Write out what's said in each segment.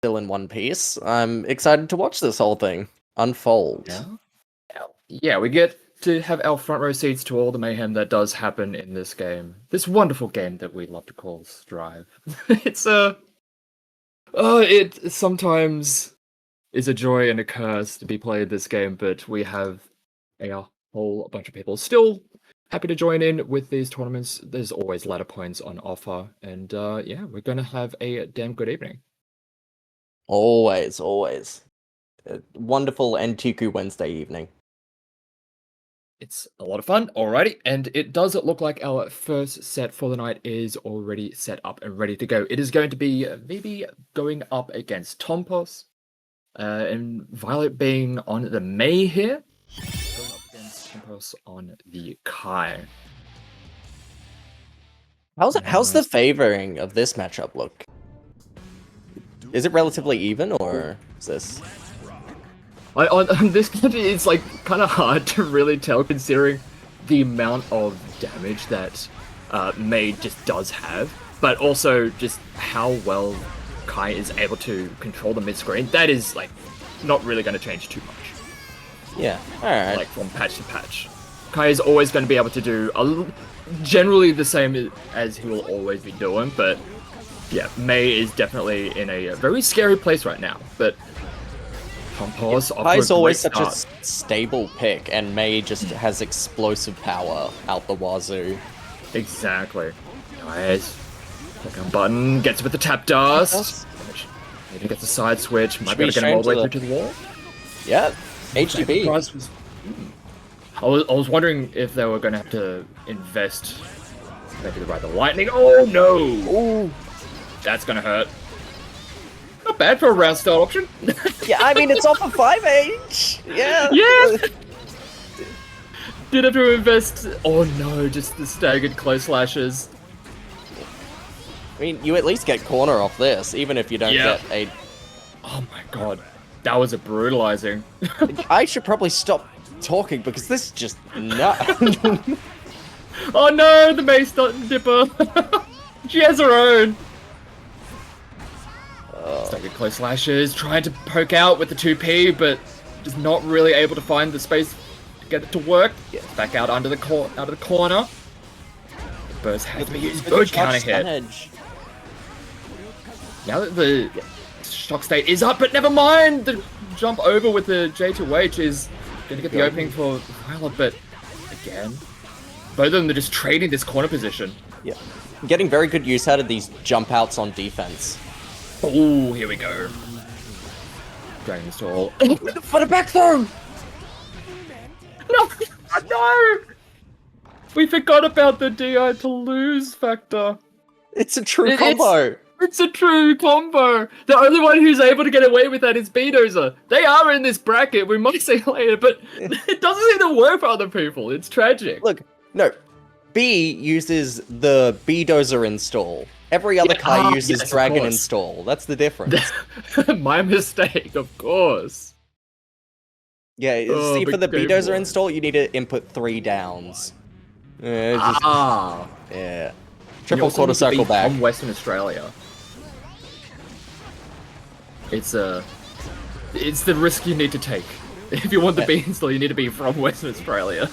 still in one piece. I'm excited to watch this whole thing unfold. Yeah, we get to have our front row seats to all the mayhem that does happen in this game. This wonderful game that we love to call Strive. It's it sometimes is a joy and a curse to be played this game, but we have a whole bunch of people still happy to join in with these tournaments. There's always ladder points on offer, and yeah, we're gonna have a damn good evening. Always. A wonderful NTQ Wednesday evening. It's a lot of fun, alrighty, and it does look like our first set for the night is already set up and ready to go. It is going to be Vivi going up against Tompos, and Violet being on the Mei here, going up against Tompos on the Kai. How's the favoring of this matchup look? Is it relatively even, or is this? On this it's like kind of hard to really tell considering the amount of damage that Mei just does have, but also just how well Kai is able to control the mid screen. That is like not really going to change too much. Yeah, alright. Like from patch to patch, Kai is always going to be able to do generally the same as he will always be doing, but yeah, Mei is definitely in a very scary place right now, but Kai's always such a stable pick, and Mei just has explosive power out the wazoo. Exactly. Nice. Click on button, gets with the tap dust. Maybe gets a side switch, might be able to get him all the way through to the wall. Yeah, HGB. I was wondering if they were going to have to invest maybe the lightning. Oh no! Ooh. That's going to hurt. Not bad for a round start option. Yeah, I mean, it's off of 5H. Yeah. Yeah. Did have to invest. Oh no, just the staggered close slashes. I mean, you at least get corner off this, even if you don't get a... Oh my god. That was a brutalizing. I should probably stop talking, because this is just nuts. Oh no, the Mei Dipper. She has her own. Staggered close slashes, trying to poke out with the 2P, but just not really able to find the space to get it to work. Gets back out under the out of the corner. Burst has to be used. Good counter hit. Now that the shock state is up, but never mind. The jump over with the J2H is going to get the opening for Violet, but again, both of them are just trading this corner position. Yeah, getting very good use out of these jump outs on defense. Oh, here we go. Dragon Stall. For the back throw! No! No! We forgot about the DI to lose factor. It's a true combo. It's a true combo. The only one who's able to get away with that is B-Dozer. They are in this bracket, we might see later, but it doesn't seem to work for other people. It's tragic. Look, no. B uses the B-Dozer install. Every other Kai uses Dragon install. That's the difference. My mistake, of course. Yeah, see, for the B-Dozer install, you need to input 3 downs. Yeah. Triple quarter circle back. From Western Australia. It's the risk you need to take. If you want the B install, you need to be from Western Australia.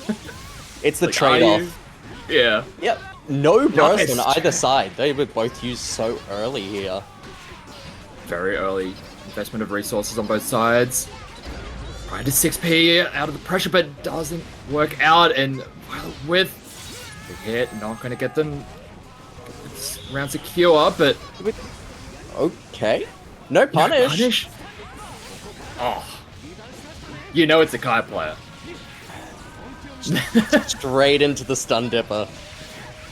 It's the trade-off. Yeah. Yep. No burst on either side. They were both used so early here. Very early investment of resources on both sides. Trying to 6P out of the pressure, but doesn't work out. And with the hit, not going to get them round secure, but... Okay. No punish. No punish? Oh. You know it's a Kai player. Straight into the stun dipper.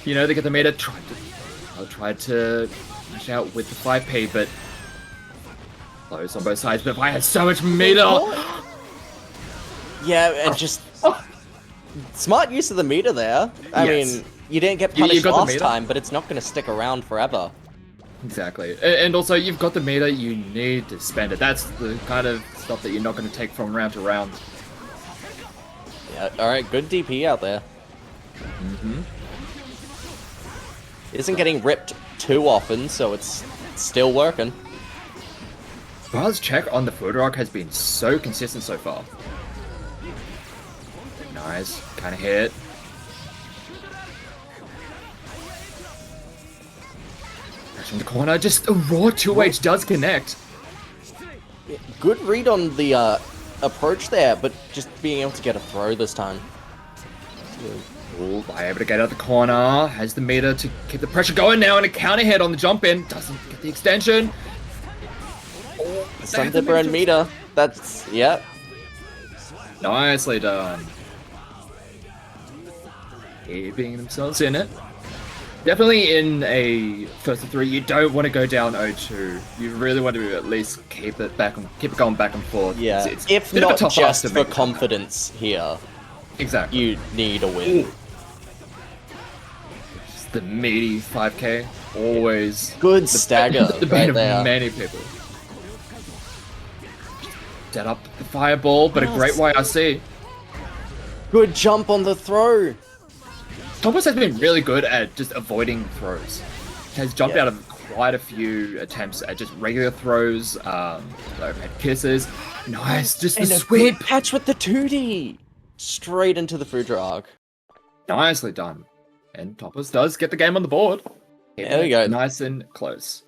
You know they get the meter. Tried to mash out with the 5P, but close on both sides. But I had so much meter. Yeah, and just smart use of the meter there. I mean, you didn't get punished last time, but it's not going to stick around forever. Exactly, and also you've got the meter. You need to spend it. That's the kind of stuff that you're not going to take from round to round. Yeah. All right. Good DP out there. Isn't getting ripped too often, so it's still working. Buzz check on the food rock has been so consistent so far. Nice, kind of hit. From the corner, just a raw 2H does connect. Good read on the approach there, but just being able to get a throw this time. Ooh, able to get out the corner, has the meter to keep the pressure going now, and a counter hit on the jump in. Doesn't get the extension. Oh, Sun Dipper and meter. That's, yeah. Nicely done. Keeping themselves in it. Definitely in a first to three, you don't want to go down 0-2. You really want to at least keep it going back and forth. Yeah, it's if not just for confidence here. Exactly. You need a win. Just the meaty 5k, always good stagger the right of there. Many people. Set up the fireball, but a great YRC. Good jump on the throw. Thomas has been really good at just avoiding throws. Has jumped out of quite a few attempts at just regular throws, overhead kisses. Nice, just the sweep. Catch with the 2D. Straight into the food drug. Nicely done. And Toppers does get the game on the board. There we go. Nice and close.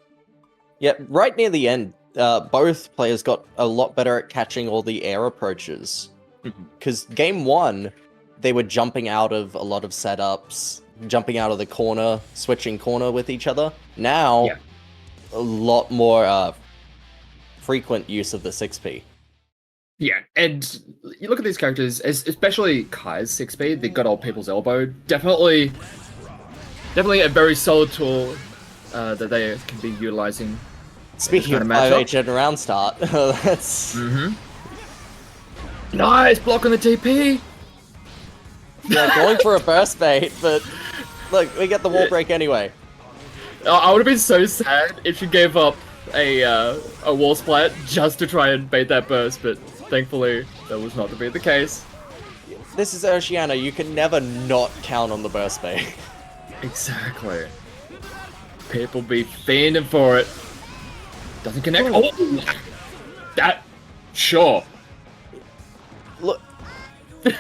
Yeah, right near the end, both players got a lot better at catching all the air approaches. Because game one, they were jumping out of a lot of setups, jumping out of the corner, switching corner with each other. Now, a lot more frequent use of the 6P. Yeah, and you look at these characters, especially Kai's 6P, they got old people's elbow. Definitely a very solid tool that they can be utilizing. Speaking of 5H and round start, that's... Nice block on the TP! Yeah, going for a burst bait, but look, we get the wall break anyway. I would have been so sad if she gave up a wall splat just to try and bait that burst, but thankfully that was not to be the case. This is Oceania, you can never not count on the burst bait. Exactly. People be fiending for it. Doesn't connect. Oh! That... Sure. Look,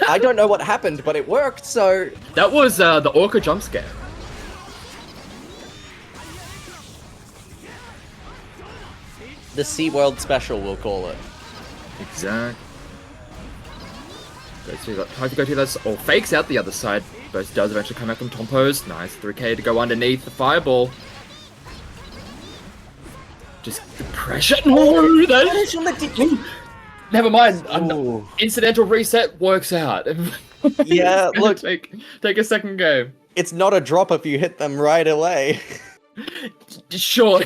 I don't know what happened, but it worked, so... That was the Orca jump scare. The SeaWorld special, we'll call it. Exact. Tries to go to this, or fakes out the other side. Burst does eventually come out from Tompos. Nice 3k to go underneath the fireball. Just the pressure. No, that is on the Never mind. Incidental reset works out. Yeah, look. Take a second game. It's not a drop if you hit them right away. Sure.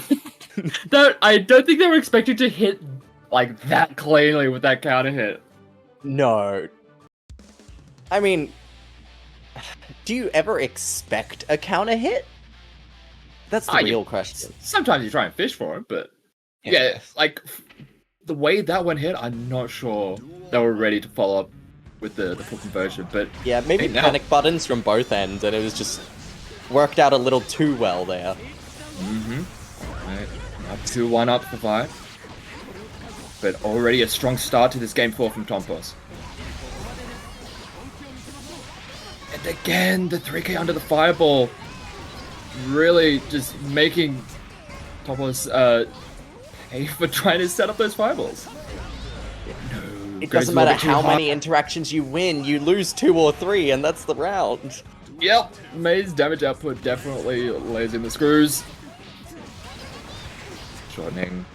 I don't think they were expecting to hit like that cleanly with that counter hit. No. I mean, do you ever expect a counter hit? That's the real question. Sometimes you try and fish for it, but yeah, like the way that one hit, I'm not sure they were ready to follow up with the full conversion. But yeah, maybe panic buttons from both ends, and it was just worked out a little too well there. Right. Now 2-1 up for Vi. But already a strong start to this game 4 from Tompos. And again, the 3k under the fireball. Really just making Tompos pay for trying to set up those fireballs. No, it doesn't matter how many interactions you win, you lose 2 or 3, and that's the round. Yep, May's damage output definitely lays in the screws. Shortening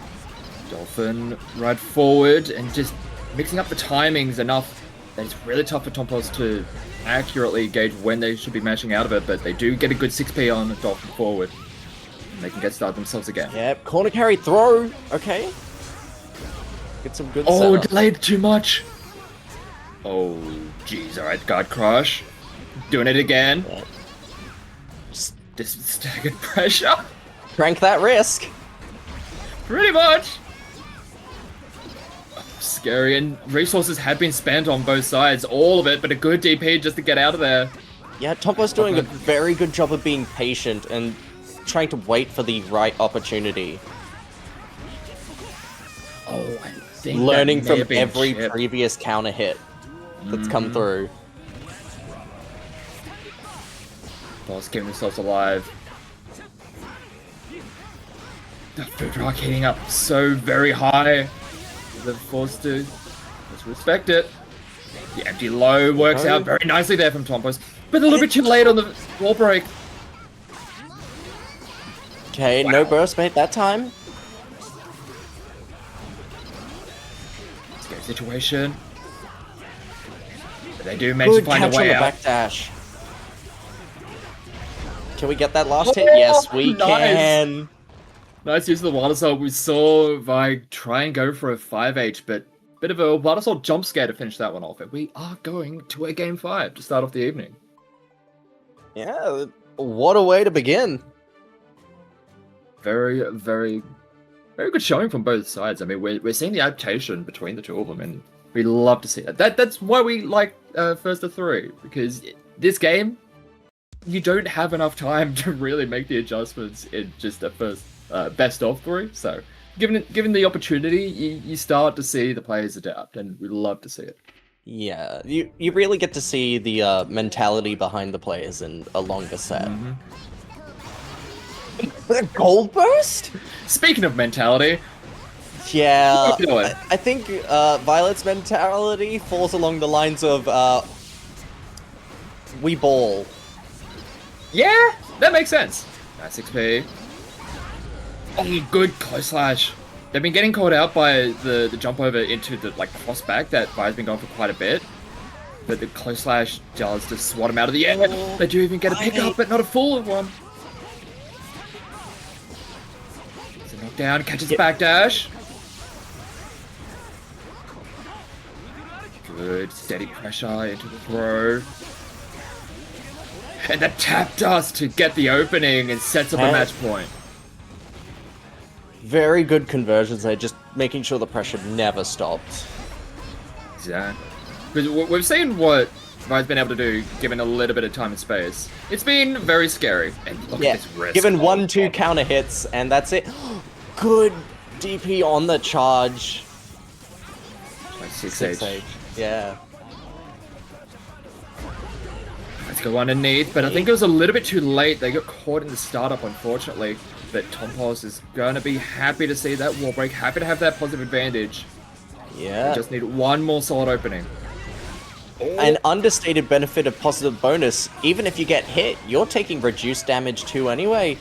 Dolphin right forward and just mixing up the timings enough that it's really tough for Tompos to accurately gauge when they should be mashing out of it, but they do get a good 6p on Dolphin forward. And they can get started themselves again. Yep, corner carry throw. Okay. Get some good Oh, setup. Delayed too much. Oh, jeez. Alright, guard crush. Doing it again. Yeah. Just staggered pressure. Crank that risk. Pretty much. Scary, and resources had been spent on both sides, all of it, but a good DP just to get out of there. Yeah, Tompo's doing a very good job of being patient and trying to wait for the right opportunity. Oh, think learning that may from have been every Chip. previous counter hit that's come through. Boss keeping themselves alive. The food rock heating up so very high. They're forced to. Let's respect it. The empty low works out very nicely there from Tompos, but a little bit too late on the wall break. Okay, no burst bait that time. Scary situation. But they do manage to Good find a catch on way the out. back dash. Can we get that last hit? Oh, Yes, we nice. can. Nice use of the Water Soul. We saw Vi try and go for a 5H, but bit of a Water Soul jump scare to finish that one off. And we are going to a game 5 to start off the evening. Yeah, what a way to begin. Very, very, very good showing from both sides. I mean, we're seeing the adaptation between the two of them, and we love to see that. That's why we like first of 3, because this game, you don't have enough time to really make the adjustments in just a first best of 3. So, given the opportunity, you start to see the players adapt, and we love to see it. Yeah, you really get to see the mentality behind the players in a longer set. Gold burst? Speaking of mentality, Yeah, What are you doing? I think Violet's mentality falls along the lines of we ball. yeah, that makes sense. Nice XP. Oh, good close slash. They've been getting caught out by the jump over into the cross back that Vi's been going for quite a bit. But the close slash does just swat him out of the air. They do even get a pickup, but not a full one. It's a knockdown, catches the back dash. Good, steady pressure into the throw. And the tap dust to get the opening and sets up a match point. Very good conversions there, just making sure the pressure never stopped. Exactly. Because we've seen what Vi's been able to do given a little bit of time and space. It's been very scary. And look Yeah, at this risk. given Oh, 1-2 God. counter hits, and that's it. Good DP on the charge. Like 6H. 6H. Yeah. Let's go underneath, but I think it was a little bit too late. They got caught in the startup, unfortunately. But Tompos is going to be happy to see that wall break, happy to have that positive advantage. Yeah. Just need one more solid opening. An understated benefit of positive bonus, even if you get hit, you're taking reduced damage too anyway.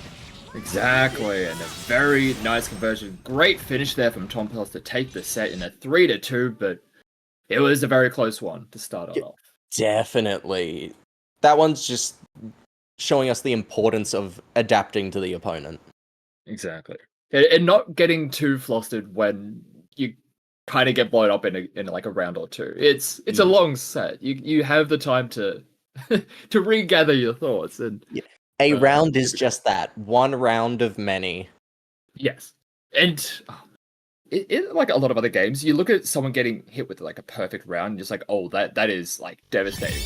Exactly, and a very nice conversion. Great finish there from Tompos to take the set in a 3-2, but it was a very close one to start it off. Definitely. That one's just showing us the importance of adapting to the opponent. Exactly. And not getting too flustered when you kind of get blown up in like a round or two. It's a long set. You have the time to to regather your thoughts and A round is just that. One round of many. yes. And in like a lot of other games, you look at someone getting hit with like a perfect round and just like, oh, that is like devastating.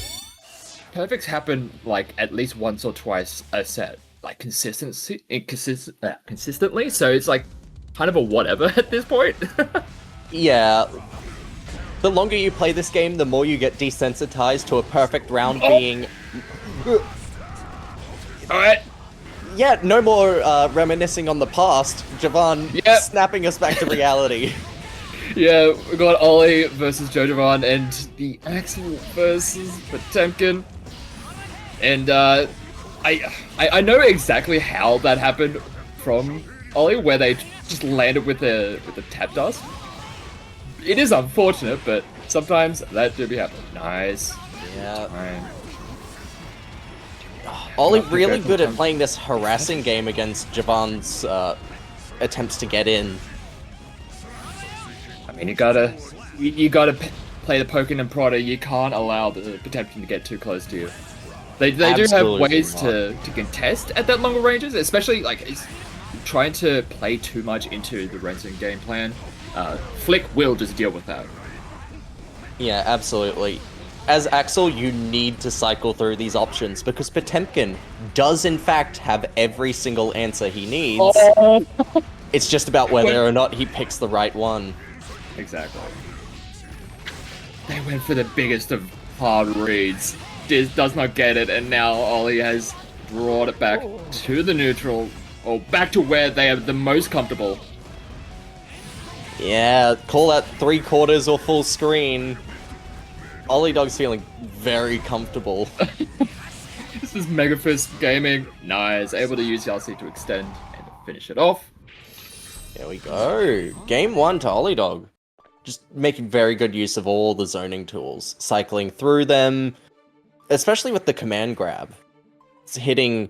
Perfects happen like at least once or twice a set, like consistently. So it's like kind of a whatever at this point. Yeah. The longer you play this game, the more you get desensitized to a perfect round being... Alright. Yeah, no more reminiscing on the past. Javan Yep. snapping us back to reality. Yeah, we got Ollie versus Jojovan and the Axel versus Potemkin. And I know exactly how that happened from Ollie, where they just landed with the tap dust. It is unfortunate, but sometimes that do be happening. Nice. Yeah. Fine. Ollie Not really prepared for good at time. playing this harassing game against Javan's attempts to get in. I mean, you gotta play the poking and prodder. You can't allow the Potemkin to get too close to you. They do have Absolutely ways not. to contest at that longer ranges, especially like it's trying to play too much into the Renson game plan. Flick will just deal with that. Yeah, absolutely. As Axel, you need to cycle through these options because Potemkin does in fact have every single answer he needs. It's just about whether or not he picks the right one. Exactly. They went for the biggest of hard reads. Diz does not get it, and now Ollie has brought it back to the neutral, or back to where they are the most comfortable. Yeah, call that 3/4 or full screen. Ollie Dog's feeling very comfortable. This is Megafist Gaming. Nice, able to use Yalsi to extend and finish it off. There we go. Game 1 to Ollie Dog. Just making very good use of all the zoning tools. Cycling through them, especially with the command grab. It's hitting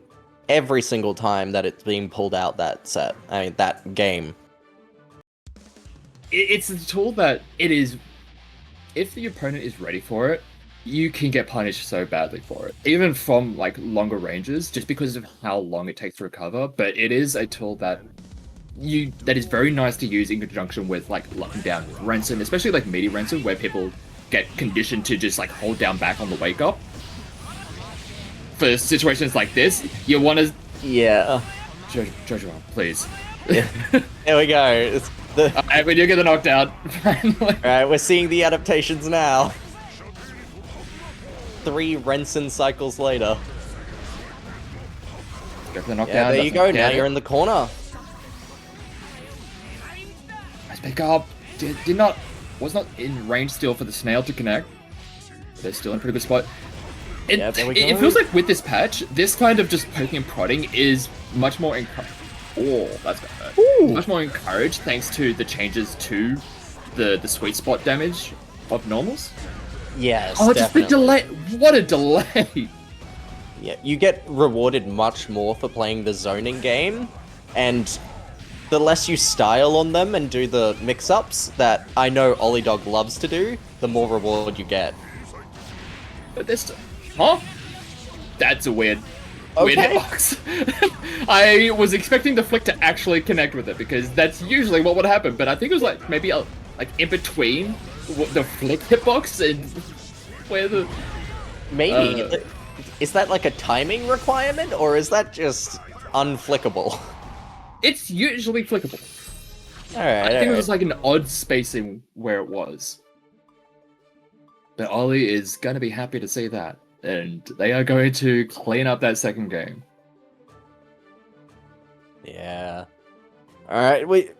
every single time that it's being pulled out that game. It's a tool that it is, if the opponent is ready for it, you can get punished so badly for it. Even from like longer ranges, just because of how long it takes to recover, but it is a tool that is very nice to use in conjunction with like locking down Renson, especially like meaty Renson, where people get conditioned to just like hold down back on the wake up. For situations like this, you want to... Yeah. Jojo, please. Yeah. There we go. It's the... Alright, we do get the knockdown. Alright, we're seeing the adaptations now. 3 Renson cycles later. Go for the knockdown. Yeah, there you go. Now you're in the corner. Nice pick up. Was not in range still for the snail to connect. They're still in a pretty good spot. Yeah, there we go. It feels like with this patch, this kind of just poking and prodding is much more encouraged. Oh, that's bad. Much more encouraged thanks to the changes to the sweet spot damage of normals. Yes, Oh, just the delay. What a delay. Yeah, you get rewarded much more for playing the zoning game, and the less you style on them and do the mix-ups that I know Ollie Dog loves to do, the more reward you get. But this... Huh? That's a weird hitbox. I was expecting the flick to actually connect with it, because that's usually what would happen, but I think it was like maybe like in between the flick hitbox and where the... Maybe. Is that like a timing requirement, or is that just unflickable? It's usually flickable. Alright, I think it was like an odd spacing where it was. But Ollie is going to be happy to see that. And they are going to clean up that second game. Yeah. Alright, wait.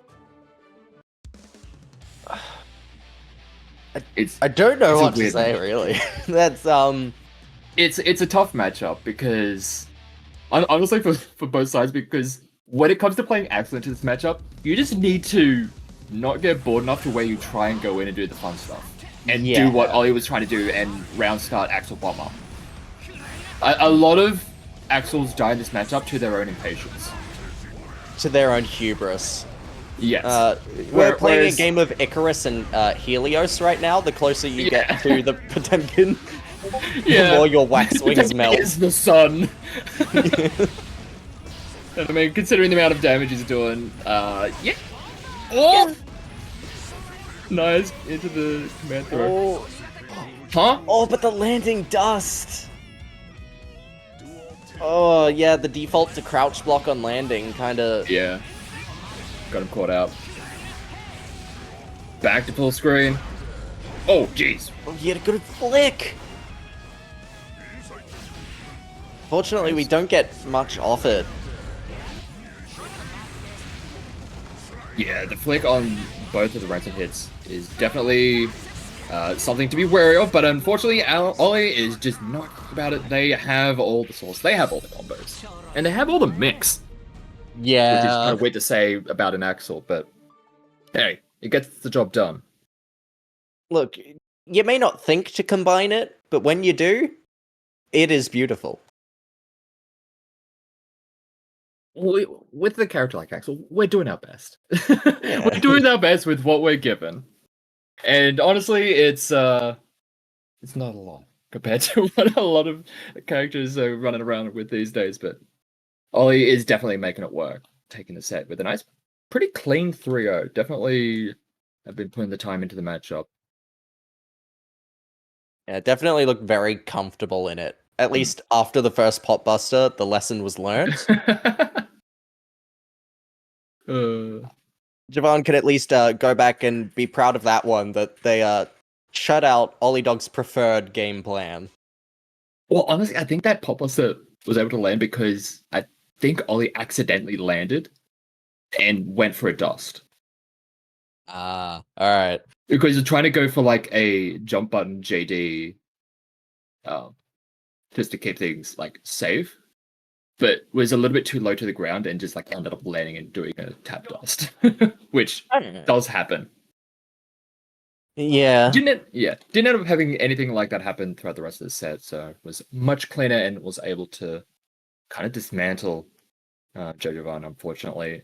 I don't know what to say, really. That's, It's a tough matchup, because... Honestly, for both sides, because when it comes to playing Axel into this matchup, you just need to not get bored enough to where you try and go in and do the fun stuff. And do what Ollie was trying to do and round start Axel Bomber. A lot of Axels die in this matchup to their own impatience. To their own hubris. Yes. We're playing a game of Icarus and Helios right now. The closer you get to the Potemkin, the more your wax wings melt. Is the sun. And I mean, considering the amount of damage he's doing, yeah. Oh! Nice, into the command throw. Oh. Huh? Oh, but the landing dust! Oh, yeah, the default to crouch block on landing, kinda... Yeah. Got him caught out. Back to full screen. Oh, jeez. Oh, he had a good flick! Fortunately, we don't get much off it. Yeah, the flick on both of the Ransom hits is definitely something to be wary of, but unfortunately, Ollie is just not about it. They have all the sauce, they have all the combos, and they have all the mix. Yeah. Which is kind of weird to say about an Axel, but hey, it gets the job done. Look, you may not think to combine it, but when you do, it is beautiful. With the character like Axel, we're doing our best. We're doing our best with what we're given. And honestly, it's not a lot compared to what a lot of characters are running around with these days, but Ollie is definitely making it work, taking the set with a nice, pretty clean 3-0. Definitely have been putting the time into the matchup. Yeah, definitely look very comfortable in it. At least after the first pot buster, the lesson was learned. Javon can at least go back and be proud of that one, that they shut out Ollie Dog's preferred game plan. Well, honestly, I think that Pop was able to land because I think Ollie accidentally landed and went for a dust. Ah, alright. Because you're trying to go for like a jump button JD just to keep things like safe, but was a little bit too low to the ground and just like ended up landing and doing a tap dust, which does happen. Yeah. Didn't end up having anything like that happen throughout the rest of the set, so it was much cleaner and was able to kind of dismantle Jojovan, unfortunately.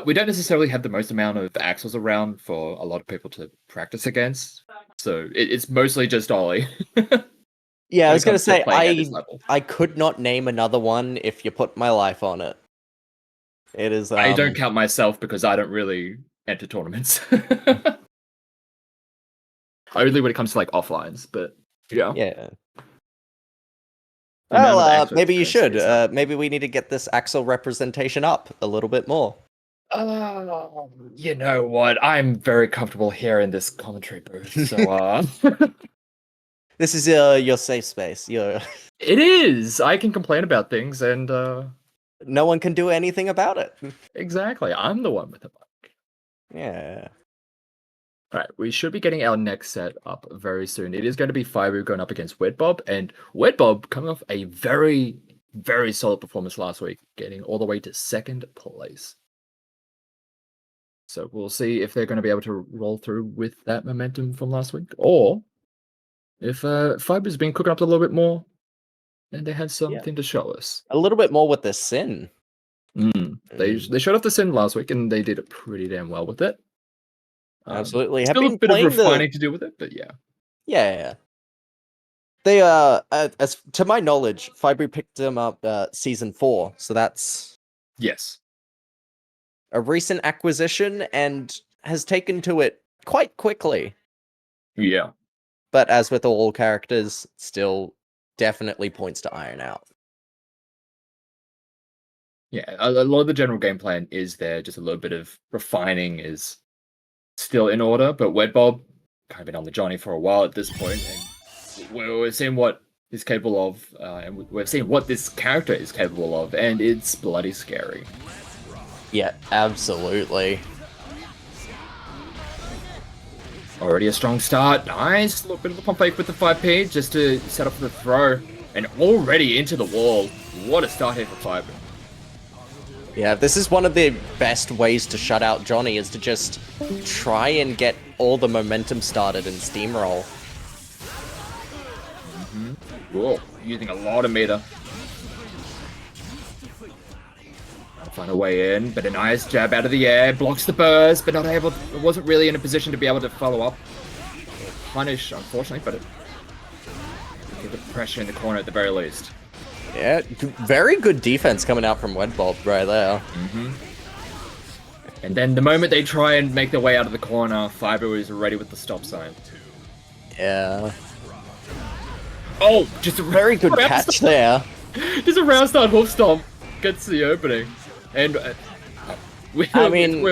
We don't necessarily have the most amount of axles around for a lot of people to practice against, so it's mostly just Ollie. Yeah, I was going to say, I could not name another one if you put my life on it. It is. I don't count myself because I don't really enter tournaments. Only when it comes to like offlines, but yeah. Yeah. Well, maybe you should. Maybe we need to get this Axel representation up a little bit more. You know what? I'm very comfortable here in this commentary booth, so This is your safe space. It is. I can complain about things, and no one can do anything about it. Exactly. I'm the one with the mic. Yeah. All right, we should be getting our next set up very soon. It is going to be Fibu going up against Wedbob, and Wedbob coming off a very, very solid performance last week, getting all the way to 2nd place. So we'll see if they're going to be able to roll through with that momentum from last week, or if Fibu's been cooking up a little bit more, and they had something to show us. A little bit more with the Sin. They showed off the Sin last week, and they did it pretty damn well with it. Absolutely. Still a bit of refining to do with it, but yeah. Yeah. They as to my knowledge, Fibu picked them up season 4, so that's yes, a recent acquisition and has taken to it quite quickly. Yeah. But as with all characters, still definitely points to iron out. Yeah, a lot of the general game plan is there, just a little bit of refining is still in order, but Wedbob kind of been on the Johnny for a while at this point, and we're seeing what he's capable of, and we've seen what this character is capable of, and it's bloody scary. Yeah, absolutely. Already a strong start. Nice. A little bit of a pump fake with the 5P just to set up the throw, and already into the wall. What a start here for Fibu. Yeah, this is one of the best ways to shut out Johnny, is to just try and get all the momentum started and steamroll. Whoa, using a lot of meter. Find a way in, but a nice jab out of the air, blocks the burst, but not able, wasn't really in a position to be able to follow up. Punish, unfortunately, but get the pressure in the corner at the very least. Yeah, very good defense coming out from Wedbob right there. And then the moment they try and make their way out of the corner, Fibu is ready with the stop sign. Yeah. Oh, just a very good catch there. Just a round start hoof stomp gets the opening. And I mean,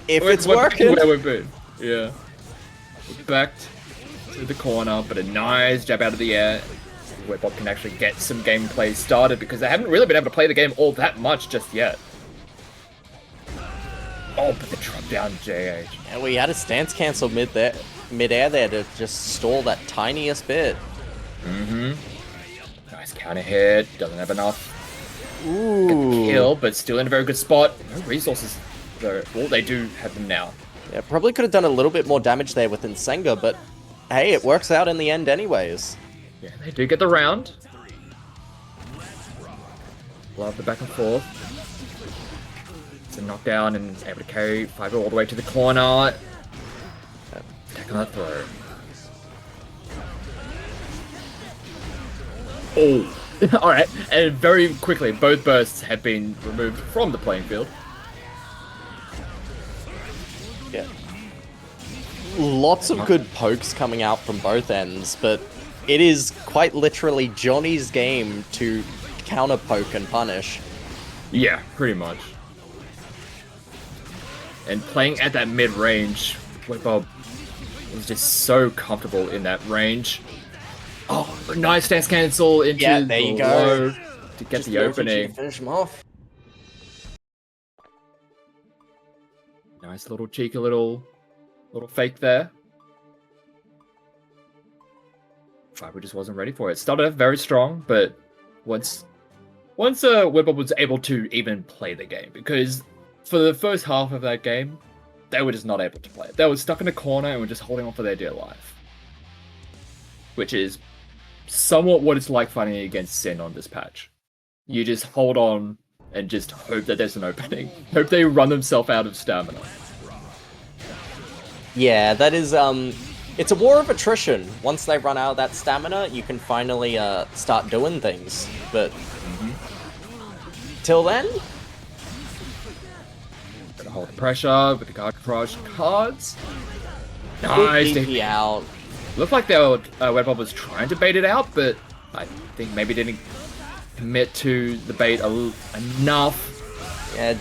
if it's working, where we've been. Yeah. Back to the corner, but a nice jab out of the air. Where Bob can actually get some gameplay started, because they haven't really been able to play the game all that much just yet. Oh, but the drop down JH. And we had a stance cancel mid-air there to just stall that tiniest bit. Nice counter hit. Doesn't have enough. Ooh. Get the kill, but still in a very good spot. No resources, though. Well, they do have them now. Yeah, probably could have done a little bit more damage there with Nsenga, but hey, it works out in the end anyways. Yeah, they do get the round. Love the back and forth. It's a knockdown and able to carry Fibu all the way to the corner. Attack on that throw. Oh, alright. And very quickly, both bursts have been removed from the playing field. Yeah. Lots of good pokes coming out from both ends, but it is quite literally Johnny's game to counter poke and punish. Yeah, pretty much. And playing at that mid-range, Webbob was just so comfortable in that range. Oh, nice stance cancel into Yeah, there you the go. low to get Just the OTG opening. to finish him off. Nice little cheeky little fake there. Fiber just wasn't ready for it. Started off very strong, but once Webbob was able to even play the game, because for the first half of that game, they were just not able to play it. They were stuck in a corner and were just holding on for their dear life. Which is somewhat what it's like fighting against Sin on this patch. You just hold on and just hope that there's an opening. Hope they run themselves out of stamina. Yeah, that is, it's a war of attrition. Once they run out of that stamina, you can finally, start doing things. But, till then... Gotta hold the pressure with the guard crush cards. Nice. DP out. Looked like Webbob was trying to bait it out, but I think maybe didn't commit to the bait enough. Yeah,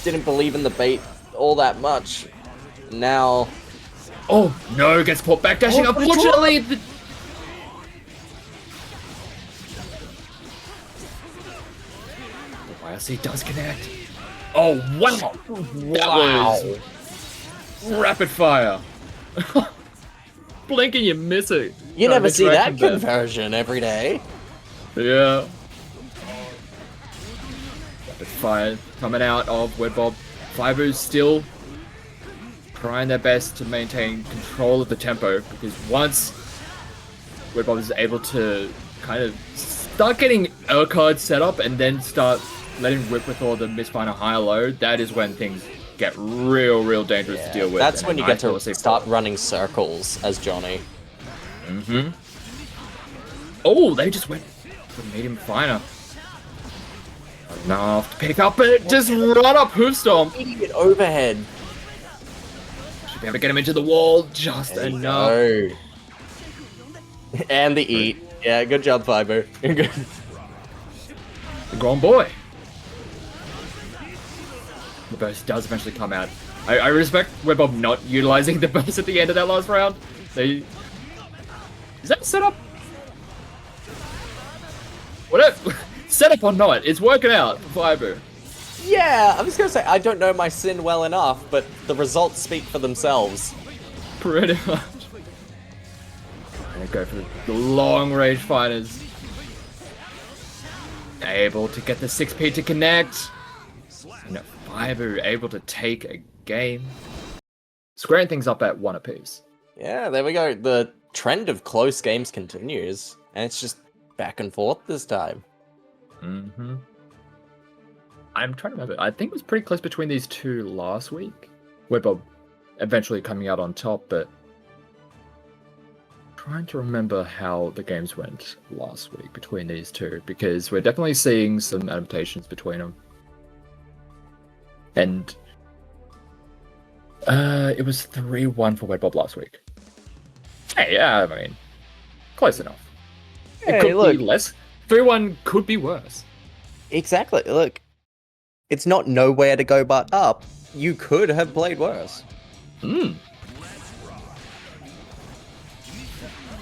didn't believe in the bait all that much. Now... Oh, no, gets put back dashing. Unfortunately, the YRC does connect. Oh, wow. That was rapid fire. Blink and you're missing. You No never see that misdirection there. conversion every day. Yeah. Rapid fire coming out of Webbob. Fibu's still trying their best to maintain control of the tempo, because once Webbob is able to kind of start getting Urquhart set up and then start letting rip with all the misfire high low, that is when things get real dangerous to deal with. That's and when you nice get to LC start pull. running circles as Johnny. Oh, they just went for medium finer. Enough to pick up, but just run up hoof stomp. Idiot overhead. Should be able to get him into the wall just enough. Oh. And the eat. Yeah, good job, Fiber. Good. The grown boy. The burst does eventually come out. I respect Webbob not utilizing the burst at the end of that last round. Is that set up? Whatever. Set up or not, it's working out for Fiber. Yeah, I was gonna say, I don't know my Sin well enough, but the results speak for themselves. Pretty much. And go for the long range fighters. Able to get the 6P to connect. And Fiber able to take a game. Squaring things up at 1 apiece. Yeah, there we go. The trend of close games continues, and it's just back and forth this time. I'm trying to remember. I think it was pretty close between these two last week. Webbob eventually coming out on top, but trying to remember how the games went last week between these two, because we're definitely seeing some adaptations between them. And it was 3-1 for Webbob last week. Hey, yeah, I mean, close enough. It could be less. 3-1 could be worse. Exactly. Look, it's not nowhere to go but up. You could have played worse.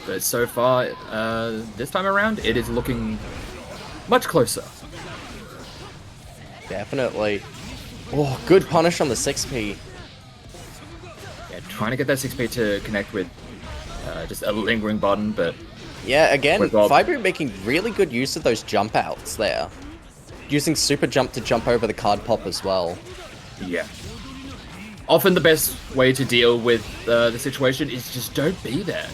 But so far, this time around, it is looking much closer. Definitely. Oh, good punish on the 6P. Yeah, trying to get that 6P to connect with just a lingering button, but Yeah, again, Webbob. Fiber making really good use of those jump outs there. Using super jump to jump over the card pop as well. yeah. Often the best way to deal with the situation is just don't be there.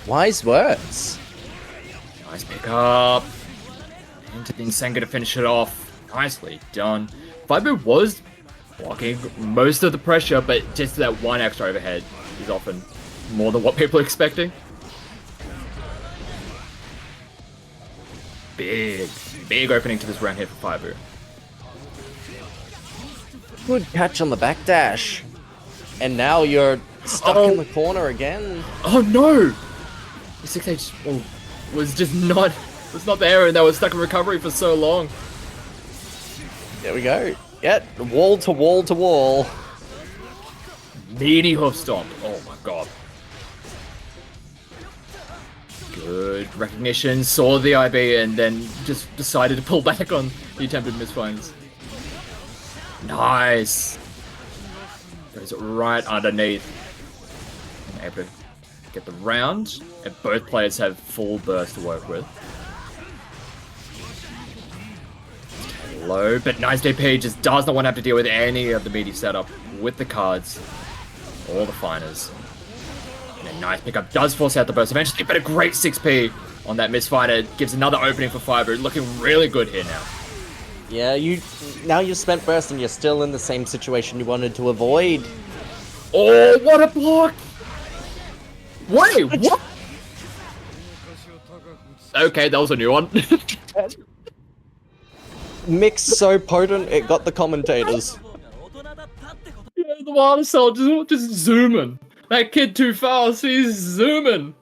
Wise words. Nice pickup. Into the Senga to finish it off. Nicely done. Fiber was blocking most of the pressure, but just that one extra overhead is often more than what people are expecting. Big opening to this round here for Fiber. Good catch on the backdash. And now you're stuck in the corner again. Oh no! The 6H was just not there, and they were stuck in recovery for so long. There we go. Yeah, wall to wall to wall. Meaty hoof stomp. Oh my god. Good recognition, saw the IB and then just decided to pull back on the attempted misfinds. Nice. Goes right underneath. And able to get the round. And both players have full burst to work with. Low, but nice DP just does not want to have to deal with any of the meaty setup with the cards. All the finers. And a nice pickup does force out the burst eventually, but a great 6p on that misfighter gives another opening for Fiber, looking really good here now. Yeah, now you've spent burst and you're still in the same situation you wanted to avoid. Oh, what a block! Wait, what? Okay, that was a new one. Mix so potent, it got the commentators. Yeah, the water cell just zooming. That kid too fast, he's zooming.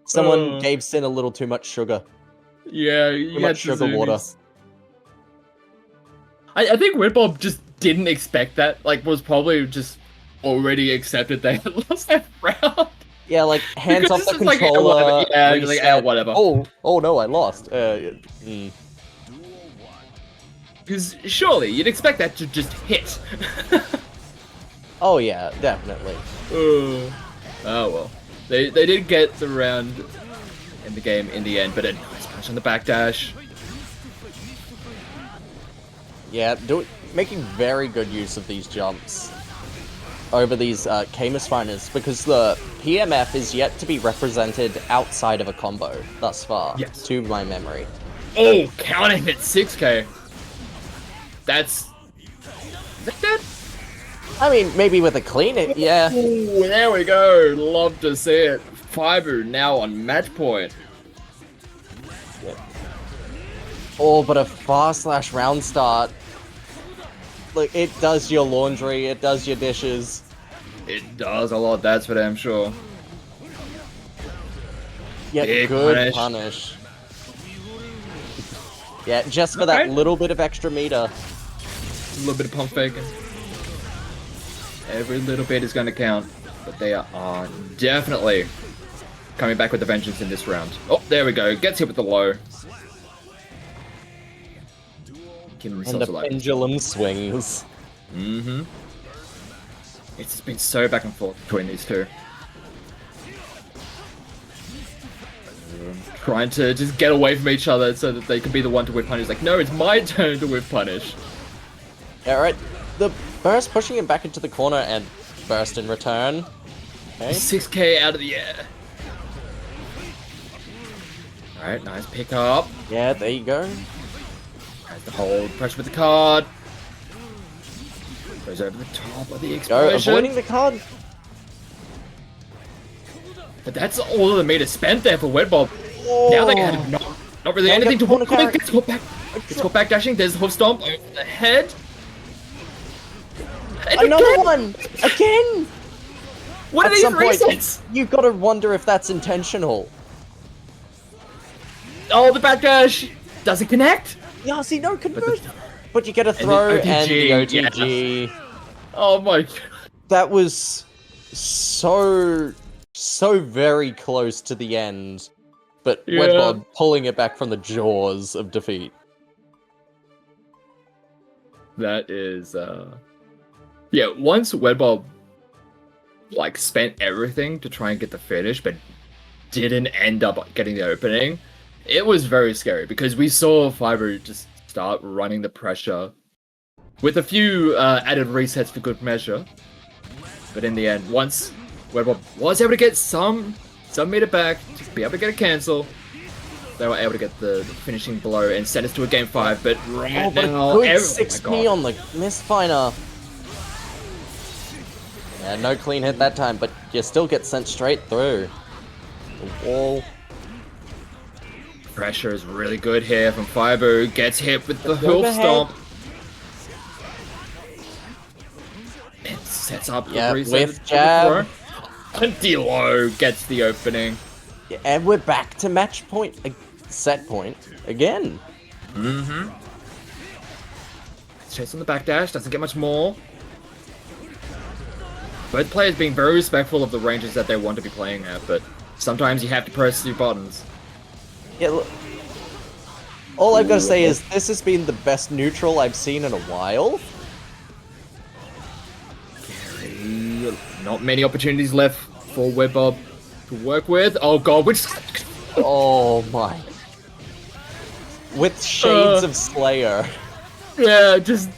Someone gave Sin a little too much sugar. Yeah, Too much sugar water. I think Redbob just didn't expect that. Like, was probably just already accepted they had lost that round. Yeah, like hands Because off the this is like, controller. whatever. Yeah, you're like, reset. whatever. Oh no, I lost. Because surely you'd expect that to just hit. Oh yeah, definitely. Oh well. They did get the round in the game in the end, but a nice punch on the backdash. Yeah, making very good use of these jumps over these Camus finers because the PMF is yet to be represented outside of a combo thus far, Yes. to my memory. Oh, counter hit 6k. That's... Is that dead? I mean, maybe with a clean hit, yeah. Ooh, there we go. Love to see it. Fiber now on match point. Oh, but a fast slash round start. Look, it does your laundry, it does your dishes. It does a lot, that's for damn sure. Yeah, Big good punish. punish. Yeah, just for that Okay. little bit of extra meter. A little bit of pump faking. Every little bit is going to count, but they are definitely coming back with a vengeance in this round. Oh, there we go. Gets hit with the low. Keeping And themselves the alive. pendulum swings. Mm-hmm. It's just been so back and forth between these two. Trying to just get away from each other so that they can be the one to whip punish. Like, no, it's my turn to whip punish. Yeah, right. The burst pushing him back into the corner and burst in return. Okay. 6k out of the air. Alright, nice pick up. Yeah, there you go. Has to hold pressure with the card. Goes over the top of the Go, explosion. avoiding the card. But that's all of the meter spent there for Wedbob. Oh. Now they had not really Don't anything get to work corner with. Gets caught back. Gets caught back dashing. There's the hoof stomp over the head. And Another again! one! Again! What are At these some point, resets? you've got to wonder if that's intentional. Oh, the backdash doesn't connect. Yeah, see, no conversion. But you get a throw and the OTG. Oh my god. That was so very close to the end. But Yeah. Wedbob pulling it back from the jaws of defeat. That is, yeah, once Wedbob, like, spent everything to try and get the finish, but didn't end up getting the opening, it was very scary, because we saw Fiber just start running the pressure with a few added resets for good measure. But in the end, once Wedbob was able to get some meter back, to be able to get a cancel, they were able to get the finishing blow and send us to a game 5, but right Oh, but now... a good oh my 6p God. on the misfiner. Yeah, no clean hit that time, but you still get sent straight through. The wall. Pressure is really good here from Fiber, who gets hit with the hoof overhead. stomp. It sets up the Yeah, reset whiff of the jab. throw. And D-Low gets the opening. Yeah, and we're back to match point, set point again. Mm-hmm. chase on the backdash, doesn't get much more. Both players being very respectful of the ranges that they want to be playing at, but sometimes you have to press your buttons. Yeah, look, all I've got to say is this has been the best neutral I've seen in a while. Not many opportunities left for Webbob to work with. Oh god, which... Oh my. With shades of Slayer. Yeah, just...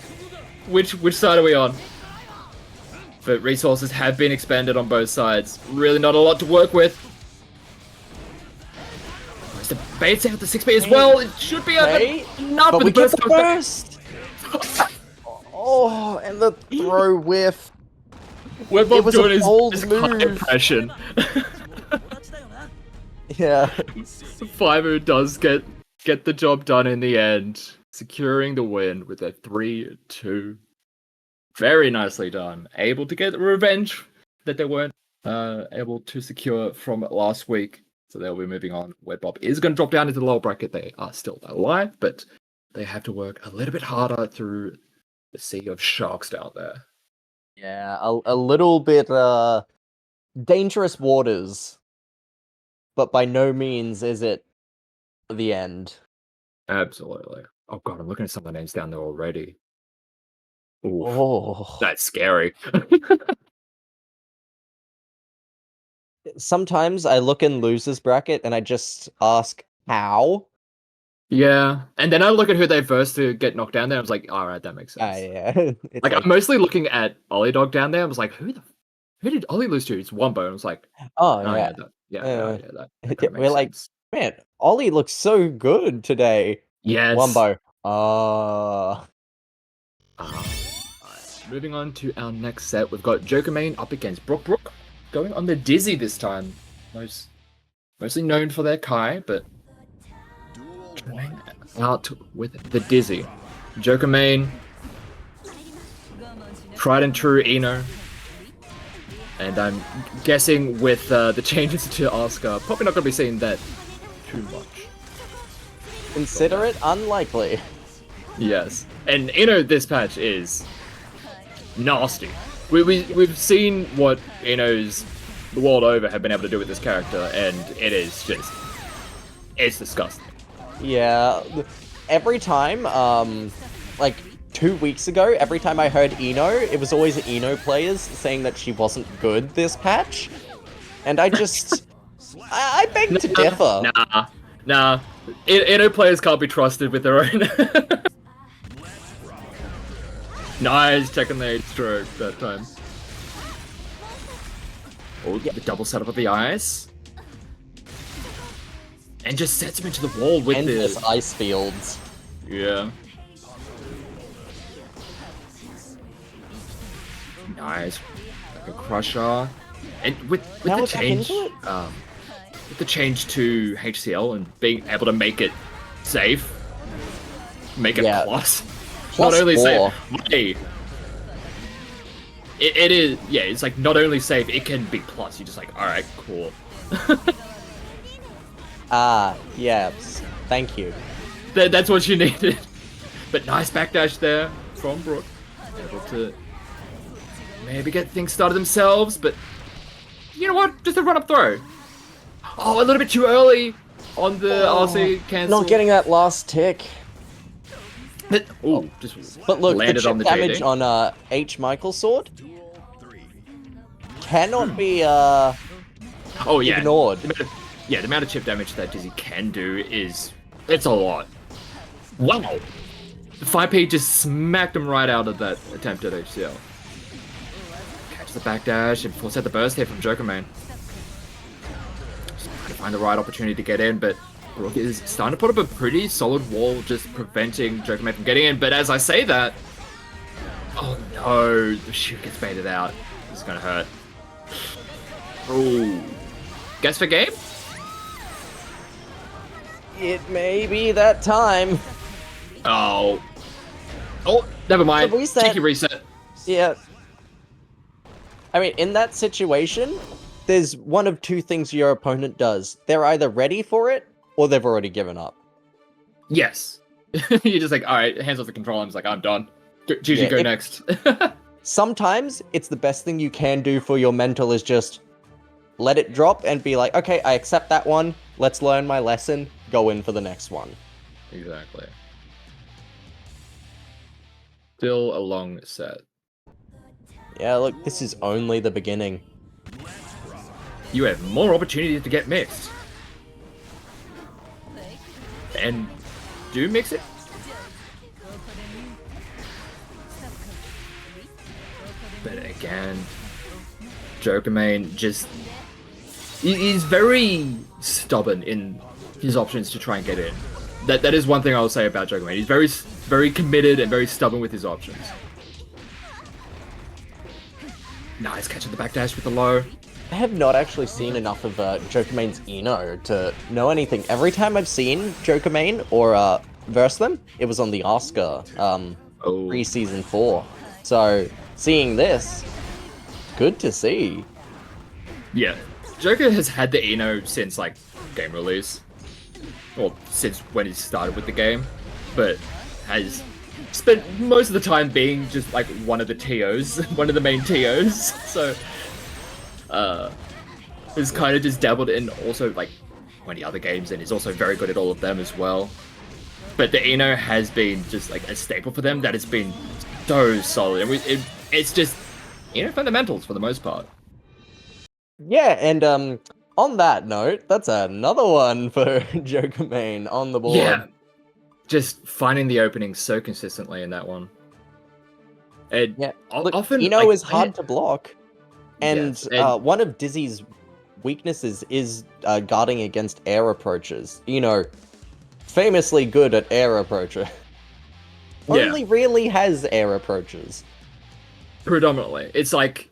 Which side are we on? But resources have been expended on both sides. Really not a lot to work with. The bait's out the 6B as well. It should be enough, but we the get the burst. Oh, and the throw whiff. Webbob doing his move. impression. Yeah. Fimu does get the job done in the end, securing the win with a 3-2. Very nicely done. Able to get the revenge that they weren't able to secure from last week. So they'll be moving on. Webbob is going to drop down into the lower bracket. They are still alive, but they have to work a little bit harder through the sea of sharks down there. Yeah, a little bit dangerous waters. But by no means is it the end. Absolutely. Oh god, I'm looking at some of the names down there already. Ooh, Oh. that's scary. Sometimes I look in losers bracket and I just ask how. Yeah, and then I look at who they first to get knocked down there. I was like, all right, that makes sense. Yeah. It's Like I'm mostly looking at Ollie Dog down there. I was like, who did Ollie lose to? It's Wombo. I was like, oh yeah, yeah. that We're makes like, sense. man, Ollie looks so good today. Yes. Wombo. Alright, moving on to our next set, we've got Joker Main up against Brook, going on the Dizzy this time. Mostly known for their Kai, but trying out with the Dizzy. Joker Main, tried and true Eno, and I'm guessing with the changes to Asuka, probably not going to be seeing that too much. Consider it unlikely. Yes, and Eno this patch is nasty. We've seen what Eno's the world over have been able to do with this character, and it is just it's disgusting. Yeah, every time, like 2 weeks ago, every time I heard Eno, it was always Eno players saying that she wasn't good this patch, and I just I beg to differ. Nah. Eno players can't be trusted with their own. Nice, checking the H-stroke that time. Oh, the double setup of the ice. And just sets him into the wall with endless ice fields. Yeah. Nice. Like a crusher. And with the change, with the change to HCL and being able to make it safe, make it plus. Not only 4. safe, hey, it is, yeah, it's like not only safe, it can be plus. You're just like, alright, cool. Yeah, thank you. That's what you needed. But nice backdash there from Brook. Able to maybe get things started themselves, but you know what? Just a run up throw. Oh, a little bit too early on the RC cancel. Not getting that last tick. But look, the chip damage JD. on H. Michael's sword cannot be ignored. The amount of chip damage that Dizzy can do it's a lot. Wow. The 5P just smacked him right out of that attempt at HCL. Catches the backdash and force out the burst here from Joker Man. Just trying to find the right opportunity to get in, but Brook is starting to put up a pretty solid wall, just preventing Joker Man from getting in. But as I say that, oh no, the shoot gets baited out. This is gonna hurt. Ooh. Guess for game? It may be that time. Oh, never mind. Cheeky reset. Yeah. I mean, in that situation, there's one of two things your opponent does. They're either ready for it, or they've already given up. Yes. You're just like, alright, hands off the controller. I'm just like, I'm done. GG, Yeah, go if- next. Sometimes it's the best thing you can do for your mental is just let it drop and be like, okay, I accept that one. Let's learn my lesson. Go in for the next one. Exactly. Still a long set. Yeah, look, this is only the beginning. You have more opportunities to get mixed. And do mix it? But again, Jokerman just... He's very stubborn in his options to try and get in. That is one thing I will say about Jokerman. He's very committed and very stubborn with his options. Nice catch at the backdash with the low. I have not actually seen enough of Jokermane's Eno to know anything. Every time I've seen Jokermane or verse them, it was on the Oscar pre-season 4. So seeing this, good to see. Yeah, Joker has had the Eno since like game release, or since when he started with the game, but has spent most of the time being just like one of the TOs, one of the main TOs. So, has kind of just dabbled in also like 20 other games, and is also very good at all of them as well. But the Eno has been just like a staple for them that has been so solid, and it's just Eno fundamentals for the most part. Yeah, and on that note, that's another one for Jokermane on the board. Yeah, just finding the openings so consistently in that one. And Yeah, look, often Eno is hard to block, and, Yes, and- one of Dizzy's weaknesses is guarding against air approaches. Eno, famously good at air approacher. Yeah. Only really has air approaches. predominantly. It's like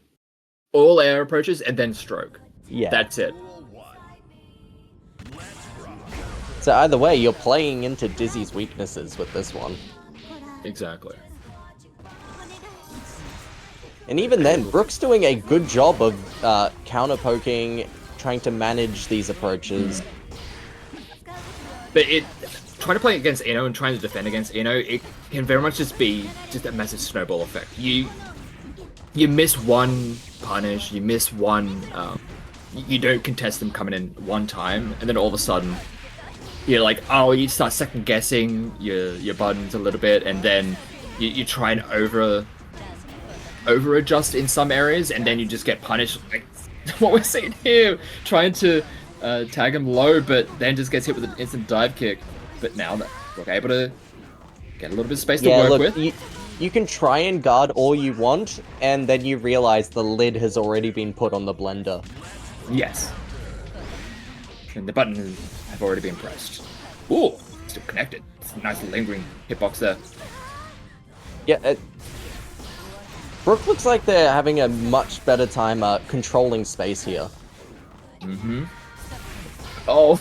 all air approaches and then stroke. Yeah. That's it. So either way, you're playing into Dizzy's weaknesses with this one. Exactly. And even then, Brook's doing a good job of counter-poking, trying to manage these approaches. But trying to play against Eno and trying to defend against Eno, it can very much just be just a massive snowball effect. You miss one punish, you miss one, you don't contest them coming in one time, and then all of a sudden, you're like, oh, you start second guessing your buttons a little bit, and then you try and over adjust in some areas, and then you just get punished. Like what we're seeing here, trying to tag him low, but then just gets hit with an instant dive kick. But now that we're able to get a little bit of space to work with. You can try and guard all you want, and then you realize the lid has already been put on the blender. Yes. And the buttons have already been pressed. Ooh, still connected. It's a nice lingering hitbox there. Yeah, Brook looks like they're having a much better time controlling space here. Mm-hmm. Oh,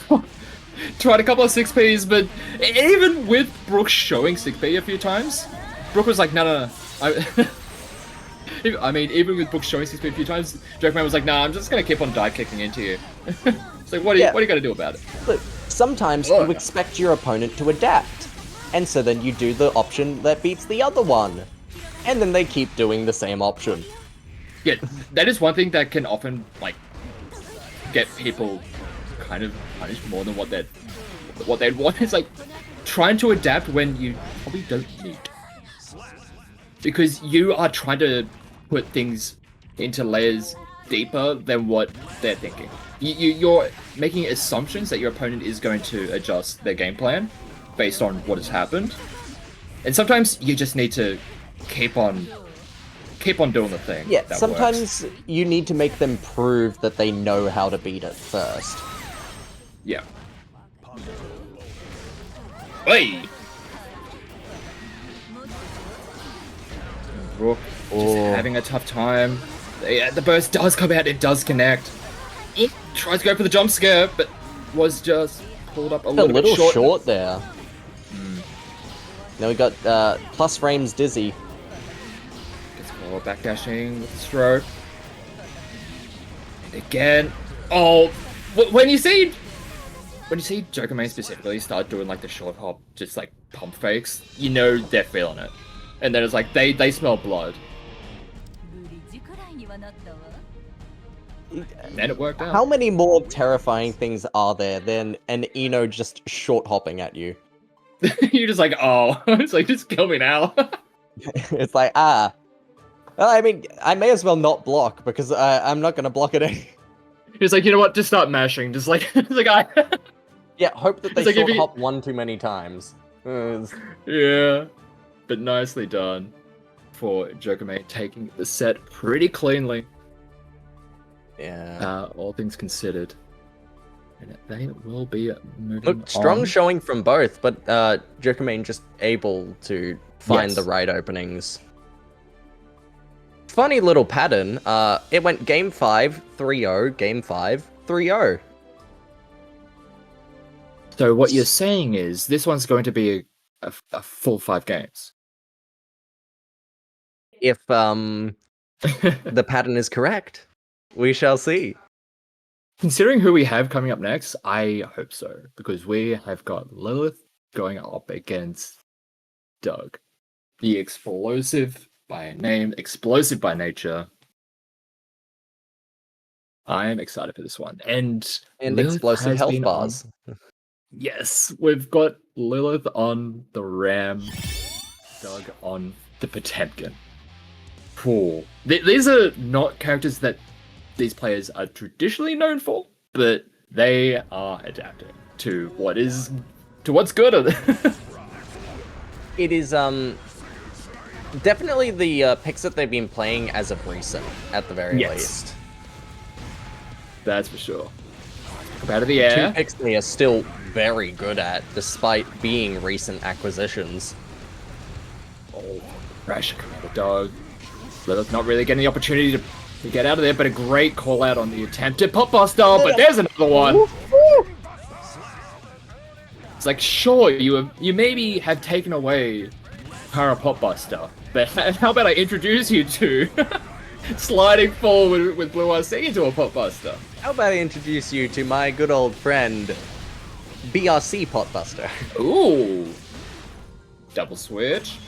tried a couple of 6Ps, but even with Brook showing 6P a few times, Brook was like, no. I mean, even with Brook showing 6P a few times, Jokerman was like, nah, I'm just gonna keep on dive kicking into you. It's like, what are you gonna do about it? Look, sometimes you expect your opponent to adapt, and so then you do the option that beats the other one, and then they keep doing the same option. Yeah, that is one thing that can often, like, get people kind of punished more than what they'd want. It's like trying to adapt when you probably don't need to. Because you are trying to put things into layers deeper than what they're thinking. You're making assumptions that your opponent is going to adjust their game plan based on what has happened. And sometimes you just need to keep on doing the thing. Yeah, that sometimes works. you need to make them prove that they know how to beat it first. Yeah. Hey! Brook just having a tough time. Yeah, the burst does come out, it does connect. It tries to go for the jump scare, but was just pulled up a little bit short. There. Now we got plus frames Dizzy. Gets caught backdashing with the stroke. And again, oh, when you see Jokerman specifically start doing like the short hop, just like pump fakes, you know they're feeling it. And then it's like they smell blood. And then it worked out. How many more terrifying things are there than an Eno just short hopping at you? You're just like, oh, it's like, just kill me now. It's like, well, I mean, I may as well not block because I'm not gonna block it. He's like, you know what? Just start mashing. Just like, Yeah, hope that they It's like if short you- hop one too many times. Yeah, but nicely done for Jokame taking the set pretty cleanly. Yeah. All things considered. And they will be moving Look, strong on. showing from both, but Jokimane just able to find Yes. the right openings. Funny little pattern. It went game 5, 3-0, game 5, 3-0. So what you're saying is this one's going to be a full 5 games. If the pattern is correct, we shall see. Considering who we have coming up next, I hope so, because we have got Lilith going up against Doug. The explosive by name, explosive by nature. I am excited for this one. And Lilith explosive has health been bars. Yes, we've got Lilith on the Ram, Doug on the Potemkin. Cool. These are not characters that these players are traditionally known for, but they are adapting to what's good. It is definitely the picks that they've been playing as of recent, at the very Yes. least. That's for sure. Up out of the Two air. picks they are still very good at, despite being recent acquisitions. Oh, Rash the dog. Lilith not really getting the opportunity to get out of there, but a great call out on the attempted pop buster. But there's another one. It's like, sure, you maybe have taken away Para Pop Buster, but how about I introduce you to sliding forward with Blue Eyes Sea into a Pop Buster? How about I introduce you to my good old friend, BRC Potbuster. Ooh. Double switch.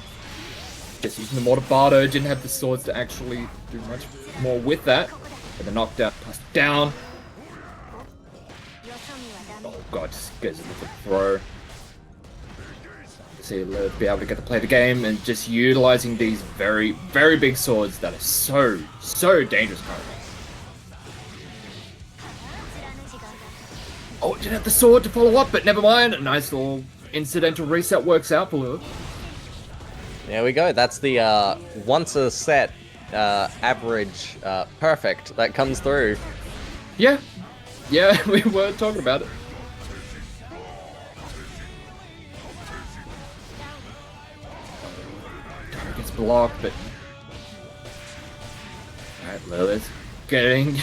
Just using the Mortabado, didn't have the swords to actually do much more with that. But the knockdown, passed down. Oh god, just goes with the throw. See, Lilith be able to get to play the game and just utilizing these very, very big swords that are so dangerous currently. Oh, didn't have the sword to follow up, but never mind. A nice little incidental reset works out for Lilith. There we go. That's the once a set average perfect that comes through. Yeah, we were talking about it. Gets blocked, but alright, Lilith getting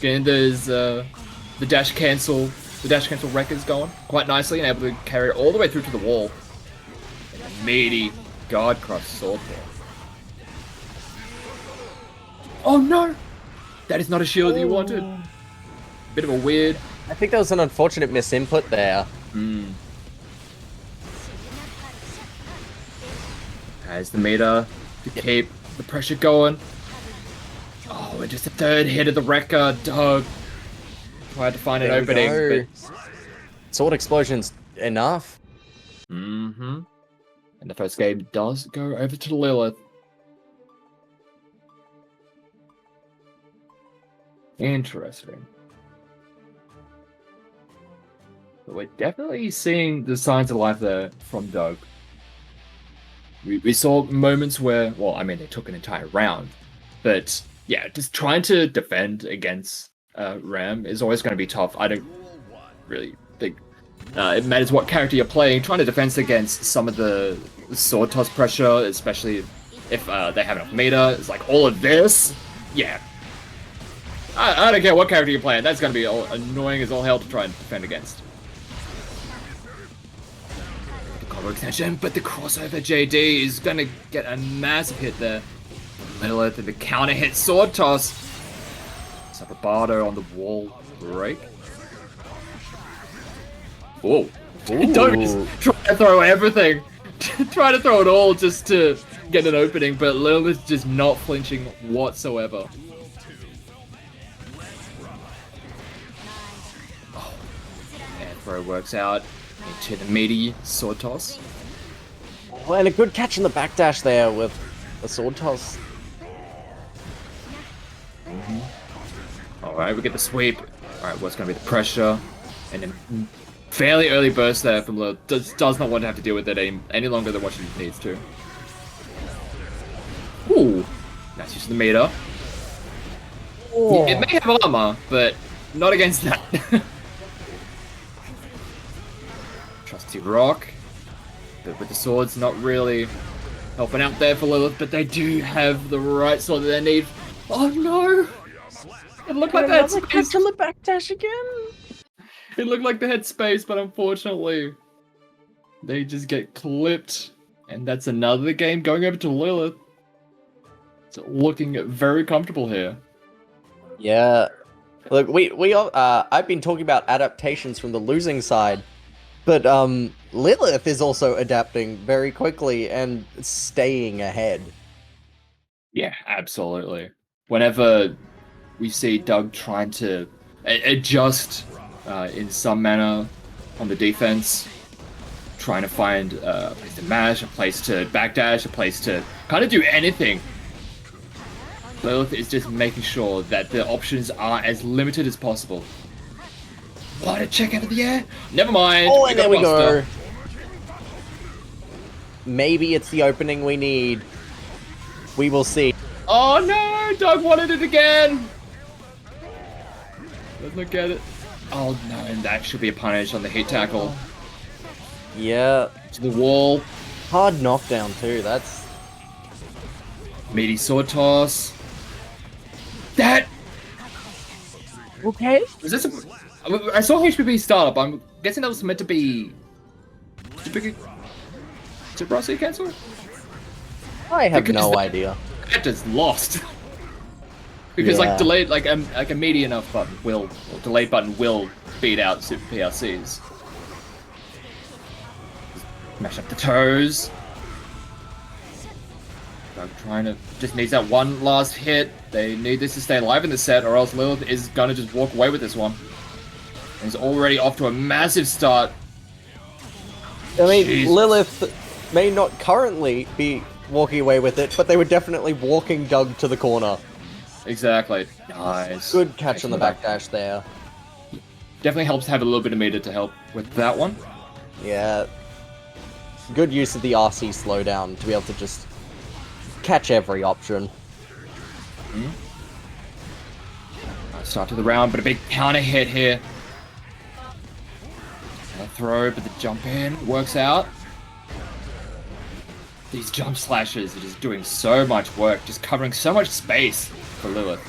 those the dash cancel records going quite nicely and able to carry it all the way through to the wall. And a meaty guard crush sword there. Oh no! That is not a shield that you wanted. Bit of a weird. I think there was an unfortunate misinput there. Has the meter to keep the pressure going. Oh, and just a third hit of the wrecker. Doug tried to find an There we opening, go. but Sword explosion's enough. and the first game does go over to Lilith. Interesting. But we're definitely seeing the signs of life there from Doug. We saw moments where, well, I mean, they took an entire round, but yeah, just trying to defend against Ram is always going to be tough. I don't really think it matters what character you're playing. Trying to defend against some of the sword toss pressure, especially if they have enough meter, it's like all of this. Yeah. I don't care what character you're playing, that's going to be annoying as all hell to try and defend against. The combo extension, but the crossover JD is going to get a massive hit there. Lilith and the counter hit sword toss. Sapabardo on the wall break. Whoa. Don't just try to throw everything. Try to throw it all just to get an opening, but Lilith's just not flinching whatsoever. Oh, and throw works out into the meaty sword toss. Oh, and a good catch in the backdash there with a sword toss. Alright, we get the sweep. Alright, what's going to be the pressure? And then fairly early burst there from Lilith. Does not want to have to deal with it any longer than what she needs to. Ooh, nice use of the meter. Oh. It may have armor, but not against that. Trusty rock. But with the swords, not really helping out there for Lilith, but they do have the right sword that they need. Oh no! It looked like that space. On the backdash again. It looked like they had space, but unfortunately, they just get clipped. And that's another game going over to Lilith. It's looking very comfortable here. Yeah. Look, we all, I've been talking about adaptations from the losing side, but Lilith is also adapting very quickly and staying ahead. Yeah, absolutely. Whenever we see Doug trying to adjust in some manner on the defense, trying to find a place to mash, a place to backdash, a place to kind of do anything, Lilith is just making sure that the options are as limited as possible. What a check out of the air! Never mind! Oh, and there we go. Buster. Maybe it's the opening we need. We will see. Oh no! Doug wanted it again! Let's not get it. Oh no, and that should be a punish on the hit tackle. Yeah. To the wall. Hard knockdown too, that's... Meaty sword toss. That... Okay. Was this a... I saw HPP start up. I'm guessing that was meant to be... Rossi cancel? I have Because no that- idea. That just lost. Because Yeah. like delayed, like a meaty enough button will, or delayed button will beat out super PRCs. Mash up the toes. I'm trying to, just needs that one last hit. They need this to stay alive in the set, or else Lilith is gonna just walk away with this one. And he's already off to a massive start. I mean, Jesus. Lilith may not currently be walking away with it, but they were definitely walking Doug to the corner. Exactly. Nice. Good catch on the backdash there. Definitely helps to have a little bit of meter to help with that one. Yeah. Good use of the RC slowdown to be able to just catch every option. Nice start to the round, but a big counter hit here. A throw, but the jump in works out. These jump slashes are just doing so much work, just covering so much space for Lilith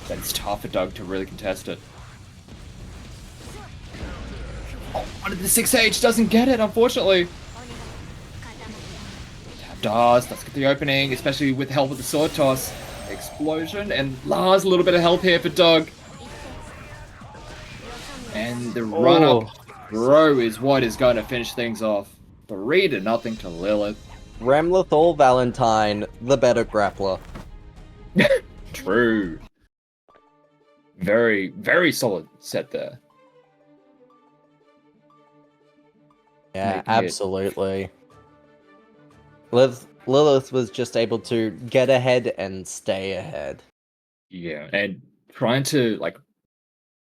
that it's tough for Doug to really contest it. Oh, one of the 6H doesn't get it, unfortunately. Tab does, let's get the opening, especially with help with the sword toss. Explosion, and Lars, a little bit of help here for Doug. And the run-up throw is what is going to finish things off. 3-0 to Lilith. Ramlethal Valentine, the better grappler. True. Very, very solid set there. Yeah, Making it- absolutely. Lilith was just able to get ahead and stay ahead. Yeah, and trying to like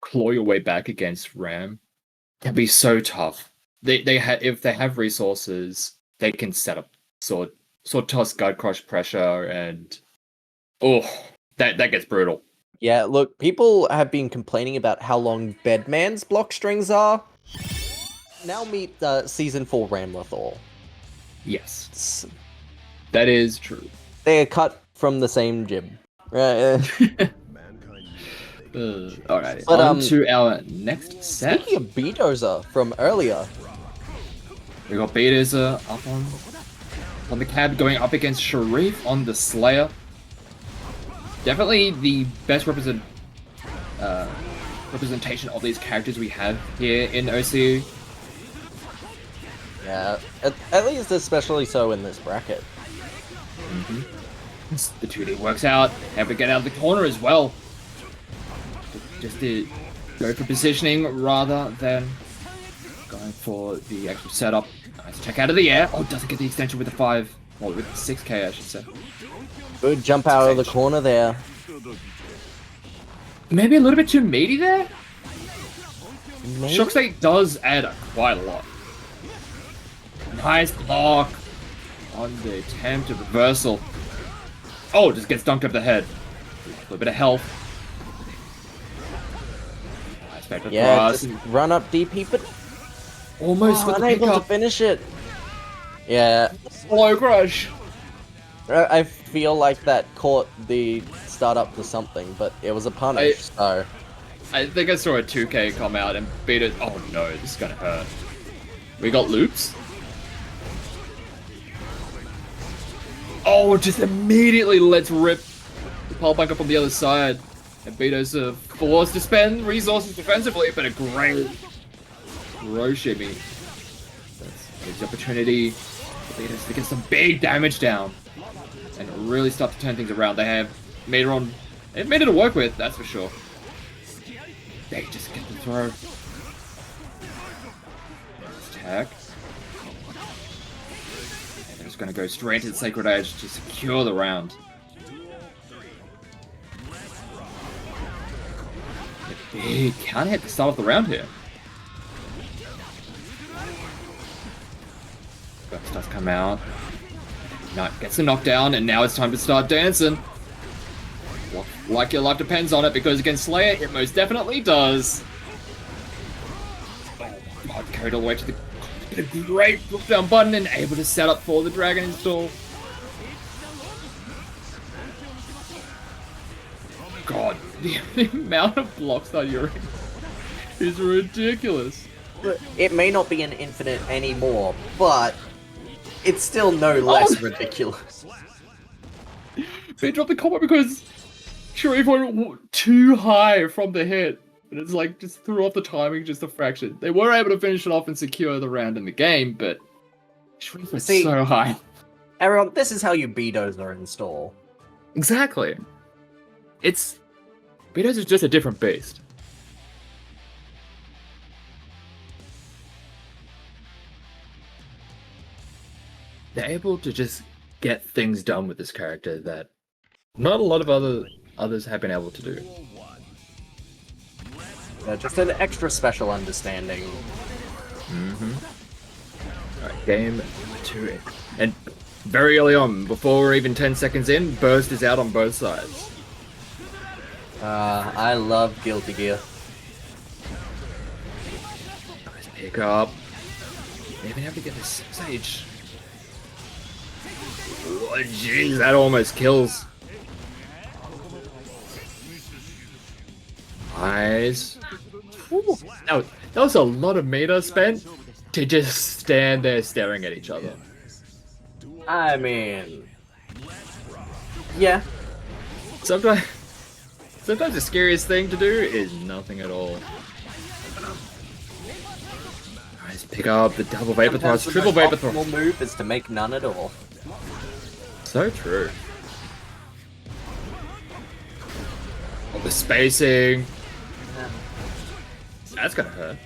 claw your way back against Ram can be so tough. If they have resources, they can set up sword toss, guard crush pressure, and that gets brutal. Yeah, look, people have been complaining about how long Bedman's block strings are. Now meet Season 4 Ramlethal. Yes, that is true. They are cut from the same jib. Right. Alright, But, on to our next set. Speaking of Beadozer from earlier, We got Beaters up on the cab, going up against Sharif on the Slayer. Definitely the best representation of these characters we have here in OCU. yeah, at least especially so in this bracket. The 2D works out. Able to get out of the corner as well. Just to go for positioning rather than going for the actual setup. Nice check out of the air. Oh, doesn't get the extension with the 5. Well, with the 6k, I should say. Good jump out of the corner there. Maybe a little bit too meaty there? Maybe? Shock State does add quite a lot. Nice block on the attempt of reversal. Oh, just gets dunked up the head. A little bit of health. Nice back to Yeah, thrust. just run up DP, but Almost got the unable to pickup. finish it. Yeah, Slow crush. I feel like that caught the startup to something, but it was a punish, so... I think I saw a 2k come out and beat it. Oh no, this is gonna hurt. We got loops. Oh, just immediately lets rip the pole back up on the other side. And Beto's forced to spend resources defensively, but a great row shimmy. That's the opportunity for Betos to get some big damage down and really start to turn things around. They have Maderon. They've made it to work with, that's for sure. They just get the throw. Nice tag. And they're just gonna go straight to the Sacred Edge to secure the round. A big counter hit to start off the round here. Burst does come out. Knight gets the knockdown, and now it's time to start dancing. Like your life depends on it, because against Slayer, it most definitely does. Oh my god, carried all the way to the great look down button and able to set up for the dragon install. God, the amount of blocks that you're in is ridiculous. It may not be an infinite anymore, but it's still no less ridiculous. They dropped the combo because Sharif went too high from the hit. And it's like, just threw off the timing just a fraction. They were able to finish it off and secure the round in the game, but Sharif was so high. Aaron, this is how you B-Dozer install. Exactly. Betos is just a different beast. They're able to just get things done with this character that not a lot of others have been able to do. Just an extra special understanding. Alright, game 2. And very early on, before we're even 10 seconds in, Burst is out on both sides. I love Guilty Gear. Nice pick up. They've been able to get this Sage. Oh, jeez, that almost kills. Nice. Ooh. Now, that was a lot of meter spent to just stand there staring at each other. I mean... yeah. Sometimes the scariest thing to do is nothing at all. Nice pick up the double vapor thrust, triple vapor thrust. The move is to make none at all. So true. Oh, the spacing. That's gonna hurt.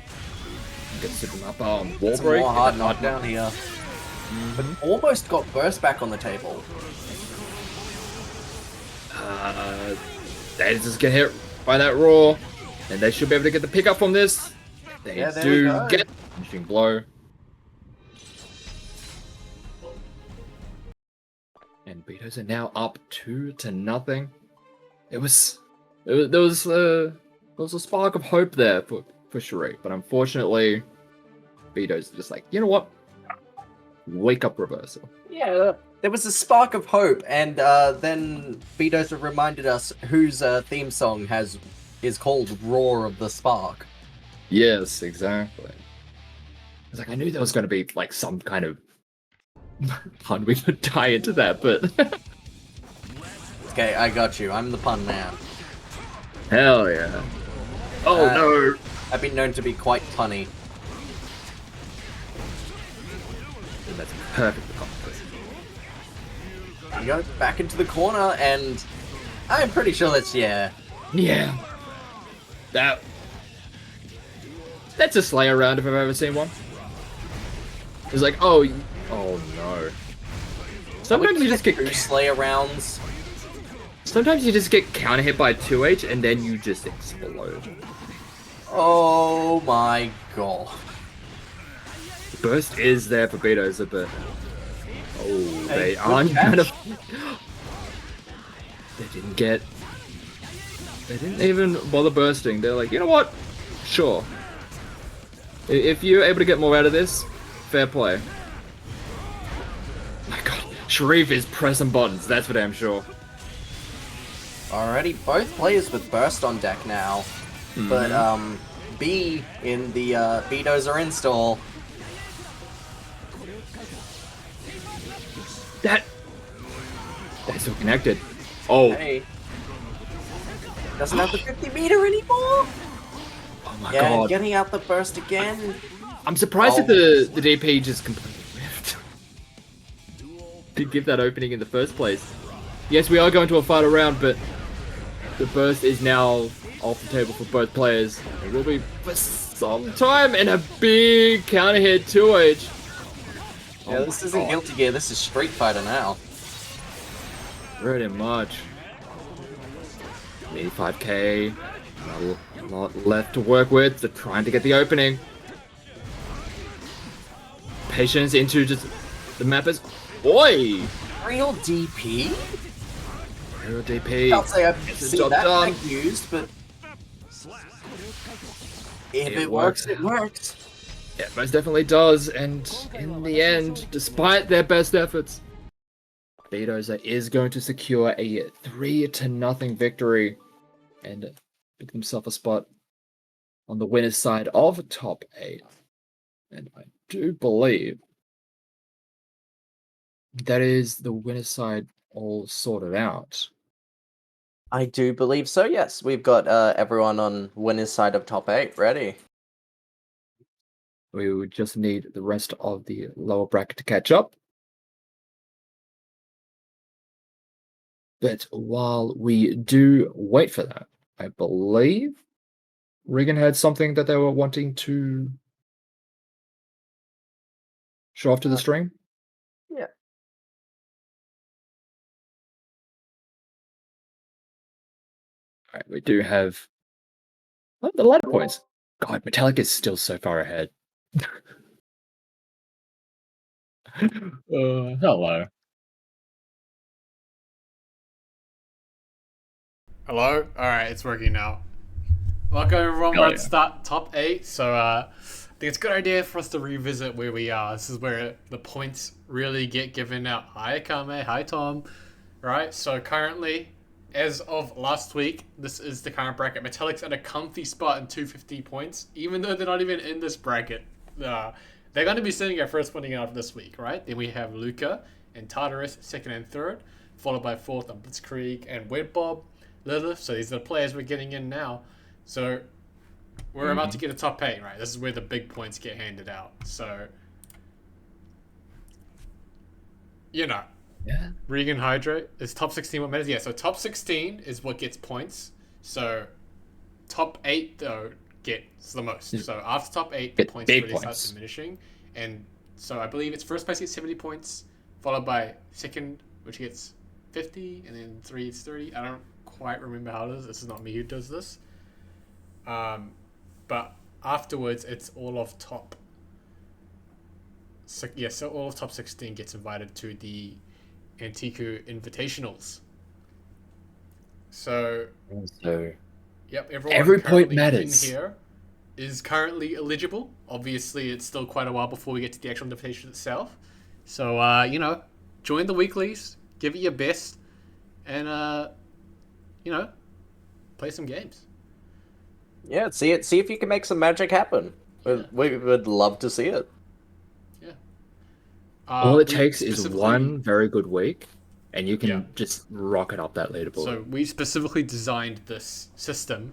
Get him up on wall Some break. more hard knockdown here. But almost got Burst back on the table. They just get hit by that roar, and they should be able to get the pick up from this. They Yeah, there do we go. get finishing blow. And Betos are now up 2-0. There was a spark of hope there for Sharif, but unfortunately, Betos is just like, you know what? Wake up, reversal. Yeah, there was a spark of hope, and then B-Dozer reminded us whose theme song is called Roar of the Spark. Yes, exactly. I was like, I knew there was going to be like some kind of pun we could tie into that, but Okay, I got you. I'm the pun man. hell yeah. Oh no! I've been known to be quite punny. And that's perfect for He goes back into the corner, and I'm pretty sure that's Yeah. That's a Slayer round if I've ever seen one. It's like, oh no. Sometimes you just get Slayer rounds. Sometimes you just get counter hit by 2H and then you just explode. Oh my god. Burst is there for Betos, but they aren't gonna. They didn't even bother bursting. They're like, you know what? Sure. If you're able to get more out of this, fair play. My god, Sharif is pressing buttons, that's for damn sure. Alrighty, both players with Burst on deck now. But, B in the Bedozer install. That's so connected. Oh. Hey. Doesn't have the 50 meter anymore? Oh my yeah, god. Getting out the burst again. I'm surprised that the DP just completely whiffed. To give that opening in the first place. Yes, we are going to a final round, but the burst is now off the table for both players. It will be for some time, and a big counter hit 2H. Yeah, this isn't Guilty Gear, this is Street Fighter now. Pretty much. Need 5k. A lot left to work with. They're trying to get the opening. Patience into just the map is. Boy! Real DP? Real DP. I'll say I've seen that done. used, but if it works, it works. Yeah, most definitely does. And in the end, despite their best efforts, Bedozer is going to secure a 3-0 victory and pick himself a spot on the winner's side of top 8. And I do believe that is the winner's side all sorted out. I do believe so, yes. We've got everyone on winner's side of top 8 ready. We would just need the rest of the lower bracket to catch up. But while we do wait for that, I believe Regan had something that they were wanting to show off to the stream. Yeah. All right, we do have the ladder points. God, Metallic is still so far ahead. Hello. Hello? Alright, it's working now. Welcome everyone, we're at start top 8, so I think it's a good idea for us to revisit where we are. This is where the points really get given out. Hi Akame, hi Tom. Right, so currently, as of last week, this is the current bracket. Metallic's at a comfy spot in 250 points, even though they're not even in this bracket. They're going to be sitting at first winning out this week, right? Then we have Luca and Tartarus, 2nd and 3rd, followed by 4th on Blitzkrieg and Wedbob. Lilith, so these are the players we're getting in now. So we're about to get a top 8, right? This is where the big points get handed out. So, you know, Regan Hydro is top 16 what matters? Yeah, so top 16 is what gets points. So top 8 though gets the most. So after top 8, the points really start diminishing. And so I believe it's first place gets 70 points, followed by second, which gets 50, and then 3 is 30. I don't quite remember how it is. This is not me who does this. But afterwards, it's all of top. So all of top 16 gets invited to the Antiku Invitationals. So yep, every point matters. In here is currently eligible. Obviously, it's still quite a while before we get to the actual invitation itself. So you know, join the weeklies, give it your best, and you know, play some games. Yeah, see if you can make some magic happen. Yeah. We would love to see it. Yeah. All it takes is one very good week, and you can just rocket up that leaderboard. So we specifically designed this system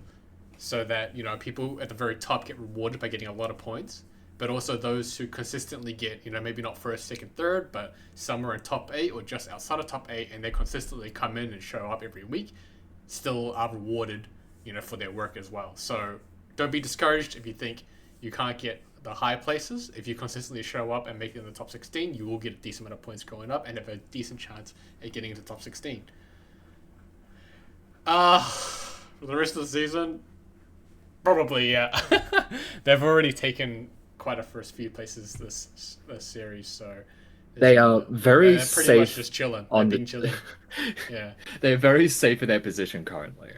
so that, you know, people at the very top get rewarded by getting a lot of points, but also those who consistently get, maybe not first, second, third, but somewhere in top 8 or just outside of top 8, and they consistently come in and show up every week, still are rewarded, for their work as well. So don't be discouraged if you think you can't get the high places. If you consistently show up and make it in the top 16, you will get a decent amount of points going up and have a decent chance at getting into top 16. For the rest of the season, probably, yeah. They've already taken quite a first few places this series, so they are very they're pretty safe much just chilling. They're being chilling. Yeah. They're very safe in their position currently.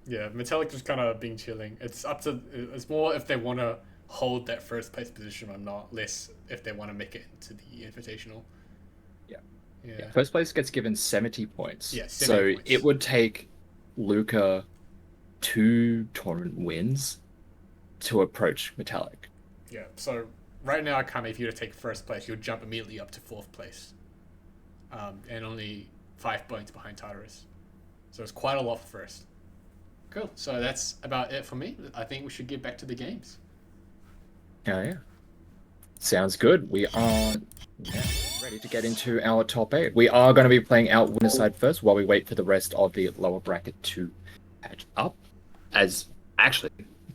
Yeah, Metallic just kind of being chilling. It's it's more if they want to hold that first place position or not, less if they want to make it into the Invitational. Yeah. First place gets given 70 points. Yeah, 70 so points. it would take Luca 2 tournament wins to approach Metallic. Yeah, so right now, Akame, if you were to take first place, you'll jump immediately up to 4th place. And only 5 points behind Tartarus. So it's quite a lot for first. Cool, so that's about it for me. I think we should get back to the games. Yeah. Sounds good. We are ready to get into our top 8. We are going to be playing out winner's side first while we wait for the rest of the lower bracket to catch up. Actually,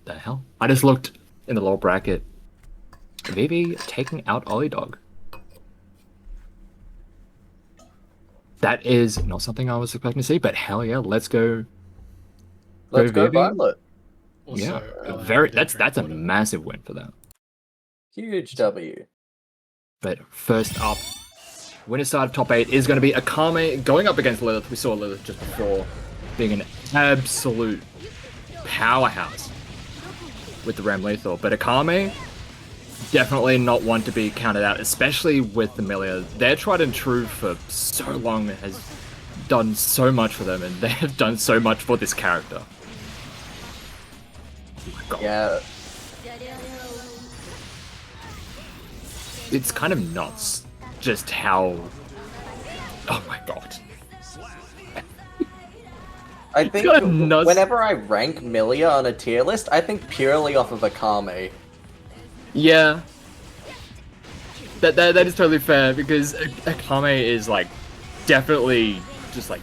the hell? I just looked in the lower bracket. Vivi taking out Ollie Dog. That is not something I was expecting to see, but hell yeah, let's go. Let's go Vivi. Violet. Also, Yeah, that's a massive win for them. Huge W. But first up, winner's side of top 8 is going to be Akame going up against Lilith. We saw Lilith just before being an absolute powerhouse with the Ram Lethal. But Akame, definitely not one to be counted out, especially with Amelia. Their tried and true for so long has done so much for them, and they have done so much for this character. Oh my God. Yeah. It's kind of nuts just how... Oh my God. I think got a nuts- whenever I rank Milia on a tier list, I think purely off of Akame. Yeah. That is totally fair, because Akame is, like, definitely just, like,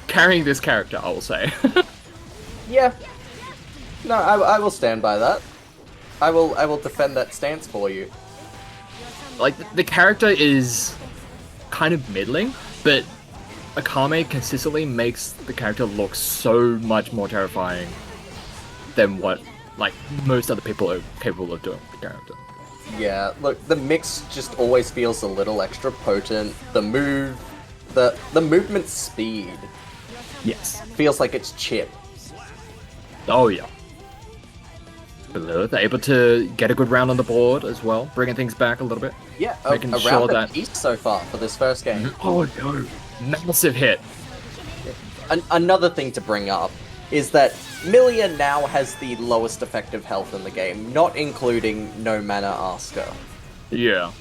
carrying this character, I will say. Yeah. No, I will stand by that. I will defend that stance for you. Like, the character is kind of middling, but Akame consistently makes the character look so much more terrifying than what, like, most other people are capable of doing with the character. Yeah, look, the mix just always feels a little extra potent. The movement speed Yes. feels like it's chip. Oh, yeah. But Lilith able to get a good round on the board as well, bringing things back a little bit. Yeah, Making around sure the that- piece so far for this first game. Oh, no. Massive hit. Another thing to bring up is that Milia now has the lowest effective health in the game, not including no mana Asuka. Yeah.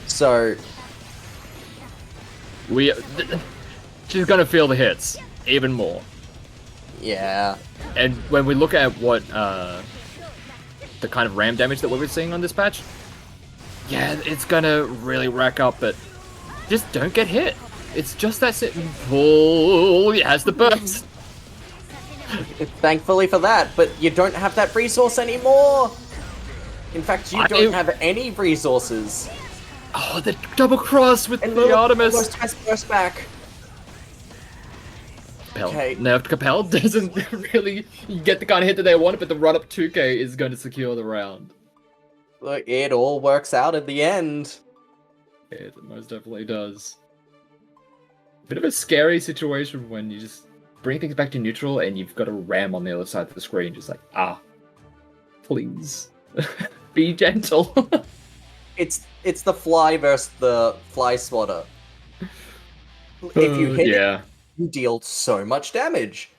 So, She's gonna feel the hits even more. yeah. And when we look at what the kind of ram damage that we've been seeing on this patch, yeah, it's gonna really rack up, but just don't get hit. It's just that simple. It has the burst. Thankfully for that, but you don't have that resource anymore! In fact, you don't have any resources. Oh, the double cross with And the Artemis. almost has burst back. Capel. Okay. Nerfed Capel doesn't really get the kind of hit that they want, but the run up 2k is going to secure the round. Look, it all works out at the end. It most definitely does. Bit of a scary situation when you just bring things back to neutral and you've got a ram on the other side of the screen, just like, please, be gentle. It's the fly versus the fly swatter. If you hit it, you deal so much damage.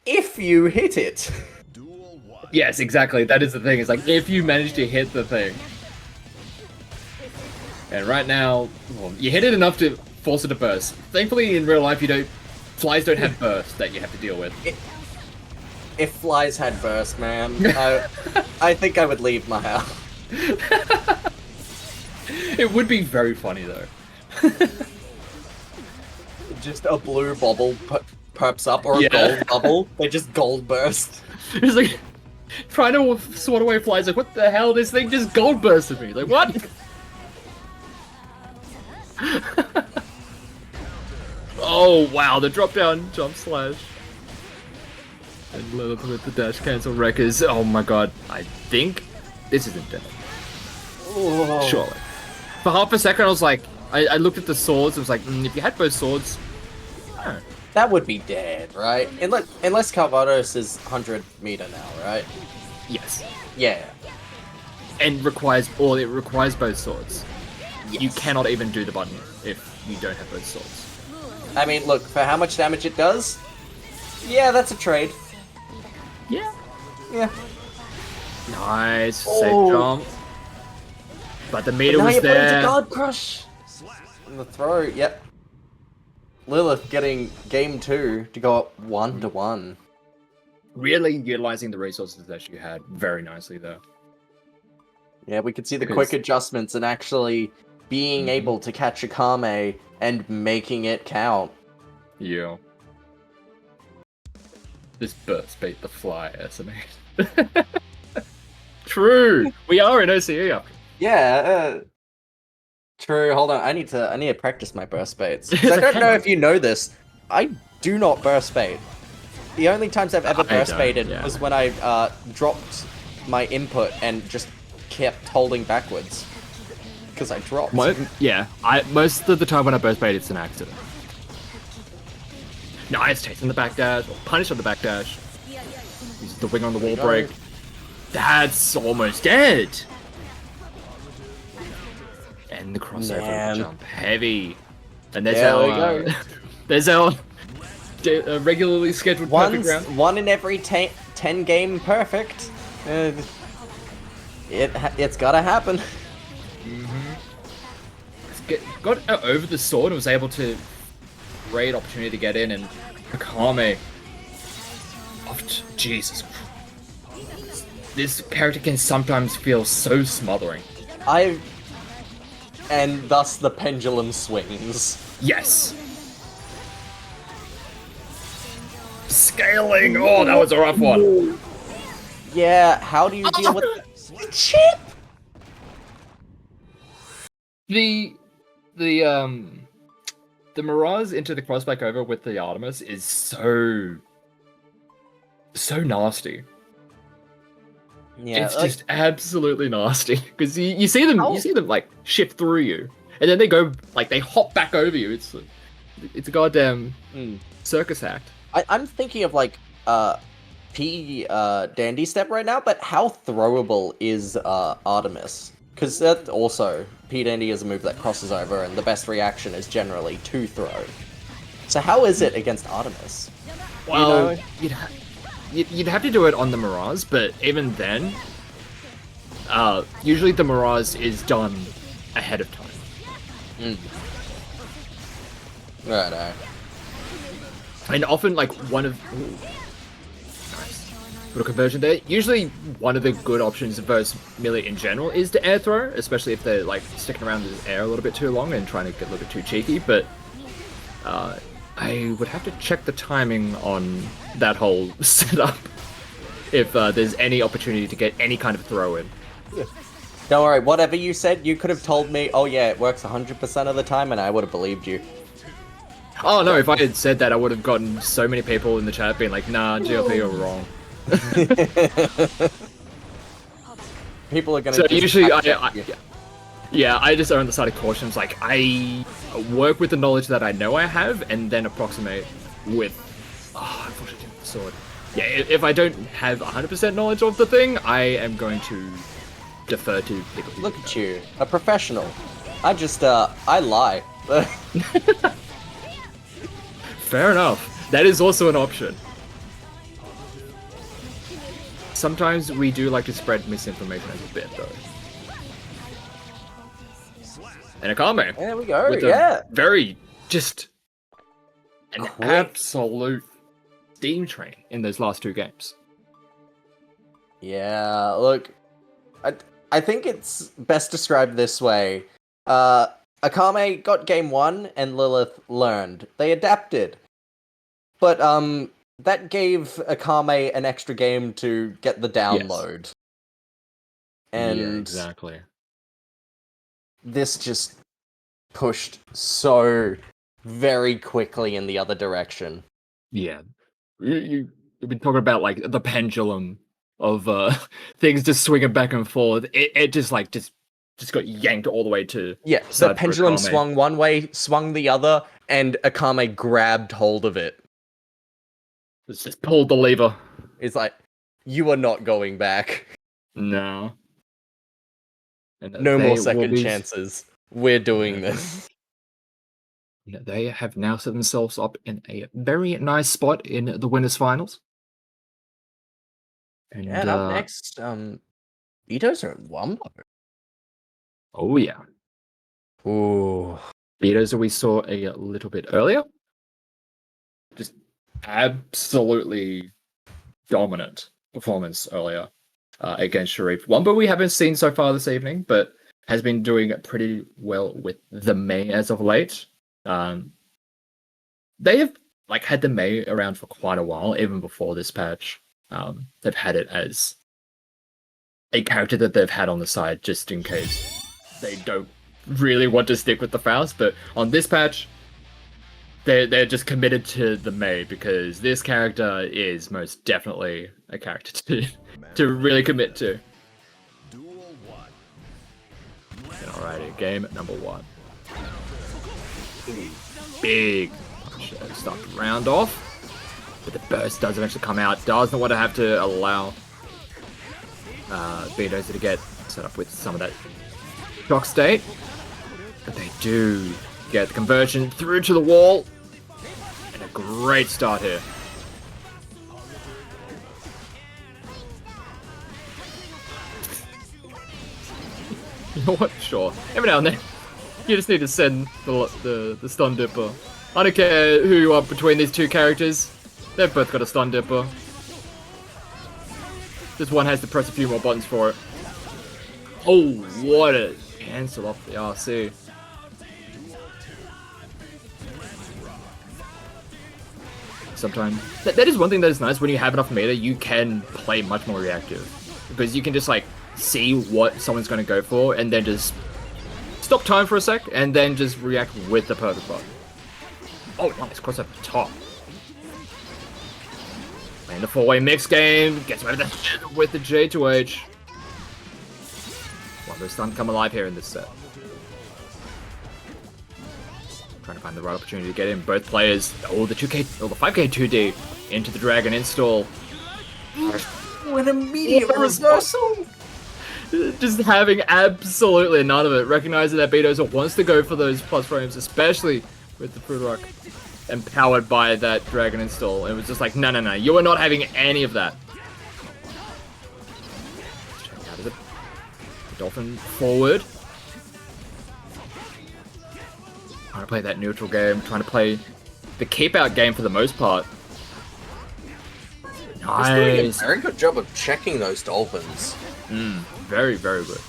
If you hit it. Yes, exactly. That is the thing. It's like, if you manage to hit the thing. And right now, well, you hit it enough to force it to burst. Thankfully, in real life, flies don't have burst that you have to deal with. If flies had burst, man, I think I would leave my house. It would be very funny though. Just a blue bubble perps up, or a Yeah. gold bubble. They just gold burst. It's like trying to swat away flies. Like, what the hell? This thing just gold bursted me. Like, what? Oh wow, the drop down jump slash. And Lilith with the dash cancel wreckers. Oh my god, I think this isn't dead. Oh. Surely. For half a second, I was like, I looked at the swords. I was like, if you had both swords, oh. That would be dead, right? Unless Calvados is 100-meter now, right? Yes. Yeah. And it requires both swords. You Yes. cannot even do the button if you don't have both swords. I mean, look, for how much damage it does, yeah, that's a trade. Yeah. Yeah. Nice, Oh. safe jump. But the meter Now was you're putting there. to guard crush. In the throw, yep. Lilith getting game 2 to go up 1-1. Really utilizing the resources that you had very nicely, though. Yeah, we could see the Because- quick adjustments and actually being Mhm. able to catch Akame and making it count. Yeah. This burst bait the fly, estimate. True. We are in OCE. Yeah. True. Hold on. I need to practice my burst baits. 'Cause It's I like, don't hang know on. if you know this. I do not burst bait. The only times I've ever I burst don't, baited yeah. was when I dropped my input and just kept holding backwards because I dropped. Most of the time when I burst bait, it's an accident. Nice, chasing the backdash, or punish on the backdash. Uses the wing on the wall go. break. That's almost dead. And the crossover Man. jump heavy. And there's There our we go. there's our regularly scheduled perfect round. One in every 10 game perfect. It's gotta happen. Got over the sword and was able to great opportunity to get in, and Akame. Oh, Jesus. This character can sometimes feel so smothering. And thus the pendulum swings. Yes. Scaling. Oh, that was a rough one. Yeah, how do you deal with the chip? The Mirage into the crossback over with the Artemis is so nasty. Yeah, It's just absolutely nasty because you see them like shift through you, and then they go like they hop back over you. It's a goddamn circus act. I'm thinking of like P Dandy Step right now, but how throwable is Artemis? Because that also P Dandy is a move that crosses over, and the best reaction is generally to throw. So how is it against Artemis? Well, You know? you'd have to do it on the Mirage, but even then, usually the Mirage is done ahead of time. Righto. And often, like, one of... Ooh, nice. Little conversion there. Usually, one of the good options versus melee in general is to air throw, especially if they're, like, sticking around in the air a little bit too long and trying to get a little bit too cheeky, but... I would have to check the timing on that whole setup if there's any opportunity to get any kind of throw in. Don't worry, whatever you said, you could have told me, oh yeah, it works 100% of the time, and I would have believed you. Oh no, if I had said that, I would have gotten so many people in the chat being like, nah, GLP, you're wrong. People are gonna So just usually, fact check you. I just err on the side of caution. It's like, I work with the knowledge that I know I have, and then approximate with... Oh, unfortunately, the sword. Yeah, if I don't have 100% knowledge of the thing, I am going to defer to people who Look do at know. you, a professional. I just, I lie. Fair enough. That is also an option. Sometimes we do like to spread misinformation a bit, though. And Akame. There we go, With a yeah. very, just an Quick. absolute steam train in those last two games. Yeah, look, I think it's best described this way. Akame got game 1 and Lilith learned. They adapted. But that gave Akame an extra game to get the download. And yeah, exactly. this just pushed so very quickly in the other direction. Yeah. You've been talking about like the pendulum of things just swinging back and forth. It just got yanked all the way to Yeah, the side for pendulum Akame. swung one way, swung the other, and Akame grabbed hold of it. It's just pulled the lever. It's like, you are not going back. No. And No they more will second be- chances. We're doing this. They have now set themselves up in a very nice spot in the winners' finals. And And up next, Vito's are Wumbo. oh yeah, Ooh. Beaters that we saw a little bit earlier, just absolutely dominant performance earlier against Sharif. Wumbo we haven't seen so far this evening, but has been doing pretty well with the Mei as of late. They have like had the Mei around for quite a while, even before this patch. They've had it as a character that they've had on the side just in case they don't really want to stick with the Faust. But on this patch, they're just committed to the Mei because this character is most definitely a character to really commit to. Alrighty, game number 1. Big punch to start the round off. But the burst does eventually come out. Does not want to have to allow Vito's to get set up with some of that shock state. But they do get the conversion through to the wall. And a great start here. You know what? Sure. Every now and then, you just need to send the stun dipper. I don't care who you are between these two characters. They've both got a stun dipper. Just one has to press a few more buttons for it. Oh, what a cancel off the RC. Sometimes that is one thing that is nice when you have enough meter. You can play much more reactive because you can just like see what someone's going to go for and then just stop time for a sec and then just react with the perfect button. Oh, nice cross up the top. Playing the 4-way mix game, gets away with the J2H. Wumbo's starting to come alive here in this set. Trying to find the right opportunity to get in. Both players, oh, the 2K, or the 5K 2D into the Dragon install. With immediate reversal. Just having absolutely none of it. Recognizing that Beatos wants to go for those plus frames, especially with the Fudorak empowered by that Dragon install. It was just like, no, you are not having any of that. Check out of it. The Dolphin forward. Trying to play that neutral game, trying to play the keep-out game for the most part. He's doing a Nice. very good job of checking those dolphins. Very, very good.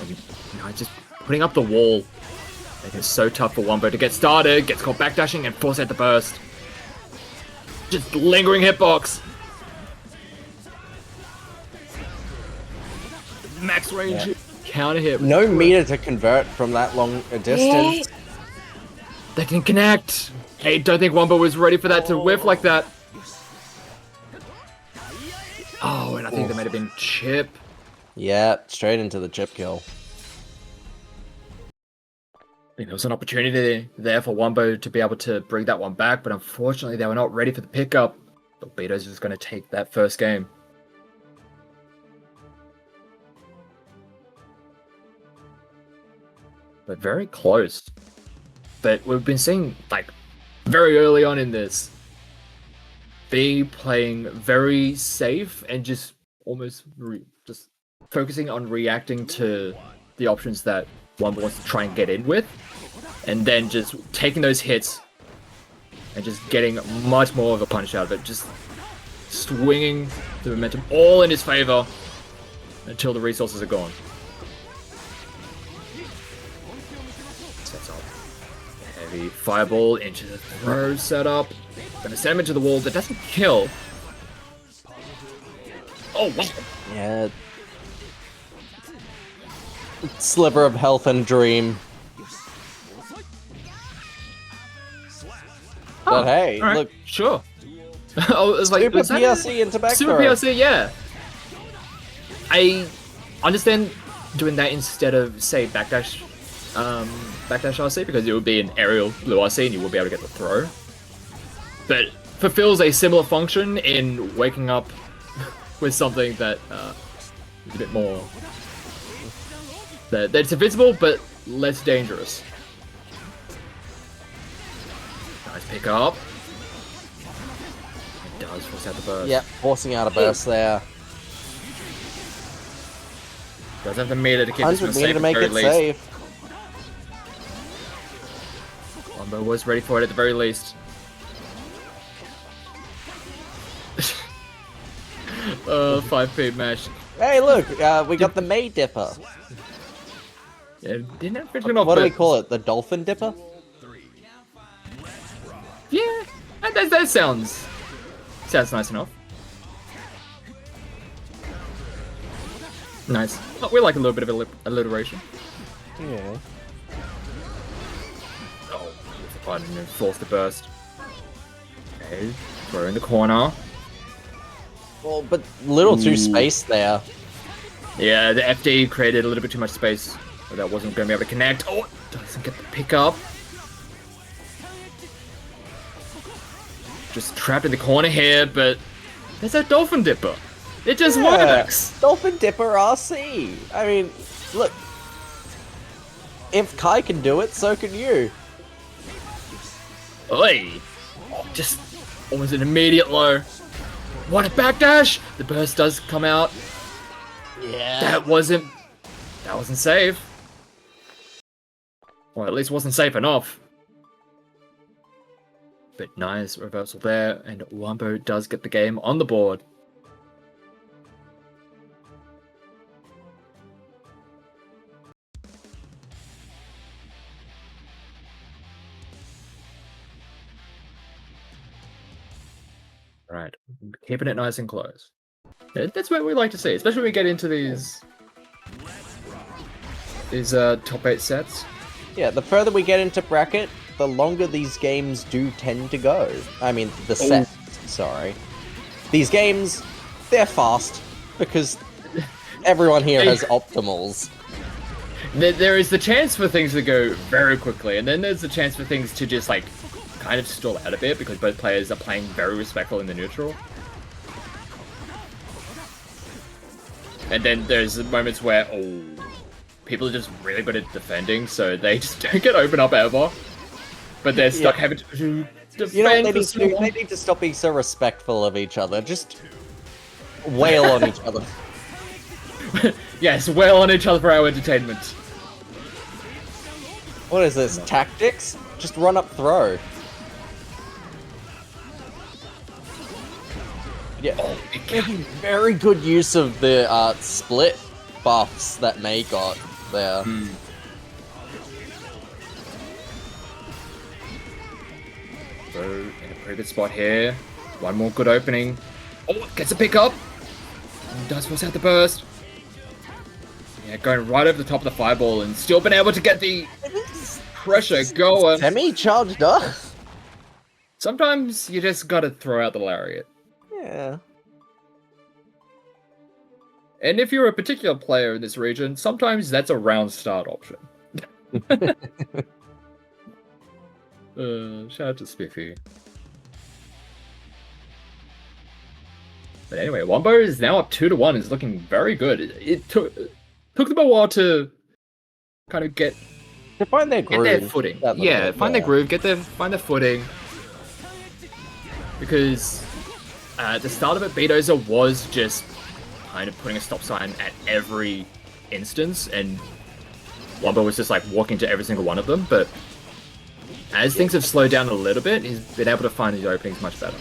And, just putting up the wall. It is so tough for Wumbo to get started. Gets caught backdashing and force out the burst. Just lingering hitbox. Max range counter hit. No meter to convert from that long a distance. They can connect. Hey, don't think Wumbo was ready for that to whiff like that. Oh, and I think there might have been chip. Yeah, straight into the chip kill. I think there was an opportunity there for Wumbo to be able to bring that one back, but unfortunately they were not ready for the pickup. Beatos is going to take that first game. But very close. But we've been seeing, like, very early on in this, B playing very safe and just almost just focusing on reacting to the options that Wumbo wants to try and get in with, and then just taking those hits and just getting much more of a punch out of it. Just swinging the momentum all in his favor until the resources are gone. Sets up a heavy fireball into the throw setup. Gonna send him into the wall. That doesn't kill. Oh, wow. Yeah. Sliver of health and dream. But hey, All right, look, sure. Oh, it was like Super was that PRC into back Super throw. PRC, yeah. I understand doing that instead of, say, backdash RC, because it would be an aerial blue RC and you will be able to get the throw. But fulfills a similar function in waking up with something that is a bit more... that's invincible, but less dangerous. Nice pick up. It does force out the burst. Yep, forcing out a burst there. Does have the meter to keep this 100 one meter safe to make at the it very least. safe. Wombo was ready for it at the very least. 5-feet mash. Hey, look, we got the May Dipper. Yeah, didn't have finish it off. What do we but- call it? The Dolphin Dipper? Yeah, that sounds nice enough. Nice. Oh, we like a little bit of alliteration. Yeah. Oh, use the button and force the burst. Okay, throw in the corner. Well, but little too spaced there. Yeah, the FD created a little bit too much space, so that wasn't going to be able to connect. Oh, it doesn't get the pickup. Just trapped in the corner here, but there's that Dolphin Dipper. It just works. Dolphin Dipper RC. I mean, look. If Kai can do it, so can you. Oi! Oh, just almost an immediate low. What a backdash! The burst does come out. Yeah. That wasn't safe. Or at least wasn't safe enough. But nice reversal there, and Wombo does get the game on the board. Right, keeping it nice and close. That's what we like to see, especially when we get into these top 8 sets. Yeah, the further we get into bracket, the longer these games do tend to go. I mean, the sets, sorry. These games, they're fast, because everyone here has optimals. There is the chance for things to go very quickly, and then there's the chance for things to just, like, kind of stall out a bit, because both players are playing very respectful in the neutral. And then there's moments where, people are just really good at defending, so they just don't get open up ever. But they're stuck having to defend. You know what for they need so to do? long. They need to stop being so respectful of each other. Just wail on each other. Yes, wail on each other for our entertainment. What is this? Tactics? Just run up throw. Yeah, making very good use of the split buffs that May got there. So, in a pretty good spot here. One more good opening. Oh, gets a pick up. And does force out the burst. Yeah, going right over the top of the fireball and still been able to get the pressure going. Semi-charged up? Sometimes you just gotta throw out the lariat. Yeah. And if you're a particular player in this region, sometimes that's a round start option. Shout out to Spiffy. But anyway, Wombo is now up 2-1. Is looking very good. It took them a while to kind of get To find their groove. their footing. That little Yeah, bit, find their groove, find their footing. Because at the start of it, Beatdozer was just kind of putting a stop sign at every instance, and Wombo was just like walking to every single one of them, but as things have slowed down a little bit, he's been able to find his openings much better.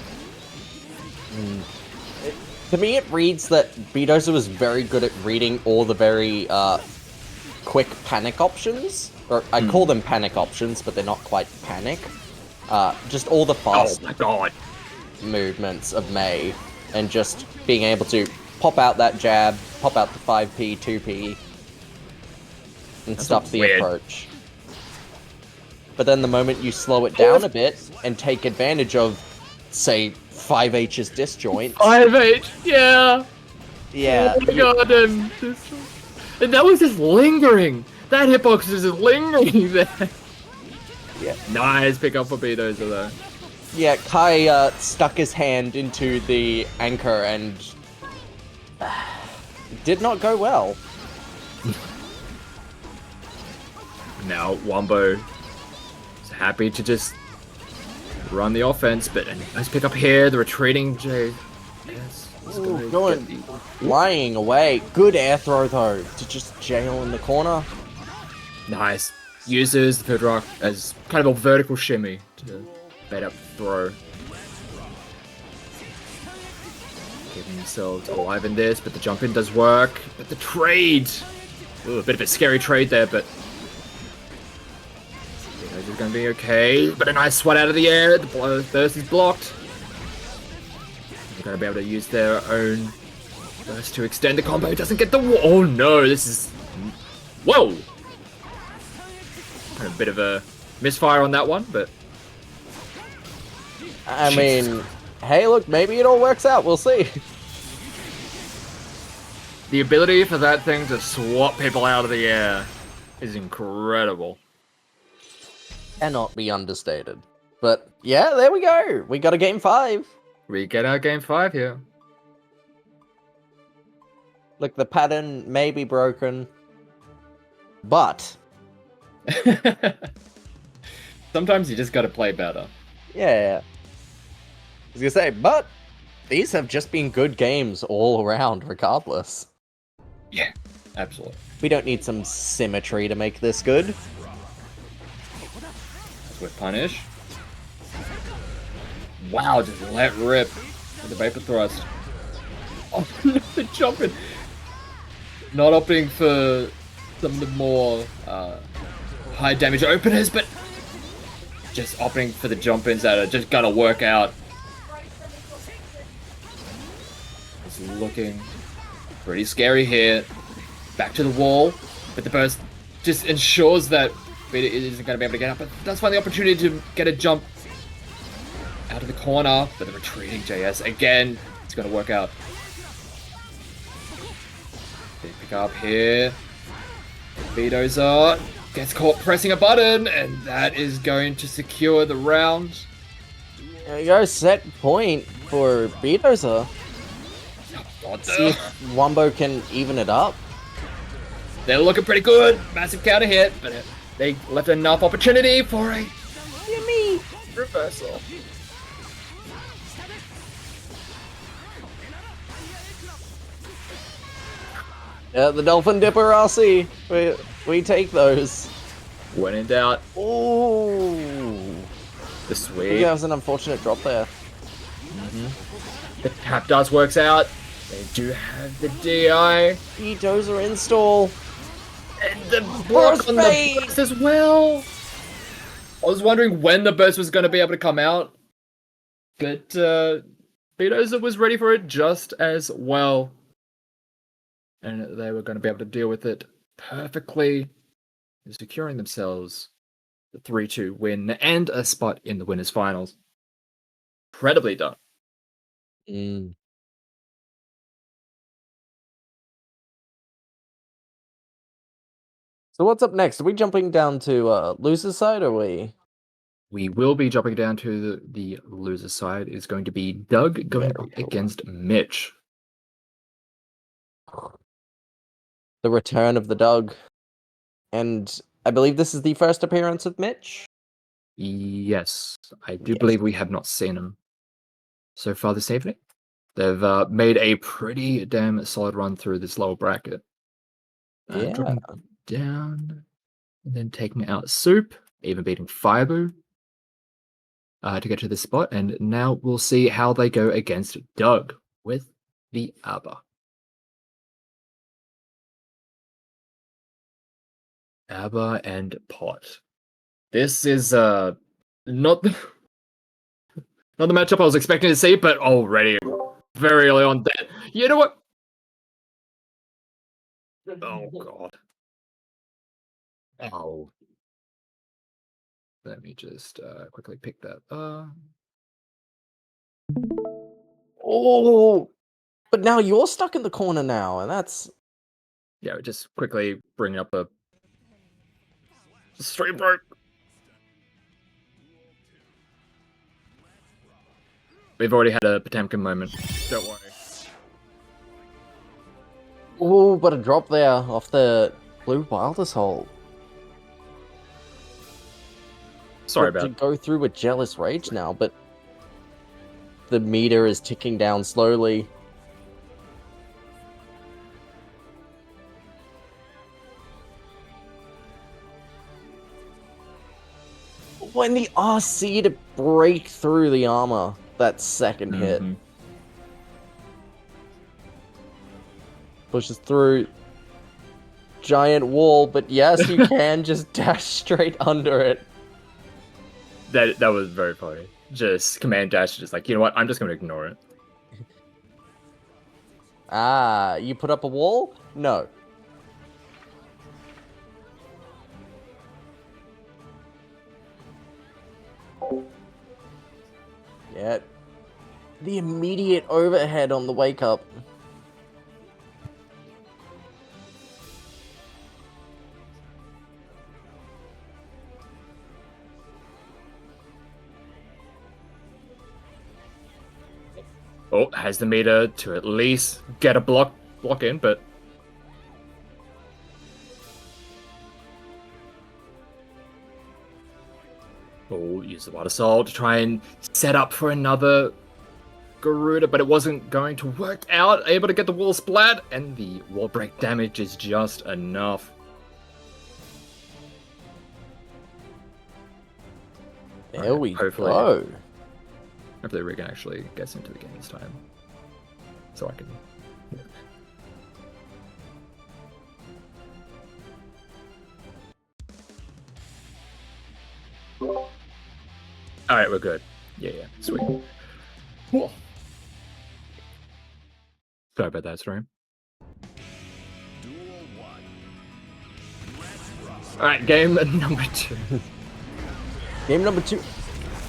To me, it reads that Bedoza was very good at reading all the very quick panic options. Or I call them panic options, but they're not quite panic. Just all the fast Oh my god. movements of Mei, and just being able to pop out that jab, pop out the 5p, 2p, and stuff the weird. approach. But then the moment you slow it down a bit and take advantage of, say, 5H's disjoint, 5H, yeah. yeah, Oh my god, and that was just lingering. That hitbox is just lingering there. Yeah. Nice pick up for Bedoza though. yeah, Kai stuck his hand into the anchor and did not go well. Now Wombo is happy to just run the offense, but a nice pick up here. The retreating Jay. Yes, he's Ooh, gonna going get the- flying away. Good air throw though to just jail in the corner. Nice. Uses the third rock as kind of a vertical shimmy to bait up the throw. Keeping themselves alive in this, but the jump in does work. But the trade! Ooh, a bit of a scary trade there, but it's gonna be okay. But a nice swat out of the air. The burst is blocked. They're gonna be able to use their own burst to extend the combo. It doesn't get the oh no, this is whoa! A bit of a misfire on that one, but I Jesus. mean, hey, look, maybe it all works out. We'll see. the ability for that thing to swat people out of the air is incredible. Cannot be understated. But yeah, there we go. We got a game 5. We get our game 5 here. Look, the pattern may be broken, but Sometimes you just gotta play better. yeah. I was gonna say, but these have just been good games all around, regardless. Yeah, absolutely. We don't need some symmetry to make this good. Swift punish. Wow, just let rip with the vapor thrust. Oh no, the jumping. Not opting for some of the more high damage openers, but just opting for the jump ins that are just gonna work out. It's looking pretty scary here. Back to the wall, but the burst just ensures that it isn't going to be able to get up, but does find the opportunity to get a jump out of the corner, but the retreating JS again, it's going to work out. Big pick up here. Bedoza gets caught pressing a button, and that is going to secure the round. There you go, set point for Bedoza. What See if Wombo can even it up. They're looking pretty good. Massive counter hit, but they left enough opportunity for a Gimme! reversal. Yeah, the Dolphin Dipper RC. We take those. When in doubt, Ooh. the I think sweep. that was an unfortunate drop there. The tap dance works out. They do have the DI. Bedoza install. And the block on the bait. burst as well. I was wondering when the burst was going to be able to come out. But Bedoza was ready for it just as well. And they were going to be able to deal with it perfectly, securing themselves the 3-2 win and a spot in the winners' finals. Incredibly done. Mm. So what's up next? Are we jumping down to loser's side, or are we? We will be jumping down to the loser side. It's going to be Doug going Very up cool. against Mitch. The return of the Doug. And I believe this is the first appearance of Mitch. Yes, I do Yes. believe we have not seen him so far this evening. They've made a pretty damn solid run through this lower bracket. Yeah. Dropping down and then taking out Soup, even beating Fireboo to get to this spot. And now we'll see how they go against Doug with the ABBA. ABBA and Pot. This is not the not the matchup I was expecting to see, but already very early on that. You know what? Oh god. Oh. Let me just quickly pick that up. Oh, but now you're stuck in the corner now, and that's Yeah, just quickly bring up a stream break. We've already had a Potemkin moment. Don't worry. oh, but a drop there off the blue Wilder Soul. Sorry To about go through with Jealous Rage now, but the meter is ticking down slowly. When the RC to break through the armor, that second hit. Mhm. Pushes through. Giant wall, but yes, you can just dash straight under it. That was very funny. Just command dash, just like, you know what? I'm just gonna ignore it. Ah, you put up a wall? No. Yeah. The immediate overhead on the wake up. Oh, has the meter to at least get a block in, but oh, use the water soul to try and set up for another Garuda, but it wasn't going to work out. Able to get the wall splat, and the wall break damage is just enough. There we hopefully. go. Hopefully Regan actually gets into the game this time. So I can... Alright, we're good. Yeah, sweet. Whoa. Sorry about that, Storm. Alright, game number 2. Game number 2.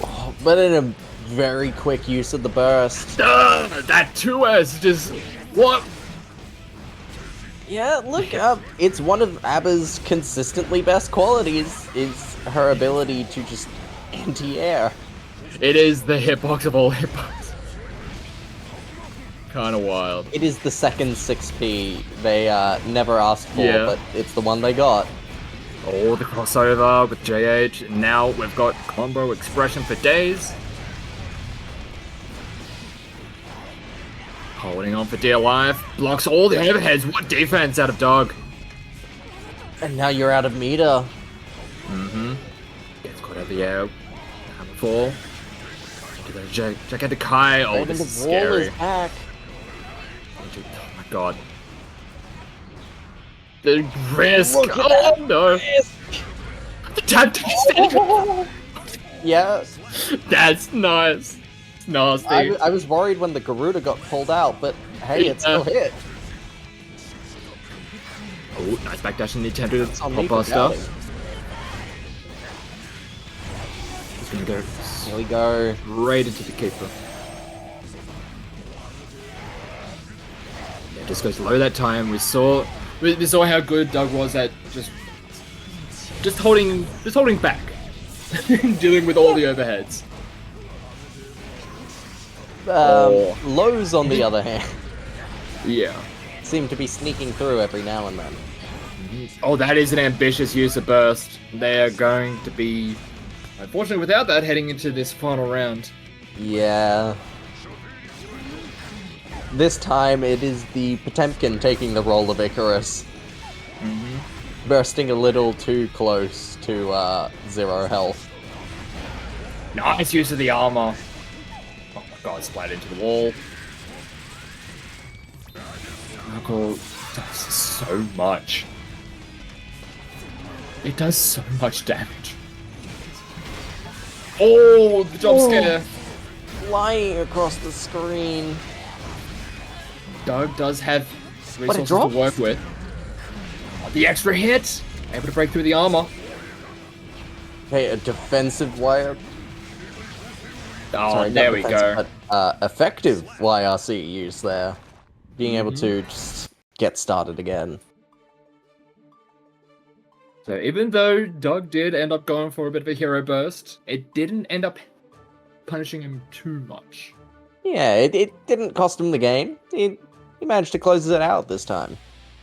Oh, but in a very quick use of the burst. That 2S just... What? Yeah, look, it's one of ABBA's consistently best qualities, is her ability to just anti-air. It is the hitbox of all hitbox. Kinda wild. It is the second 6P they never asked for, Yeah. but it's the one they got. Oh, the crossover with JH. Now we've got combo expression for days. Holding on for dear life. Blocks all the overheads. What defense out of Dog. And now you're out of meter. Mm-hmm. Gets caught out of the air. Hammer fall. Into the gigantic Kai. Oh, Even this is the wall scary. is back. Oh my god. The risk. Look at Oh that no. risk. The tactic is Yeah, That's nice. It's nasty. I was worried when the Garuda got pulled out, but hey, it still hit. Oh, nice backdash in the attempt to On me pop for buster. doubting. He's gonna go Here we go. right into the keeper. Yeah, just goes low that time. We saw how good Doug was at just holding back, dealing with all the overheads. Lows, on the other hand, Yeah. seem to be sneaking through every now and then. Oh, that is an ambitious use of burst. They are going to be, unfortunately, without that, heading into this final round. Yeah. This time it is the Potemkin taking the role of Icarus. Bursting a little too close to 0 health. Nice use of the armor. Oh my god, splat into the wall. Knuckle does so much. It does so much damage. Oh, the jump scare. Flying across the screen. Doug does have But it resources to drops. work with. The extra hit! Able to break through the armor. Okay, a defensive wire. Oh, Sorry, there not we defensive, go. But, effective YRC use there. Being able Mm-hmm. to just get started again. So even though Doug did end up going for a bit of a hero burst, it didn't end up punishing him too much. Yeah, it didn't cost him the game. He managed to close it out this time.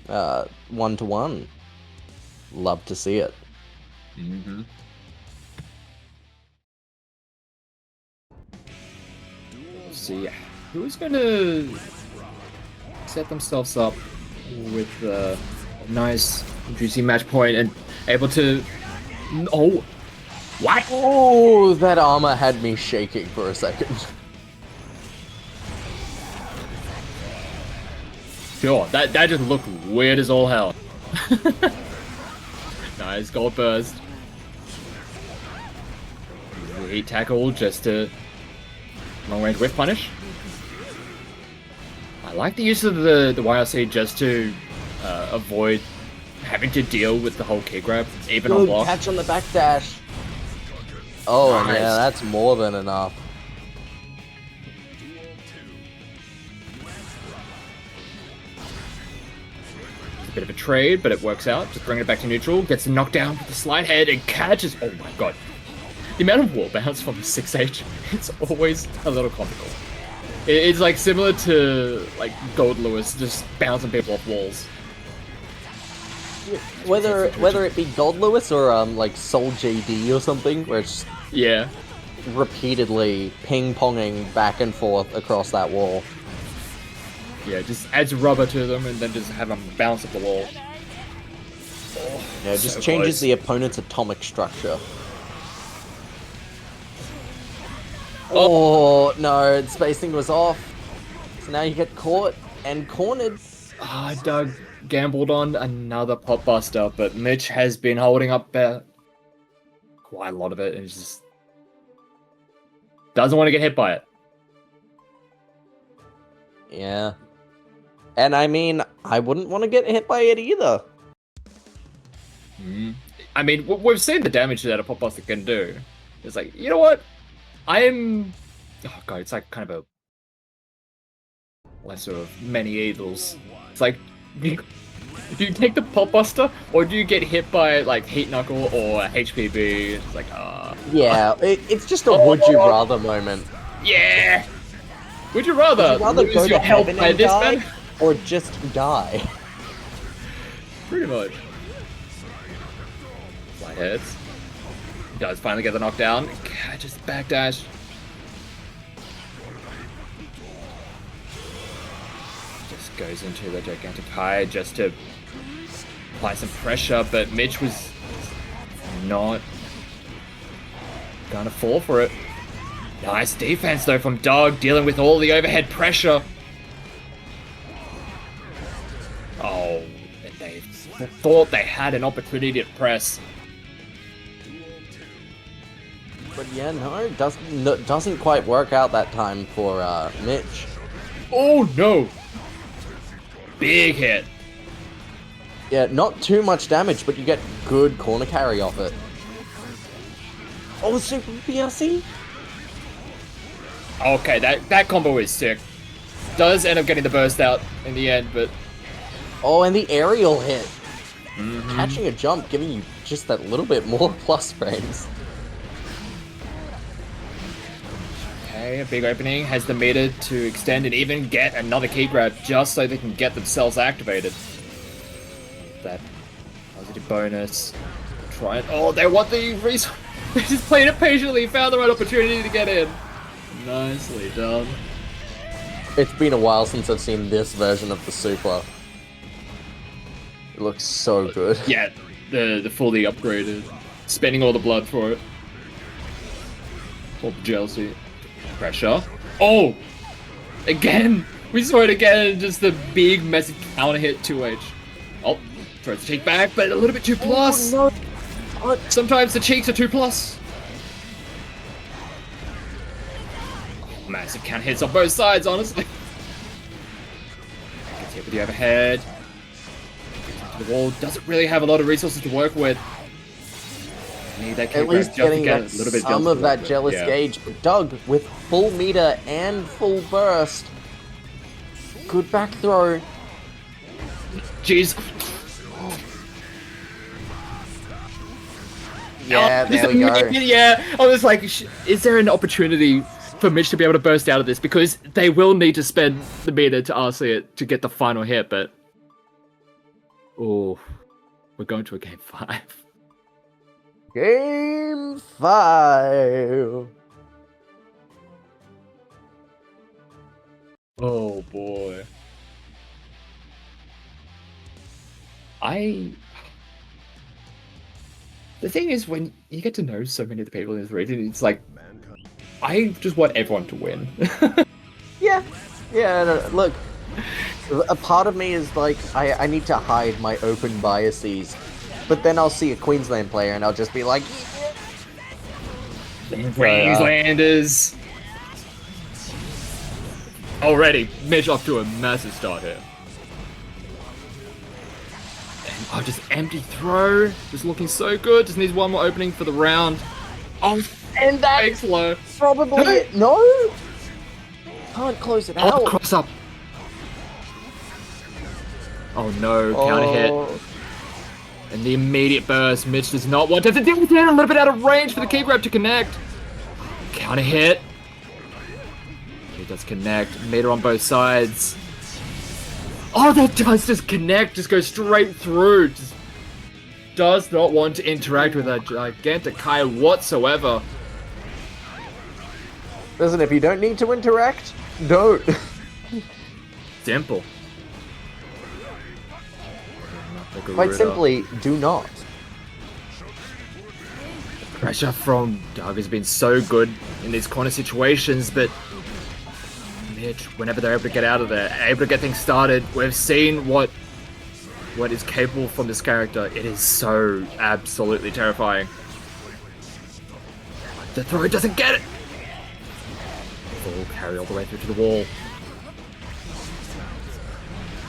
1-1. Love to see it. Mm-hmm. Let's see who's going to set themselves up with a nice, juicy match point and able to. Oh, what? Oh, that armor had me shaking for a second. Sure, that just looked weird as all hell. Nice gold burst. Heat tackle just to long range whiff punish. I like the use of the YRC just to avoid having to deal with the whole kick grab, even on Good block. catch on the backdash. Oh, and Nice. yeah, that's more than enough. A bit of a trade, but it works out. Just bringing it back to neutral, gets the knockdown with the slide head and catches. Oh my god. The amount of wall bounce from the 6H, it's always a little comical. It's like similar to like Gold Lewis just bouncing people off walls. Whether it be Gold Lewis or like Soul JD or something, where it's Yeah. repeatedly ping-ponging back and forth across that wall. Yeah, just adds rubber to them and then just have them bounce off the wall. Yeah, it just So changes close. the opponent's atomic structure. Oh, no, spacing was off. So now you get caught and cornered. Ah, Doug gambled on another pop buster, but Mitch has been holding up quite a lot of it and just doesn't want to get hit by it. Yeah. And I mean, I wouldn't want to get hit by it either. I mean, we've seen the damage that a pop buster can do. It's like, you know what? I'm. Oh god, it's like kind of a lesser of many evils. It's like, do you take the pop buster or do you get hit by like Heat Knuckle or HPB? It's like, Yeah, it's just a would you rather moment. yeah. Would you rather, Would you rather lose go to your health heaven by and this die, man? or just die? Pretty much. Flight heads. Does finally get the knockdown. Catches the backdash. Just goes into the gigantic high just to apply some pressure, but Mitch was not gonna fall for it. Nice defense though from Doug, dealing with all the overhead pressure. Oh, and they thought they had an opportunity to press. But yeah, no, it doesn't quite work out that time for Mitch. Oh no! Big hit. Yeah, not too much damage, but you get good corner carry off it. Oh, super PRC? Okay, that combo is sick. Does end up getting the burst out in the end, but Oh, and the aerial hit. Catching a jump, giving you just that little bit more plus frames. okay, a big opening has the meter to extend and even get another key grab just so they can get themselves activated. That positive bonus. Try it. Oh, they want the resource. They just played it patiently, found the right opportunity to get in. Nicely done. It's been a while since I've seen this version of the super. It looks so good. Yeah, the fully upgraded. Spending all the blood for it. All the jealousy. Pressure. Oh! Again! We saw it again, just the big, massive counter hit 2H. Oh, throws the cheek back, but a little bit too plus. Oh, no. Sometimes the cheeks are too plus. Oh, massive counter hits on both sides, honestly. Gets hit with the overhead. Gets into the wall. Doesn't really have a lot of resources to work with. Need that At least getting get that, a little bit some of that jealous yeah. gauge. But Doug, with full meter and full burst. Good back throw. Jeez. Yeah, there we go. Yeah, I was like, is there an opportunity for Mitch to be able to burst out of this? Because they will need to spend the meter to RC it to get the final hit, but... Oh, we're going to a game 5. Game 5. Oh boy. The thing is, when you get to know so many of the people in this region, it's like, I just want everyone to win. Yeah. Yeah, no, look. A part of me is like, I need to hide my open biases. But then I'll see a Queensland player and I'll just be like... Queenslanders! Already, Mitch off to a massive start here. And oh, just empty throw. Just looking so good. Just needs one more opening for the round. Oh, And that's low. probably it. No? Can't close it Oh, out. cross up. Oh no, counter hit. And the immediate burst. Mitch does not want to deal with that. A little bit out of range for the key grab to connect. Counter hit. He does connect. Meter on both sides. Oh, that does just connect. Just goes straight through. Just does not want to interact with a gigantic Kai whatsoever. Listen, if you don't need to interact, don't. Simple. Quite simply, do not. Pressure from Doug has been so good in these corner situations, but Mitch, whenever they're able to get out of there, able to get things started, we've seen what is capable from this character. It is so absolutely terrifying. The throw doesn't get it! Full carry all the way through to the wall.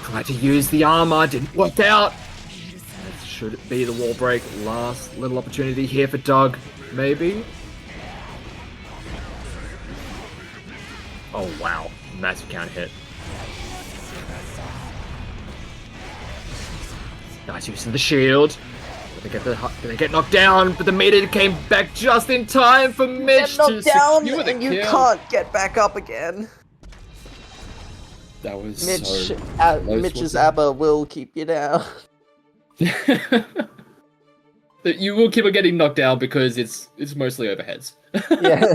Tried to use the armor, didn't work out. That should be the wall break. Last little opportunity here for Doug, maybe? Oh wow, massive counter hit. Nice use of the shield. They get knocked down, but the meter came back just in time for Mitch to down, secure the and you kill. can't get back up again. That was Mitch, so Mitch's ABBA will keep you down. You will keep on getting knocked down because it's mostly overheads. Yeah.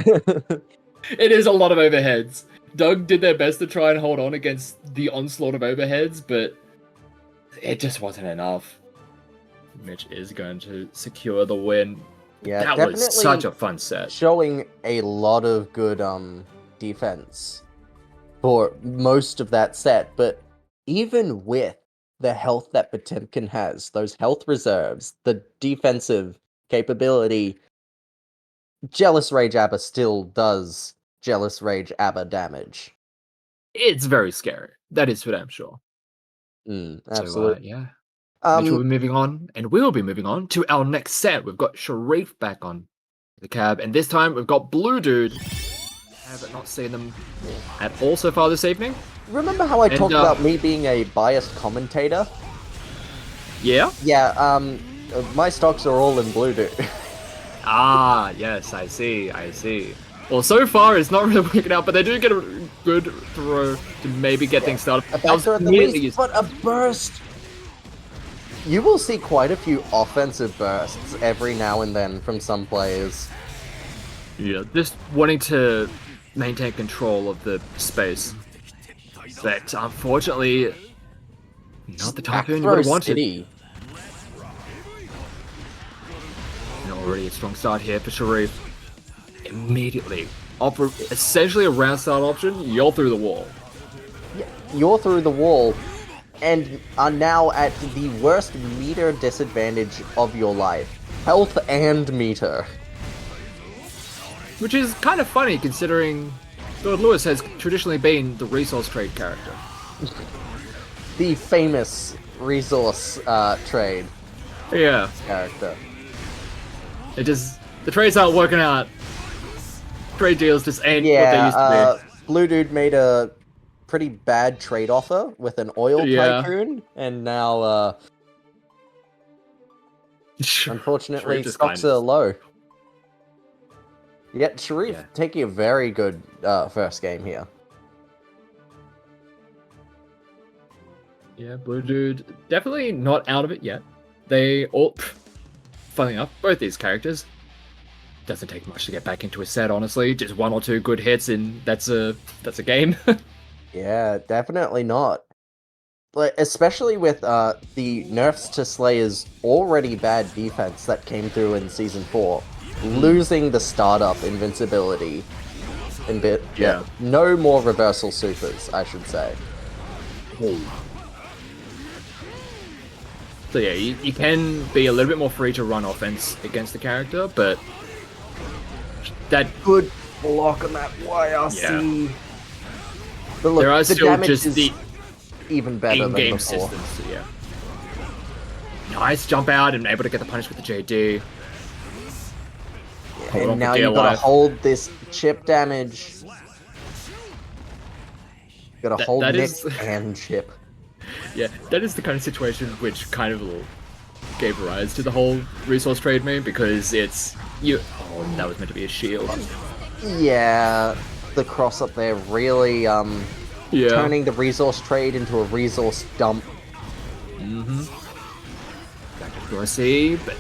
It is a lot of overheads. Doug did their best to try and hold on against the onslaught of overheads, but it just wasn't enough. Mitch is going to secure the win. Yeah, That definitely was such a fun set. showing a lot of good defense for most of that set, but even with the health that Potemkin has, those health reserves, the defensive capability, Jealous Rage ABBA still does Jealous Rage ABBA damage. It's very scary. That is for damn sure. Absolutely. So, yeah. Mitch will Um, be moving on, and we'll be moving on to our next set. We've got Sharif back on the cab, and this time we've got Blue Dude. I have not seen them at all so far this evening. remember how I And, talked about me being a biased commentator? Yeah? Yeah, my stocks are all in Blue Dude. Ah, yes, I see. Well, so far it's not really working out, but they do get a good throw to maybe get things started. A back throw at the least, but a burst. You will see quite a few offensive bursts every now and then from some players. Yeah, just wanting to maintain control of the space. But unfortunately, not the typhoon you would have wanted. City. And already a strong start here for Sharif. Immediately, essentially a round start option, you're through the wall. you're through the wall and are now at the worst meter disadvantage of your life. Health and meter. Which is kind of funny considering Lord Lewis has traditionally been the resource trade character. The famous resource trade Yeah. character. It just the trades aren't working out. Trade deals just ain't what they used to Blue Dude made a pretty bad trade offer with an oil Yeah. tycoon, and now, be. unfortunately, just stocks kind are of- low. Yet Sharif Yeah. taking a very good first game here. Yeah, Blue Dude definitely not out of it yet. They all, funny enough, both these characters doesn't take much to get back into a set. Honestly, just one or two good hits and that's a game. Yeah, definitely not. Like, especially with the nerfs to Slayer's already bad defense that came through in Season 4. Losing the startup invincibility. Yeah. No more reversal supers, I should say. So yeah, you can be a little bit more free to run offense against the character, but that Good block on that YRC. Yeah. But look, there are the still damage just is the even better than in-game before. systems. Yeah. Nice jump out and able to get the punish with the JD. Hold on And for now dear you've got to life. hold this chip damage. You gotta hold that Nick is- and chip. Yeah, that is the kind of situation which kind of gave rise to the whole resource trade meme because it's you. Oh, that was meant to be a shield. Yeah, the cross up there really Yeah. turning the resource trade into a resource dump. Back to Dorsey, but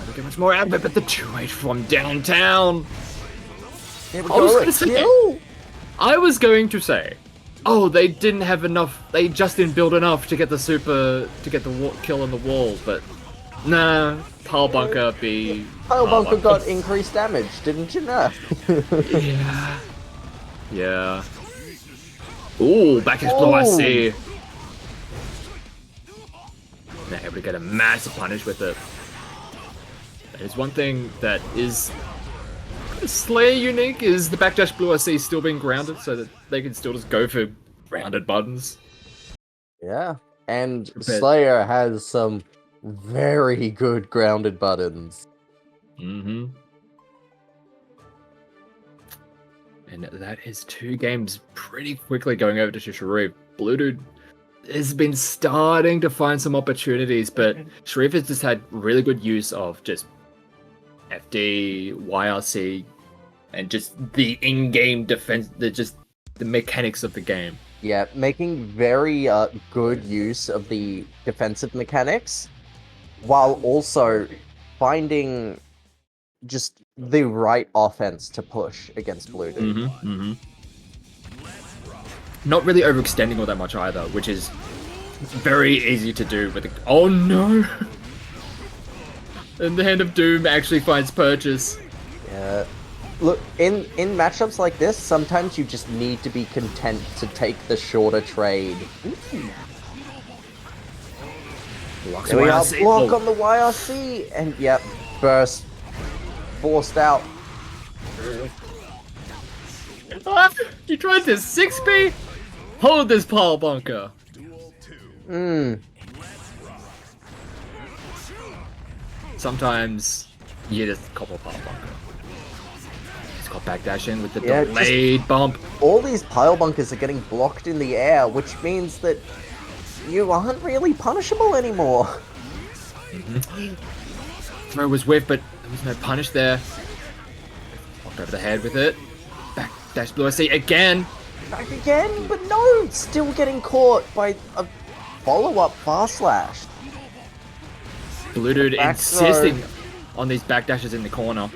not get much more out of it. But the 2-8 from downtown. There we I was go, gonna a say- kill! I was going to say, oh, they didn't have enough. They just didn't build enough to get the kill on the wall. But nah, Pile Bunker be. Pile Bunker got increased damage, didn't you know? Yeah. Yeah. Ooh, back explode, I Oh. see. Now able to get a massive punish with it. That is one thing that is Slayer unique is the backdash blue RC still being grounded so that they can still just go for grounded buttons. Yeah, and Prepared. Slayer has some very good grounded buttons. Mm-hmm. And that is 2 games pretty quickly going over to Sharif. Blue Dude has been starting to find some opportunities, but Sharif has just had really good use of just FD, YRC, and just the in-game defense, the mechanics of the game. Yeah, making very good use of the defensive mechanics, while also finding just the right offense to push against Blue Dude. Mm-hmm. Not really overextending all that much either, which is very easy to do with the... Oh no! And the Hand of Doom actually finds purchase. Yeah. Look, in matchups like this, sometimes you just need to be content to take the shorter trade. Blocks There we are, YRC. block Oh, on the YRC, and yep, burst. Forced out. You tried to 6B? Hold this Pile Bunker. Sometimes you just couple Pile Bunker. He's got backdash in with the Yeah, just- delayed bump. All these pile bunkers are getting blocked in the air, which means that you aren't really punishable anymore. Throw was whiffed, but there was no punish there. Walked over the head with it. Backdash Blue SC again. Back again, but no, still getting caught by a follow-up fast slash. Blue Dude Back insisting on these backdashes in the corner.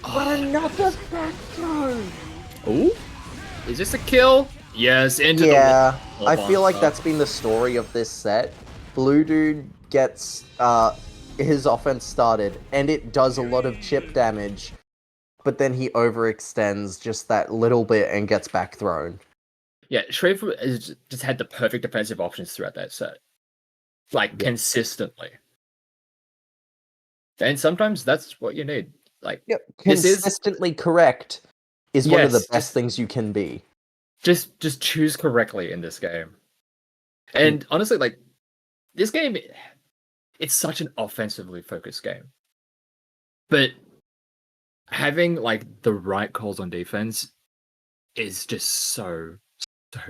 But another back throw. Ooh, is this a kill? Yes, into Yeah, the I feel like bunker. that's been the story of this set. Blue Dude gets his offense started, and it does a lot of chip damage, but then he overextends just that little bit and gets back thrown. Yeah, Shreve just had the perfect defensive options throughout that set. Like, consistently. And sometimes that's what you need. Like, Yep. this is... Consistently correct is one of the Yes, best things you can be. Just choose correctly in this game. And honestly, like, this game, it's such an offensively focused game. But having, like, the right calls on defense is just so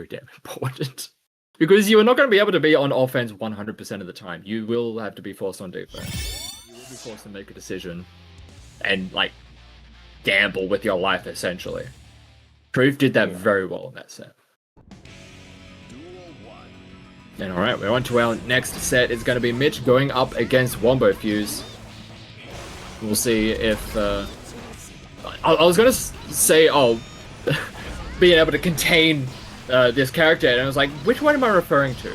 damn important. Because you are not going to be able to be on offense 100% of the time. You will have to be forced on defense. You will be forced to make a decision and, like, gamble with your life, essentially. Truth did that very well in that set. And alright, we're on to our next set. It's going to be Mitch going up against Wombo Fuse. We'll see if... I was going to say, being able to contain this character, and I was like, which one am I referring to?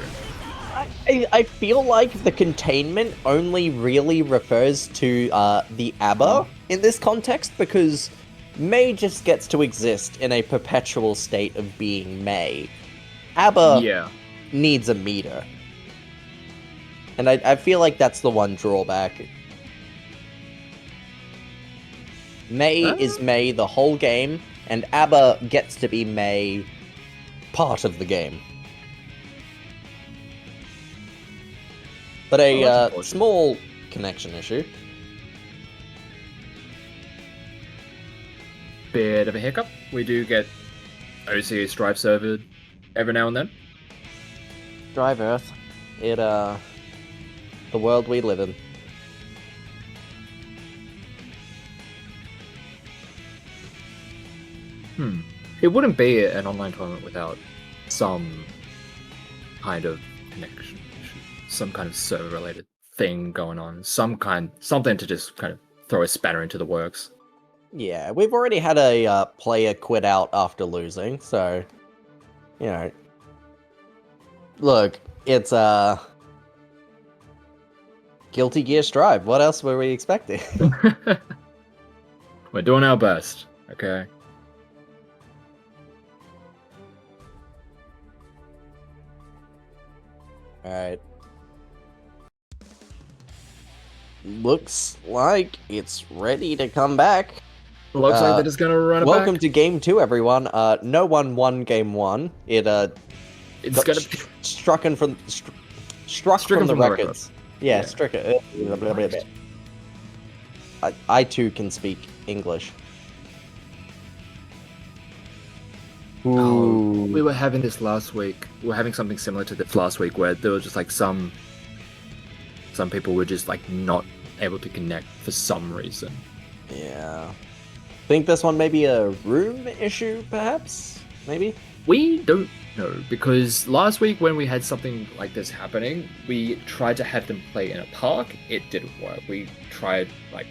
I feel like the containment only really refers to the ABBA in this context, because Mei just gets to exist in a perpetual state of being Mei. ABBA needs a meter. And I feel like that's the one drawback. Mei is Mei the whole game, and ABBA gets to be Mei part of the game. But a small connection issue. Bit of a hiccup. We do get OCA Strive server every now and then. Drive Earth. The world we live in. It wouldn't be an online tournament without some kind of connection, some kind of server-related thing going on, something to just kind of throw a spanner into the works. Yeah, we've already had a player quit out after losing, so you know. Look, it's Guilty Gear Strive. What else were we expecting? We're doing our best, okay? Alright. Looks like it's ready to come back. Looks like they're just gonna run it Welcome back. to Game 2, everyone. No one won Game 1. It's gonna be struck from the records. Yeah, struck it. I too can speak English. Ooh. We were having this last week. We were having something similar to this last week, where there was just like some people were just like not able to connect for some reason. Yeah. Think this one may be a room issue, perhaps? Maybe? We don't know, because last week when we had something like this happening, we tried to have them play in a park. It didn't work. We tried like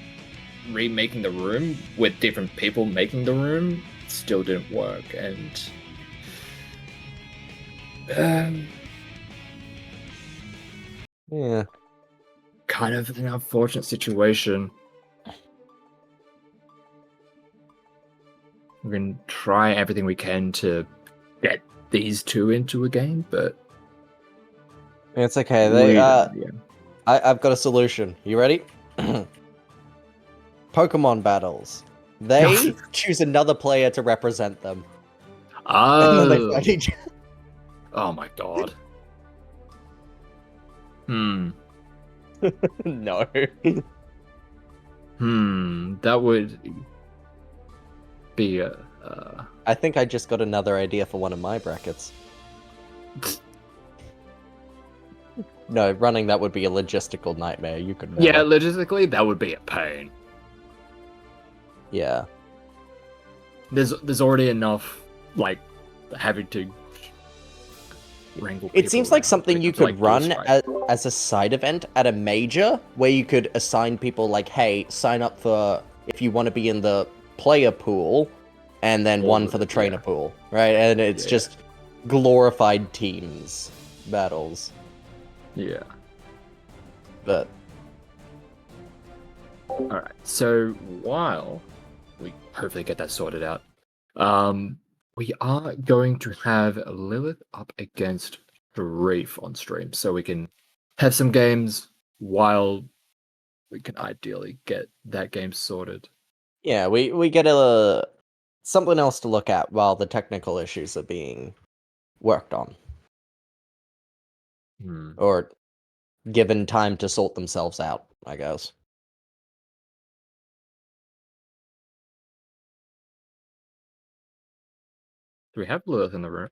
remaking the room with different people making the room. Still didn't work, and yeah, kind of an unfortunate situation. We're gonna try everything we can to get these two into a game, but it's okay. I've got a solution. You ready? Pokemon battles. They choose another player to represent them. Oh. And then they fight each other. Oh my god. No. That would be I think I just got another idea for one of my brackets. No, running that would be a logistical nightmare. You could never. Yeah, logistically that would be a pain. Yeah. There's already enough like having to wrangle. It seems like something you could run as a side event at a major, where you could assign people like, hey, sign up for if you want to be in the player pool, and then one for the trainer pool, right? And it's just glorified teams battles. Yeah. But alright, so while we hopefully get that sorted out, we are going to have Lilith up against Sharif on stream, so we can have some games while we can ideally get that game sorted. Yeah, we get something else to look at while the technical issues are being worked on, or given time to sort themselves out, I guess. Do we have Lilith in the room?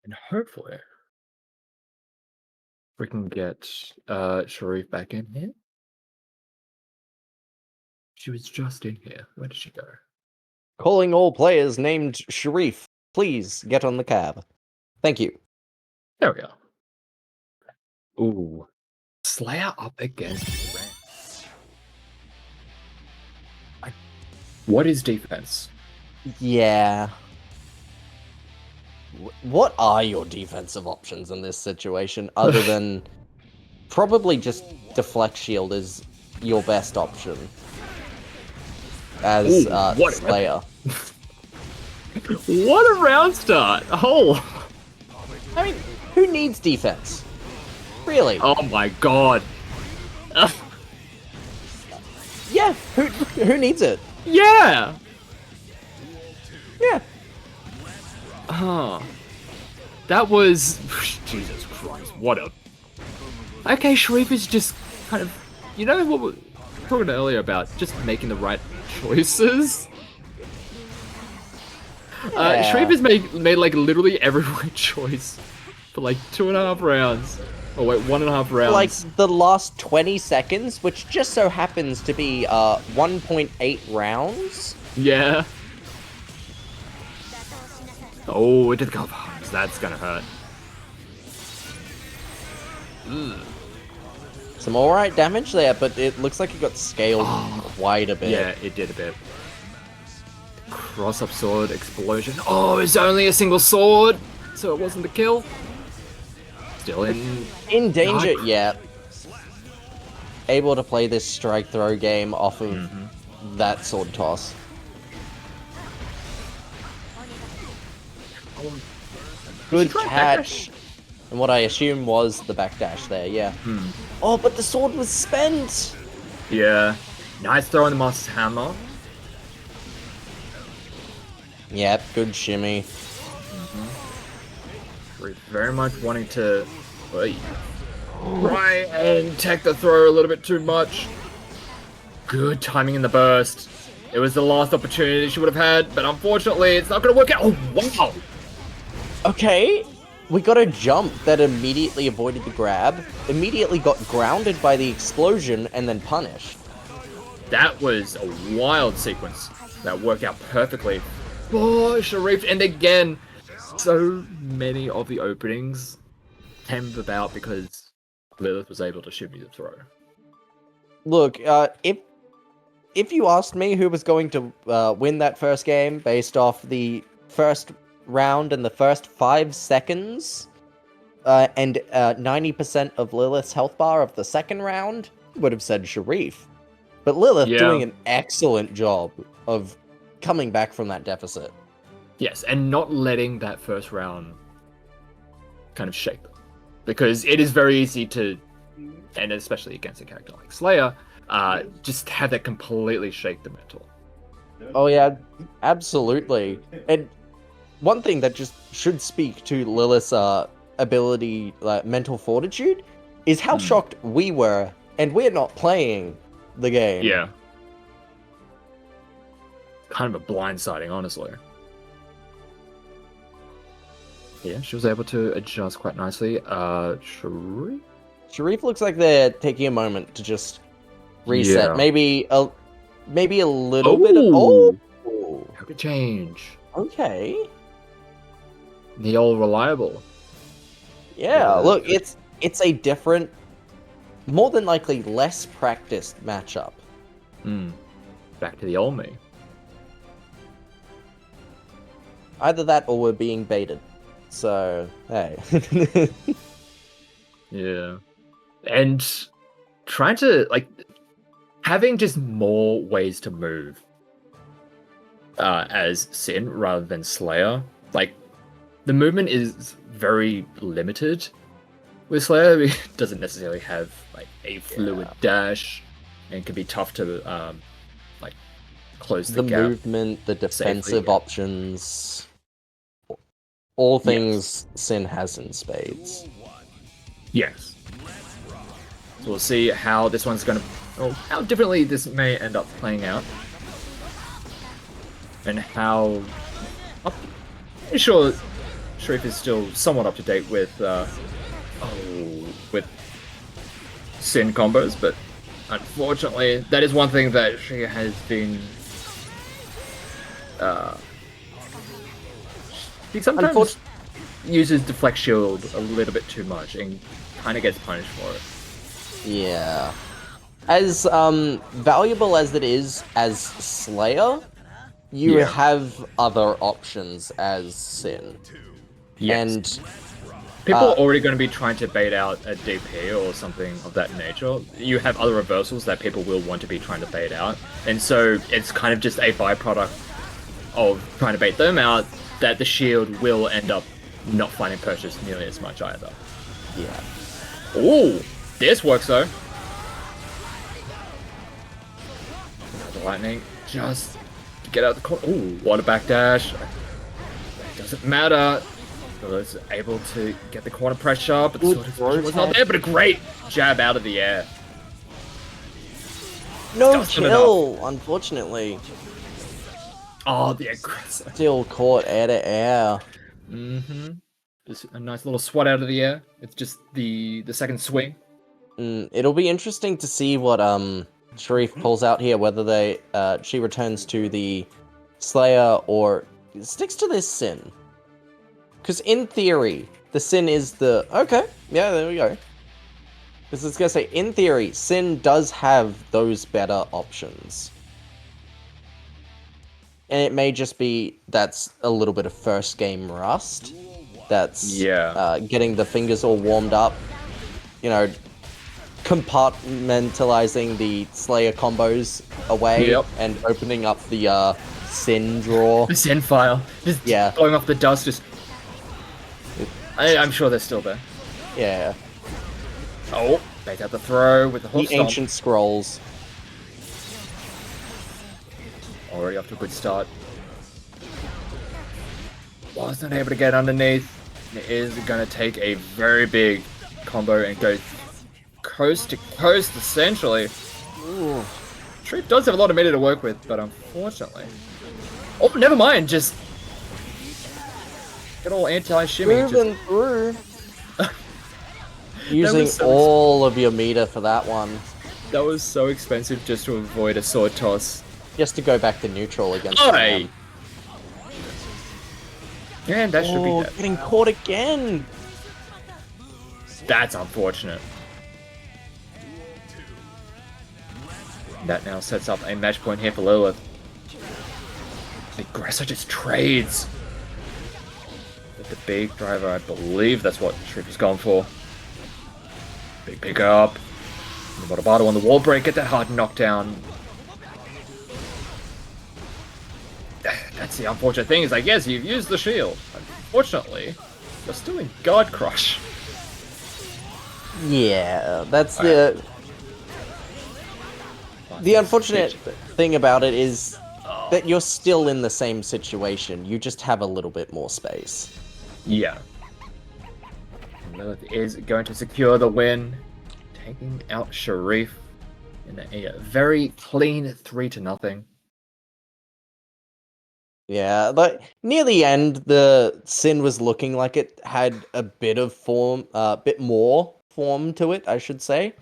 And hopefully we can get Sharif back in here. She was just in here. Where did she go? Calling all players named Sharif. Please get on the cab. Thank you. There we go. Ooh. Slayer up against Ren. What is defense? Yeah. What are your defensive options in this situation, other than probably just deflect shield is your best option as Slayer. What a round start! Oh, I mean, who needs defense? Really? oh my god! Yeah. Who needs it? Yeah. Yeah. Oh, that was Jesus Christ! What a. Okay, Sharif is just kind of, you know what we were talking earlier about, just making the right choices. Sharif has made like literally every right choice for like 2.5 rounds. Oh wait, 1.5 rounds. Like the last 20 seconds, which just so happens to be 1.8 rounds. Yeah. Oh, it did go. That's gonna hurt. Some alright damage there, but it looks like it got scaled quite a bit. Yeah, it did a bit. Cross-up sword explosion. Oh, it's only a single sword, so it wasn't the kill. Still in danger, yeah. Able to play this strike throw game off of that sword toss. Good catch. And what I assume was the backdash there, yeah. Oh, but the sword was spent! Yeah. Nice throw in the Master's Hammer. Yep, good shimmy. We're very much wanting to try and tech the throw a little bit too much. Good timing in the burst. It was the last opportunity she would have had, but unfortunately it's not going to work out. Oh, wow! Okay, we got a jump that immediately avoided the grab, immediately got grounded by the explosion, and then punished. That was a wild sequence that worked out perfectly for Sharif. And again, so many of the openings came about because Lilith was able to shimmy the throw. Look, if you asked me who was going to win that first game based off the first round and the first 5 seconds, and 90% of Lilith's health bar of the second round, would have said Sharif. But Lilith doing an excellent job of coming back from that deficit. Yes, and not letting that first round kind of shake them. Because it is very easy to, and especially against a character like Slayer, just have that completely shake the mental. Oh yeah, absolutely. And one thing that just should speak to Lilith's ability, mental fortitude, is how shocked we were, and we're not playing the game. Yeah. Kind of a blindsiding, honestly. Yeah, she was able to adjust quite nicely. Sharif? Sharif looks like they're taking a moment to just reset. Yeah. Maybe a little bit of... Oh! How could change? Okay. The old reliable. Yeah, look, it's a different, more than likely less practiced matchup. Back to the old me. Either that or we're being baited. So, hey. Yeah. And trying to having just more ways to move as Sin rather than Slayer, like the movement is very limited with Slayer. It doesn't necessarily have like a fluid dash, and can be tough to like close the gap. Movement, the defensive yeah. options, all things Sin has in spades. Yes. So we'll see how this one's going to, or how differently this may end up playing out, and how. I'm pretty sure Sharif is still somewhat up to date with with Sin combos, but unfortunately, that is one thing that she has been. She sometimes uses Deflect Shield a little bit too much and kind of gets punished for it. Yeah. As valuable as it is as Slayer, you have other options as Sin. Yes. And people are already going to be trying to bait out a DP or something of that nature. You have other reversals that people will want to be trying to bait out. And so it's kind of just a byproduct of trying to bait them out that the shield will end up not finding purchase nearly as much either. Yeah. Ooh, this works though. The lightning just to get out the corner. Ooh, water backdash. It doesn't matter. Was able to get the corner pressure, but the sword expression was not there. But a great jab out of the air. No kill, unfortunately. Oh, the aggressor. Still caught air to air. Mm-hmm. Just a nice little swat out of the air. It's just the second swing. It'll be interesting to see what Sharif pulls out here, whether she returns to the Slayer or sticks to this Sin. Because in theory, the Sin is the... Okay, yeah, there we go. Because I was going to say, in theory, Sin does have those better options. And it may just be that's a little bit of first game rust. That's getting the fingers all warmed up. You know, compartmentalizing the Slayer combos away and opening up the Sin drawer. The Sin file. Just blowing off the dust, just... I'm sure they're still there. Yeah. Oh, bait out the throw with the hook stomp. Ancient Scrolls. Already off to a good start. Wasn't able to get underneath. It is going to take a very big combo and go coast to coast, essentially. Ooh. Sharif does have a lot of meter to work with, but unfortunately... Oh, never mind, just... Get all anti-shimmy. Moving through. Using all of your meter for that one. That was so expensive just to avoid a sword toss. Just to go back to neutral against them. And that should be dead. Getting caught again. That's unfortunate. That now sets up a match point here for Lilith. The aggressor just trades. With the big driver, I believe that's what Sharif has gone for. Big pick up. Motobato on the wall break, get that hard knockdown. That's the unfortunate thing, is I guess you've used the shield. Unfortunately, you're still in Guard Crush. Yeah, that's the unfortunate thing about it is that you're still in the same situation. You just have a little bit more space. Yeah. Lilith is going to secure the win, taking out Sharif in a very clean 3-0. Yeah, but near the end, the Sin was looking like it had a bit of form, bit more form to it, I should say.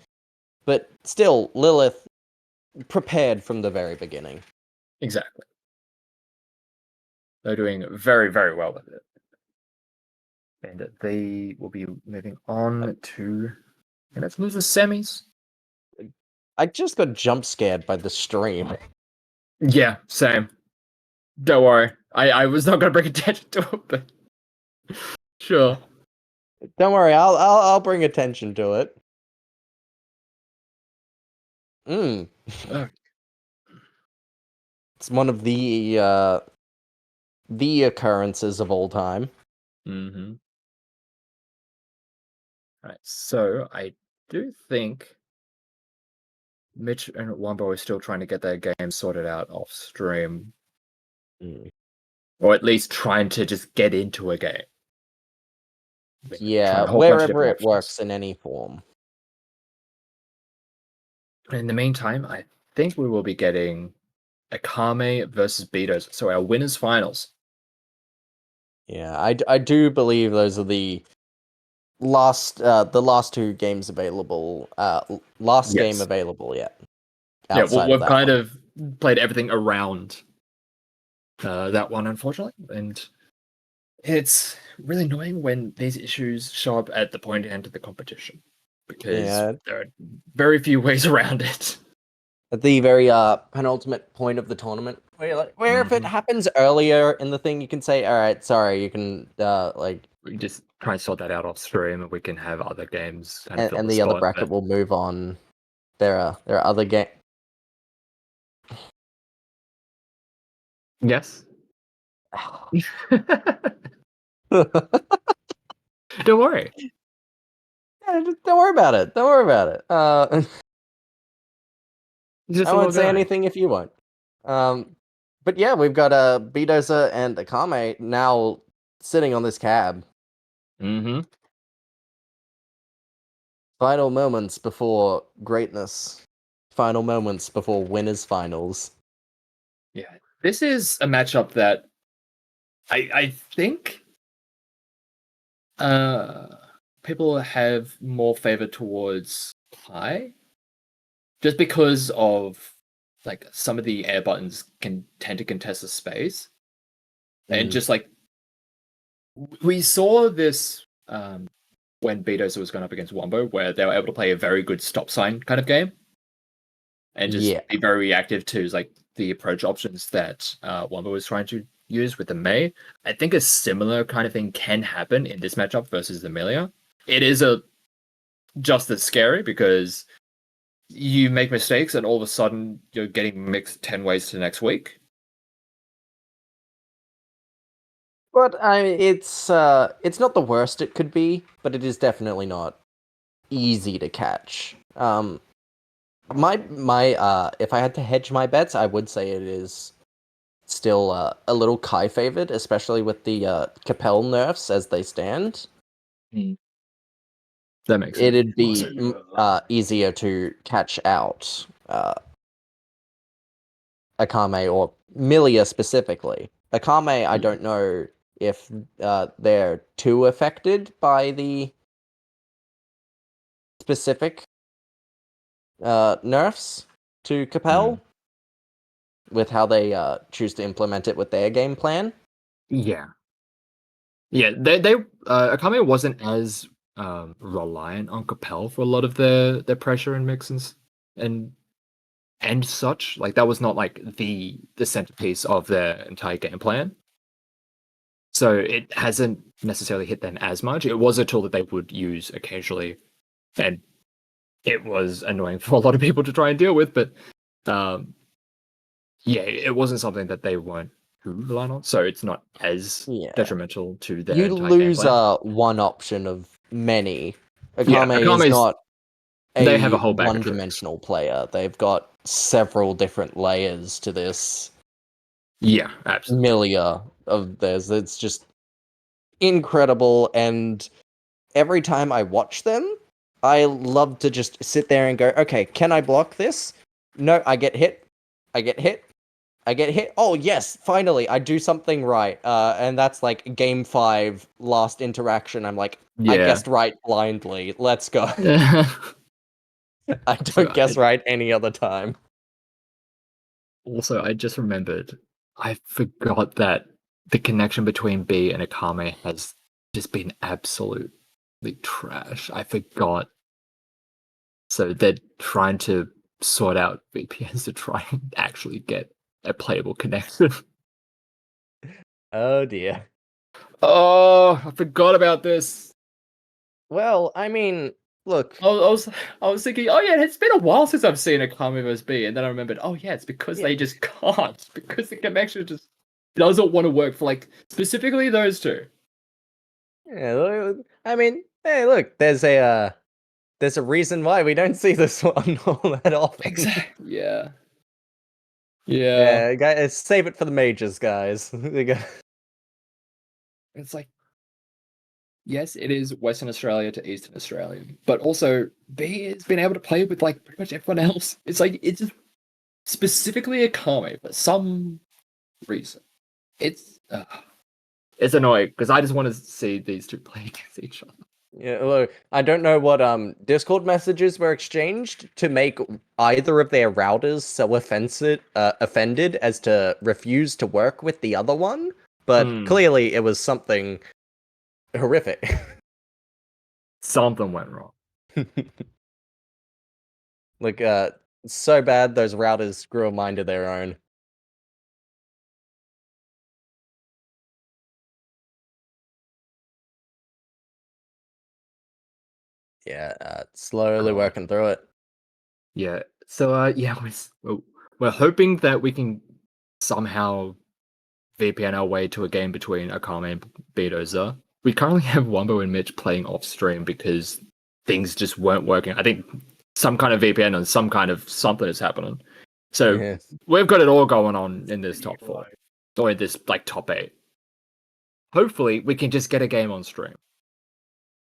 But still, Lilith prepared from the very beginning. Exactly. They're doing very, very well with it. And they will be moving on to... And let's move to semis. I just got jump scared by the stream. Yeah, same. Don't worry. I was not going to bring attention to it, but... Sure. Don't worry, I'll bring attention to it. Mm, Oh. it's one of the occurrences of all time. Mm-hmm. Right. So I do think Mitch and Wombo are still trying to get their game sorted out off stream, Mm. or at least trying to just get into a game. Yeah, Trying a whole bunch of wherever different it works options. in any form. In the meantime, I think we will be getting Akame versus Beatles. So our winners finals. Yeah, I do believe those are the last two games available. Last game Yes. available yet. Yeah, Outside of we've that kind one. of played everything around that one, unfortunately, and it's really annoying when these issues show up at the point end of the competition because Yeah, there are very few ways around it. at the very penultimate point of the tournament, where if it Mhm. happens earlier in the thing, you can say, "All right, sorry," you can We can just try and sort that out off stream, and we can have other games kind of fill and the the other spot. bracket will move on. There are other game. Yes. Don't worry. Don't worry about it. Don't worry about it. Just I a little won't say guy. anything if you won't. But yeah, we've got Bidoza and Akame now sitting on this cab. Mm-hmm. Final moments before greatness. Final moments before winners finals. Yeah. This is a matchup that I think uh people have more favor towards Kai, just because of like some of the air buttons can tend to contest the space. And Mm. just like we saw this when Betos was going up against Wombo, where they were able to play a very good stop sign kind of game and just Yeah. be very reactive to like the approach options that Wombo was trying to use with the Mei. I think a similar kind of thing can happen in this matchup versus the Melia. It is a just as scary because you make mistakes and all of a sudden you're getting mixed 10 ways to next week. But it's not the worst it could be, but it is definitely not easy to catch. My if I had to hedge my bets, I would say it is still a little Kai favored, especially with the Capel nerfs as they stand. That makes sense. It'd be easier to catch out Akame or Milia specifically. Akame, I don't know if they're too affected by the specific nerfs to Capel with how they choose to implement it with their game plan. Yeah. Yeah, they Akame wasn't as reliant on Capel for a lot of their pressure and mixes and such. Like that was not like the centerpiece of their entire game plan. So it hasn't necessarily hit them as much. It was a tool that they would use occasionally, and it was annoying for a lot of people to try and deal with. But yeah, it wasn't something that they weren't reliant on. So it's not as Yeah. detrimental to their You entire game lose plan. one option of many. Yeah, Akame is Akame's not they have a a whole bag of tricks. one-dimensional player. They've got several different layers to this Yeah, absolutely. Milia of theirs. It's just incredible, and every time I watch them, I love to just sit there and go, okay, can I block this? No, I get hit. I get hit. I get hit. Oh yes, finally, I do something right. And that's like game 5, last interaction. I'm like, I Yeah. guessed right blindly. Let's go. I So don't guess right any other time. Also, I just remembered, I forgot that the connection between B and Akame has just been absolutely trash. I forgot. So they're trying to sort out VPNs to try and actually get a playable connection. Oh dear. Oh, I forgot about this. Well, I mean, look. I was thinking, oh yeah, it's been a while since I've seen a Akame vs. B, and then I remembered, oh yeah, it's because they just can't, because the connection just doesn't want to work for like specifically those two. Yeah, I mean, hey, look, there's a reason why we don't see this one all that often. Exactly. Yeah. Yeah. Yeah, guys, save it for the majors, guys. It's like, yes, it is Western Australia to Eastern Australia, but also B has been able to play with like pretty much everyone else. It's like it's just specifically Akame for some reason. It's annoying because I just want to see these two play against each other. Yeah, look, I don't know what Discord messages were exchanged to make either of their routers so offended as to refuse to work with the other one, but clearly it was something horrific. Something went wrong. Like, so bad those routers grew a mind of their own. Yeah, slowly working through it. Yeah. So yeah, we're hoping that we can somehow VPN our way to a game between Akame and Bedoza. We currently have Wumbo and Mitch playing off stream because things just weren't working. I think some kind of VPN and some kind of something is happening. So we've got it all going on in this top 4. Or in this like top 8. Hopefully we can just get a game on stream.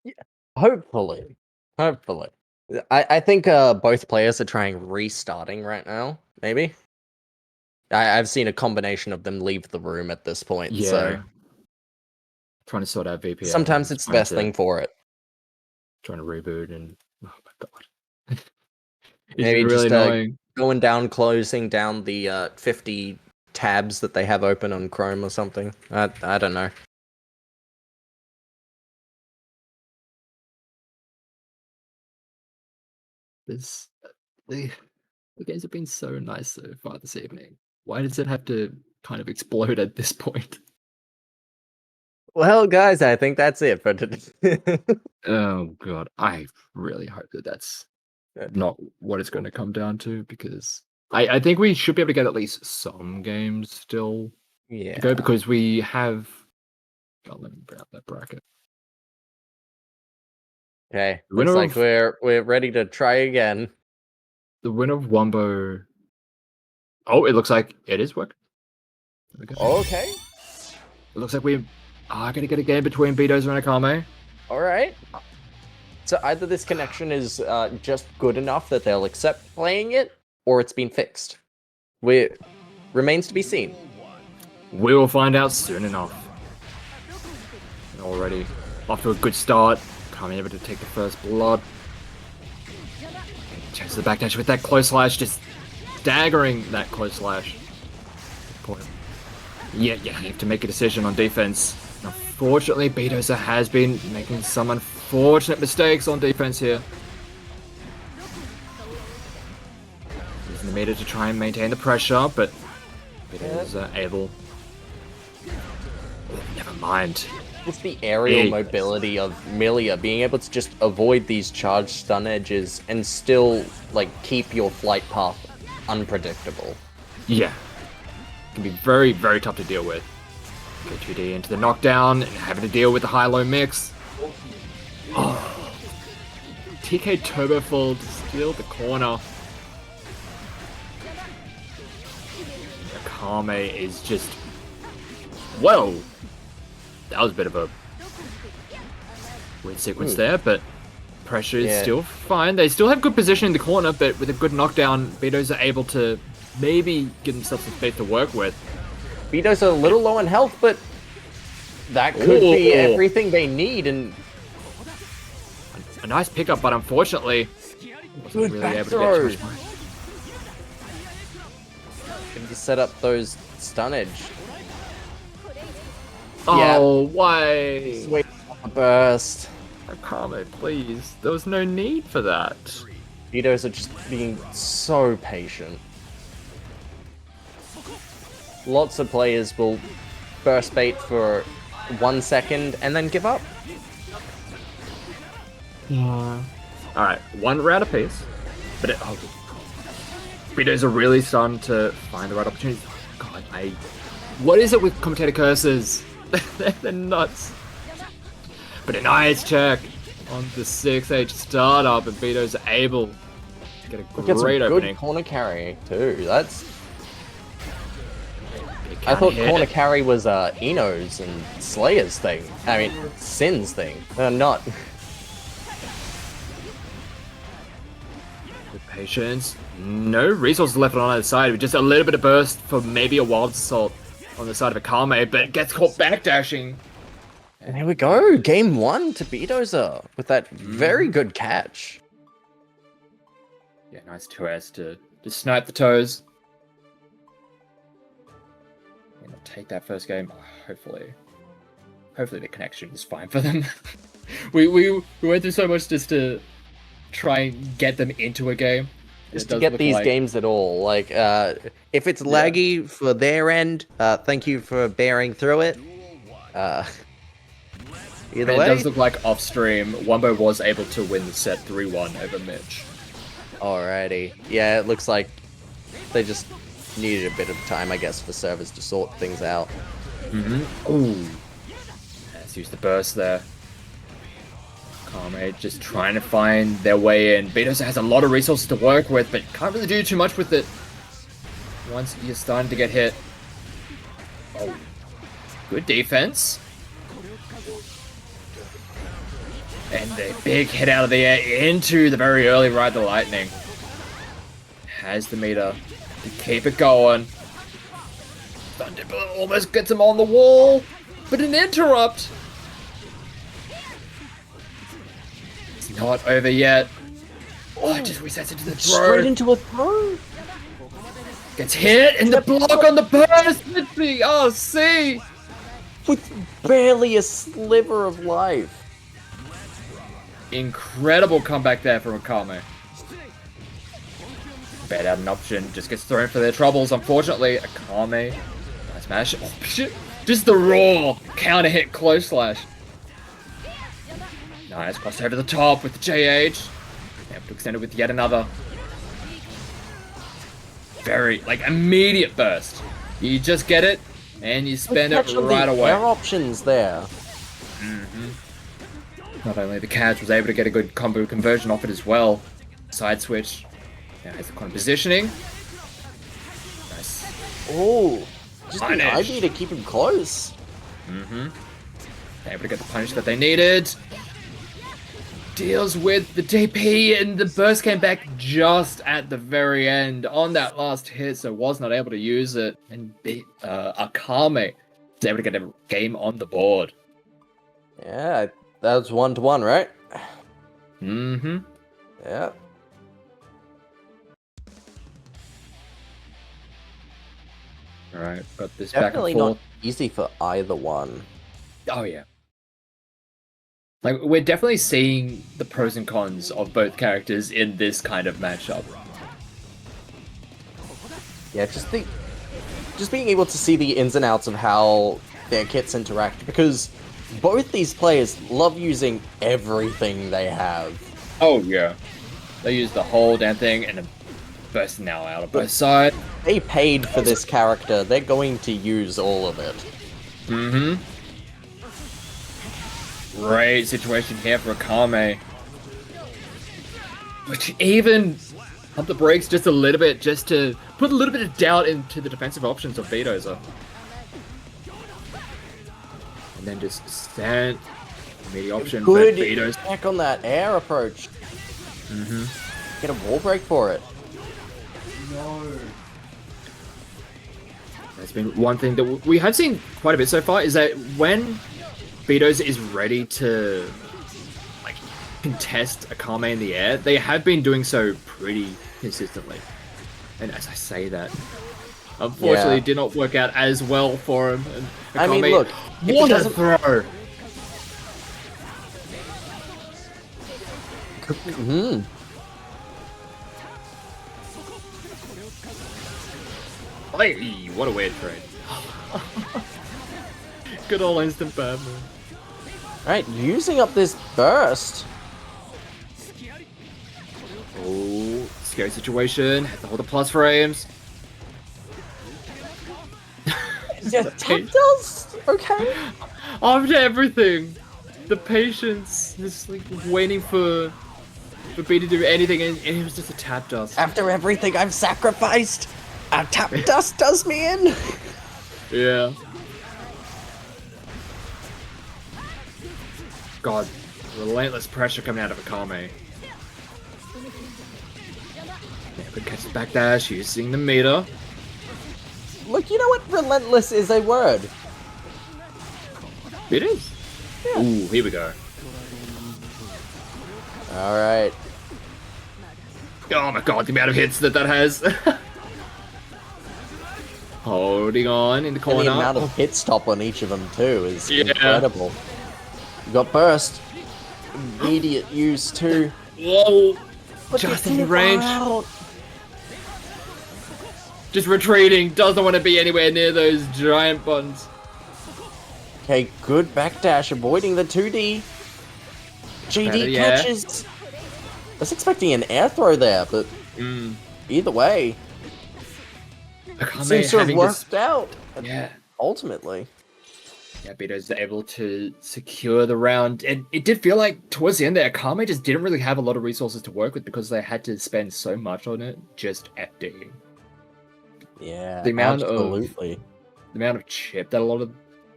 Yeah, hopefully. I think both players are trying restarting right now, maybe. I've seen a combination of them leave the room at this point, so trying to sort out VPN. Sometimes it's the best thing for it. Trying to reboot and oh my god. Maybe really just annoying. Going down, closing down the 50 tabs that they have open on Chrome or something. I don't know. The games have been so nice so far this evening. Why does it have to kind of explode at this point? Well, guys, I think that's it for today. Oh god, I really hope that that's not what it's going to come down to, because I think we should be able to get at least some games still to go, because we have... Oh, let me bring up that bracket. Okay, looks like we're ready to try again. The winner of Wumbo... Oh, it looks like it is working. Okay. It looks like we are going to get a game between Bedoza and Akame. Alright. So either this connection is just good enough that they'll accept playing it, or it's been fixed. Remains to be seen. We will find out soon enough. Already off to a good start. Akame able to take the first blood. Checks the backdash with that close slash, just staggering that close slash. Yeah, you have to make a decision on defense. Unfortunately, Bedoza has been making some unfortunate mistakes on defense here. Using the meter to try and maintain the pressure, but Bedoza able... Oh, never mind. Just the aerial mobility of Millia, being able to just avoid these charged stun edges and still, like, keep your flight path unpredictable. Yeah. It can be very, very tough to deal with. Get 2D into the knockdown and having to deal with the high-low mix. Oh. TK Turbo Full to steal the corner. Akame is just... Whoa! That was a bit of a weird sequence there, but pressure is still fine. They still have good position in the corner, but with a good knockdown, Bedoza are able to maybe give themselves some space to work with. Bedoza a little low on health, but that could be everything they need. And a nice pickup, but unfortunately, wasn't really able to get too much more. Can you set up those stun edge? Oh, why? Wait for a burst. Akame, please. There was no need for that. Bedoza are just being so patient. Lots of players will burst bait for 1 second and then give up. Yeah. Alright, one round apiece. But Vito's are really starting to find the right opportunities. God, what is it with commentator curses? They're nuts. But a nice check on the 6H startup, and Vito's able to get a great opening. Good corner carry too. That's. It I thought can't corner hit. carry was Ino's and Slayer's thing. I mean, Sin's thing. Not. With patience. No resources left on either side, with just a little bit of burst for maybe a wild assault on the side of Akame, but gets caught backdashing. And there we go. Game 1 to Bedoza with that very good catch. Yeah, nice 2S to snipe the toes. And they'll take that first game. Hopefully the connection is fine for them. we went through so much just to try and get them into a game. Just to get these games at all. Like, if it's laggy for their end, thank you for bearing through it. Either way. It does look like off stream, Wumbo was able to win the set 3-1 over Mitch. Alrighty. Yeah, it looks like they just needed a bit of time, I guess, for servers to sort things out. Ooh. Let's use the burst there. Kame just trying to find their way in. Betos has a lot of resources to work with, but can't really do too much with it once you're starting to get hit. Oh. Good defense. And a big hit out of the air into the very early Ride the Lightning. Has the meter to keep it going. Thunderbolt almost gets him on the wall, but an interrupt. It's not over yet. Oh, it just resets into the throw. Straight into a throw. Gets hit in the block on the burst. Mitzi, oh, see. With barely a sliver of life. Incredible comeback there from Akame. Bad out an option, just gets thrown for their troubles, unfortunately. Akame, nice mash. Oh, shit. Just the raw counter hit close slash. Nice cross over the top with the JH. Able to extend it with yet another. Very, immediate burst. You just get it, and you spend it right away. Air options there. Not only the catch was able to get a good combo conversion off it as well. Side switch. Now has the corner positioning. Nice. Oh, just the Punish. IB to keep him close. Able to get the punish that they needed. Deals with the DP, and the burst came back just at the very end on that last hit, so was not able to use it. And Akame was able to get a game on the board. Yeah, that was 1-1, right? Yeah. Alright, got this Definitely back and not forth. easy for either one. Oh yeah. We're definitely seeing the pros and cons of both characters in this kind of matchup. Yeah, just being able to see the ins and outs of how their kits interact, because both these players love using everything they have. Oh yeah. They use the whole damn thing and burst now out of both sides. They paid for this character, they're going to use all of it. Great situation here for Akame. Which even pump the brakes just a little bit, just to put a little bit of doubt into the defensive options of Bedoza. And then just stand the option, Good but Bedoza. back on that air approach. Get a wall break for it. That's been one thing that we have seen quite a bit so far, is that when Bedoza is ready to contest Akame in the air, they have been doing so pretty consistently. And as I say that, unfortunately, it did not work out as well for him. And Akame, I mean, look, if what it a doesn't throw! Hey, what a weird trade. Good old instant Batman. Alright, using up this burst. Scary situation. Have to hold the plus frames. Yeah, tap does okay. After everything, the patience is like waiting for B to do anything, and it was just a tap dust. After everything I've sacrificed, a tap dust does me in. Yeah. God, relentless pressure coming out of Akame. Yeah, but catches backdash using the meter. Look, you know what? Relentless is a word. It is. Yeah. Ooh, here we go. All right. Oh my god, the amount of hits that has. Holding on in the And corner. the amount of hit stop on each of them too is Yeah. incredible. You got burst. Immediate use too. Whoa! But Just you're in the too far range. out. Just retreating. Doesn't want to be anywhere near those giant buttons. Okay, good backdash, avoiding the 2D. GD Better, yeah. catches. I was expecting an air throw there, but either way, Akame seems to have having worked out. Yeah. Ultimately. Yeah, Beto's able to secure the round. And it did feel like towards the end there, Akame just didn't really have a lot of resources to work with because they had to spend so much on it just FDing. Yeah, The amount absolutely. The amount of chip that a lot of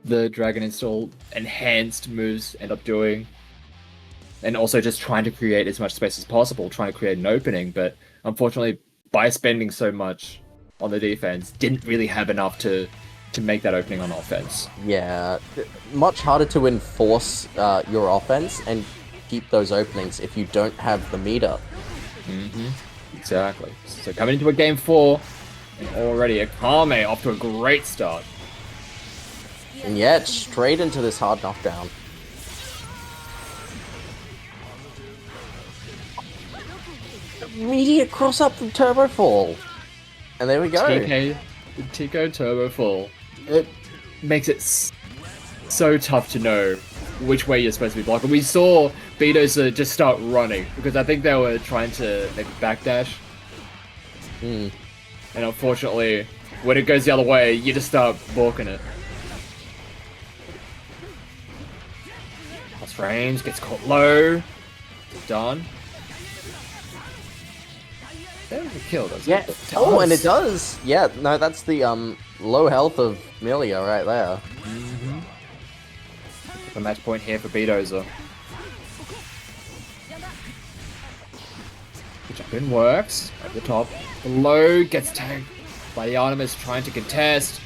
the Dragon Install enhanced moves end up doing. And also just trying to create as much space as possible, trying to create an opening, but unfortunately, by spending so much on the defense, didn't really have enough to make that opening on offense. Yeah, much harder to enforce your offense and keep those openings if you don't have the meter. Exactly. So coming into a game 4, and already Akame off to a great start. And yet, straight into this hard knockdown. Immediate cross up from Turbo Fall. And there we go. Tico Turbo Fall. It makes it so tough to know which way you're supposed to be blocking. We saw Betos just start running because I think they were trying to maybe backdash. And unfortunately, when it goes the other way, you just start balking it. Plus frames, gets caught low. Done. That was a kill, doesn't Yeah. it? Oh, and it does. Yeah, no, that's the low health of Milia right there. The match point here for Bedozer. The jump in works. Over the top. Below gets tagged by the Artemis trying to contest.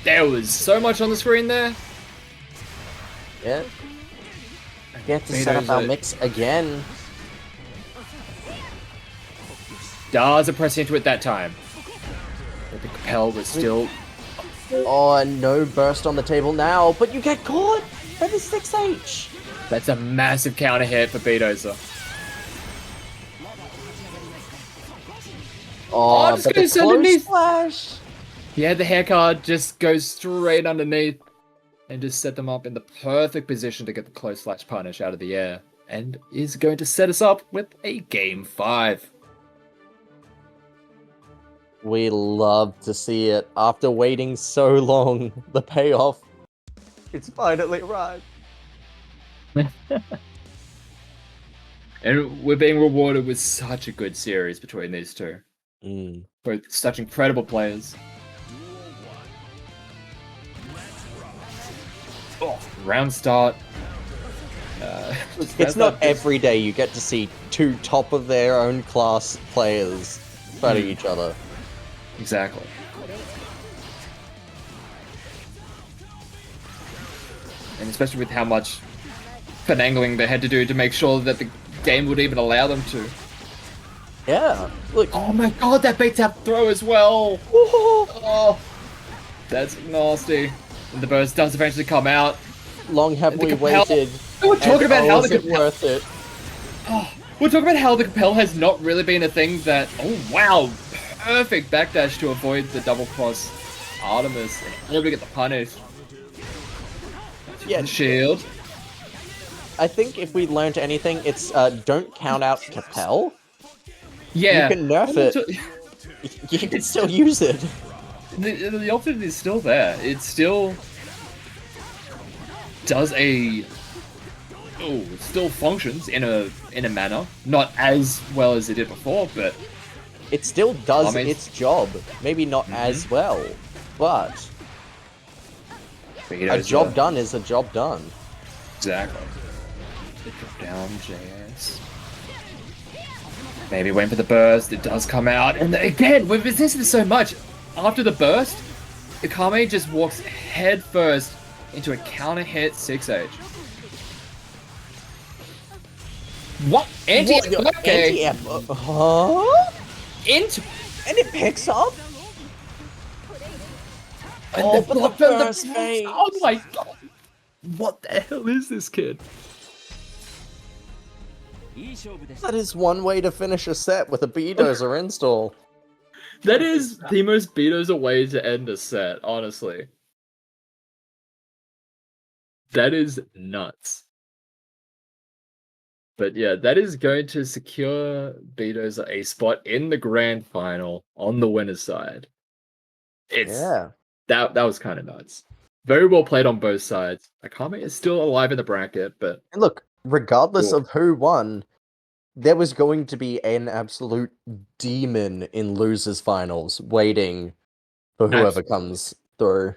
There was so much on the screen there. Yeah. Get to set up our mix again. Doesn't press into it that time. But the Capel was still... Oh, and no burst on the table now, but you get caught! That is 6H! That's a massive counter hit for Bedozer. Oh, just but goes the close underneath. splash! Yeah, the hair card just goes straight underneath and just set them up in the perfect position to get the close slash punish out of the air. And is going to set us up with a game 5. We love to see it. After waiting so long, the payoff. It's finally arrived. And we're being rewarded with such a good series between these two. Both such incredible players. Oh, round start. It's not every day you get to see two top of their own class players fighting each other. Exactly. And especially with how much finagling they had to do to make sure that the game would even allow them to. Yeah, look. Oh my god, that bait tap throw as well! Oh, that's nasty. And the burst does eventually come out. Long have we waited. We're talking about how the Capel worth it. Oh, we're talking about how the Capel has not really been a thing that... Oh, wow! Perfect backdash to avoid the double cross Artemis and able to get the punish. Yeah, The shield. I think if we learned anything, it's don't count out Capel. Yeah. You can nerf it. You can still use it. The option is still there. It still does it still functions in a manner, not as well as it did before, but It still does I mean- its job. Maybe not as well, but a job done is a job done. Exactly. Drop down JS. Maybe went for the burst. It does come out, and again, we've been seeing this so much. After the burst, Ikame just walks head first into a counter hit 6H. What? Okay. Huh? Into And it picks up? and Oh, the but the block from burst phase. Oh my god! What the hell is this kid? That is one way to finish a set with a B-dozer install. That is the most Beatles way to end a set, honestly. That is nuts. But yeah, that is going to secure Beatles a spot in the grand final on the winner's side. Yeah. That was kind of nuts. Very well played on both sides. Akame is still alive in the bracket, but And look, regardless Cool. of who won, there was going to be an absolute demon in losers finals waiting for whoever Absolutely. comes through.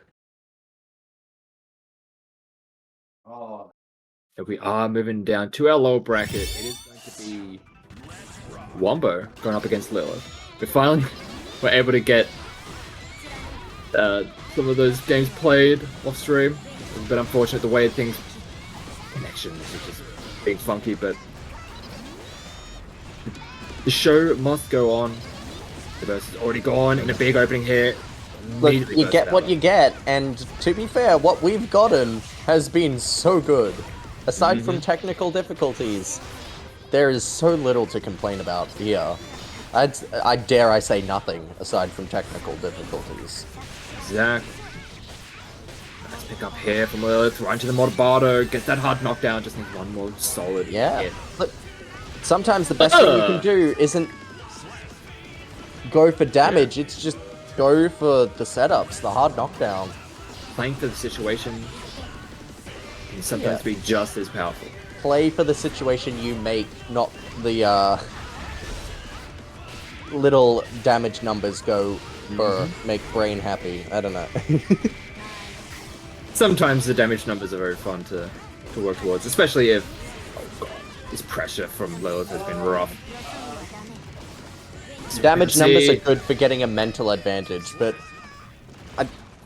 if we are moving down to our lower bracket, it is going to be Wombo going up against Lilith. We finally were able to get some of those games played off stream. It's a bit unfortunate the way things connections are just being funky, but the show must go on. The verse is already gone in a big opening here. Look, Immediately you burst get out. what you get, and to be fair, what we've gotten has been so good. Aside from technical difficulties, there is so little to complain about here. I dare I say nothing aside from technical difficulties. Exactly. Nice pick up here from Lilith, right into the Morbato, gets that hard knockdown, just needs one more solid Yeah. hit. Look, sometimes the best thing you can do isn't go for damage, it's just go for the setups, the hard knockdown. Playing for the situation can sometimes be just as powerful. Play for the situation you make, not the little damage numbers go for make brain happy. I don't know. Sometimes the damage numbers are very fun to work towards, especially if this pressure from Lilith has been rough. Damage numbers are See- good for getting a mental advantage, but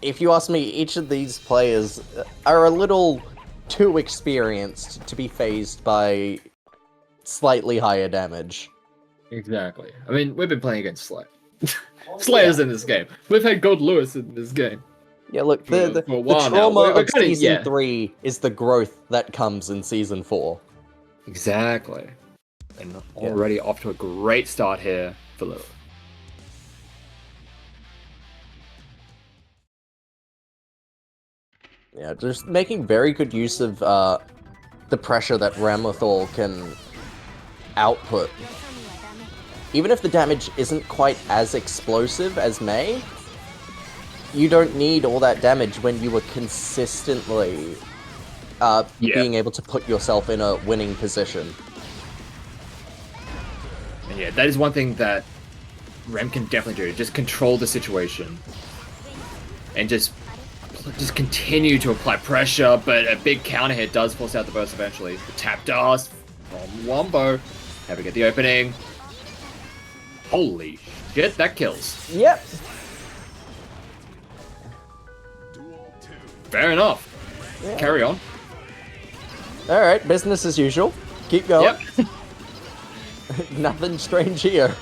if you ask me, each of these players are a little too experienced to be phased by slightly higher damage. Exactly. I mean, we've been playing against Slayer. Slayer's in this game. We've had Gold Lewis in this game. Yeah, look, the For a while now. trauma We're of kinda- Season yeah. 3 is the growth that comes in Season 4. Exactly. And already off to a great start here for Lilith. Yeah, just making very good use of the pressure that Ramlethal can output. Even if the damage isn't quite as explosive as May, you don't need all that damage when you were consistently being able to put yourself in a winning position. And yeah, that is one thing that Rem can definitely do. Just control the situation. And just continue to apply pressure, but a big counter hit does force out the burst eventually. The tap dust from Wombo. Have we get the opening. Holy shit, that kills. Yep. Fair enough. Yeah. Carry on. Alright, business as usual. Keep going. Yep. Nothing strange here.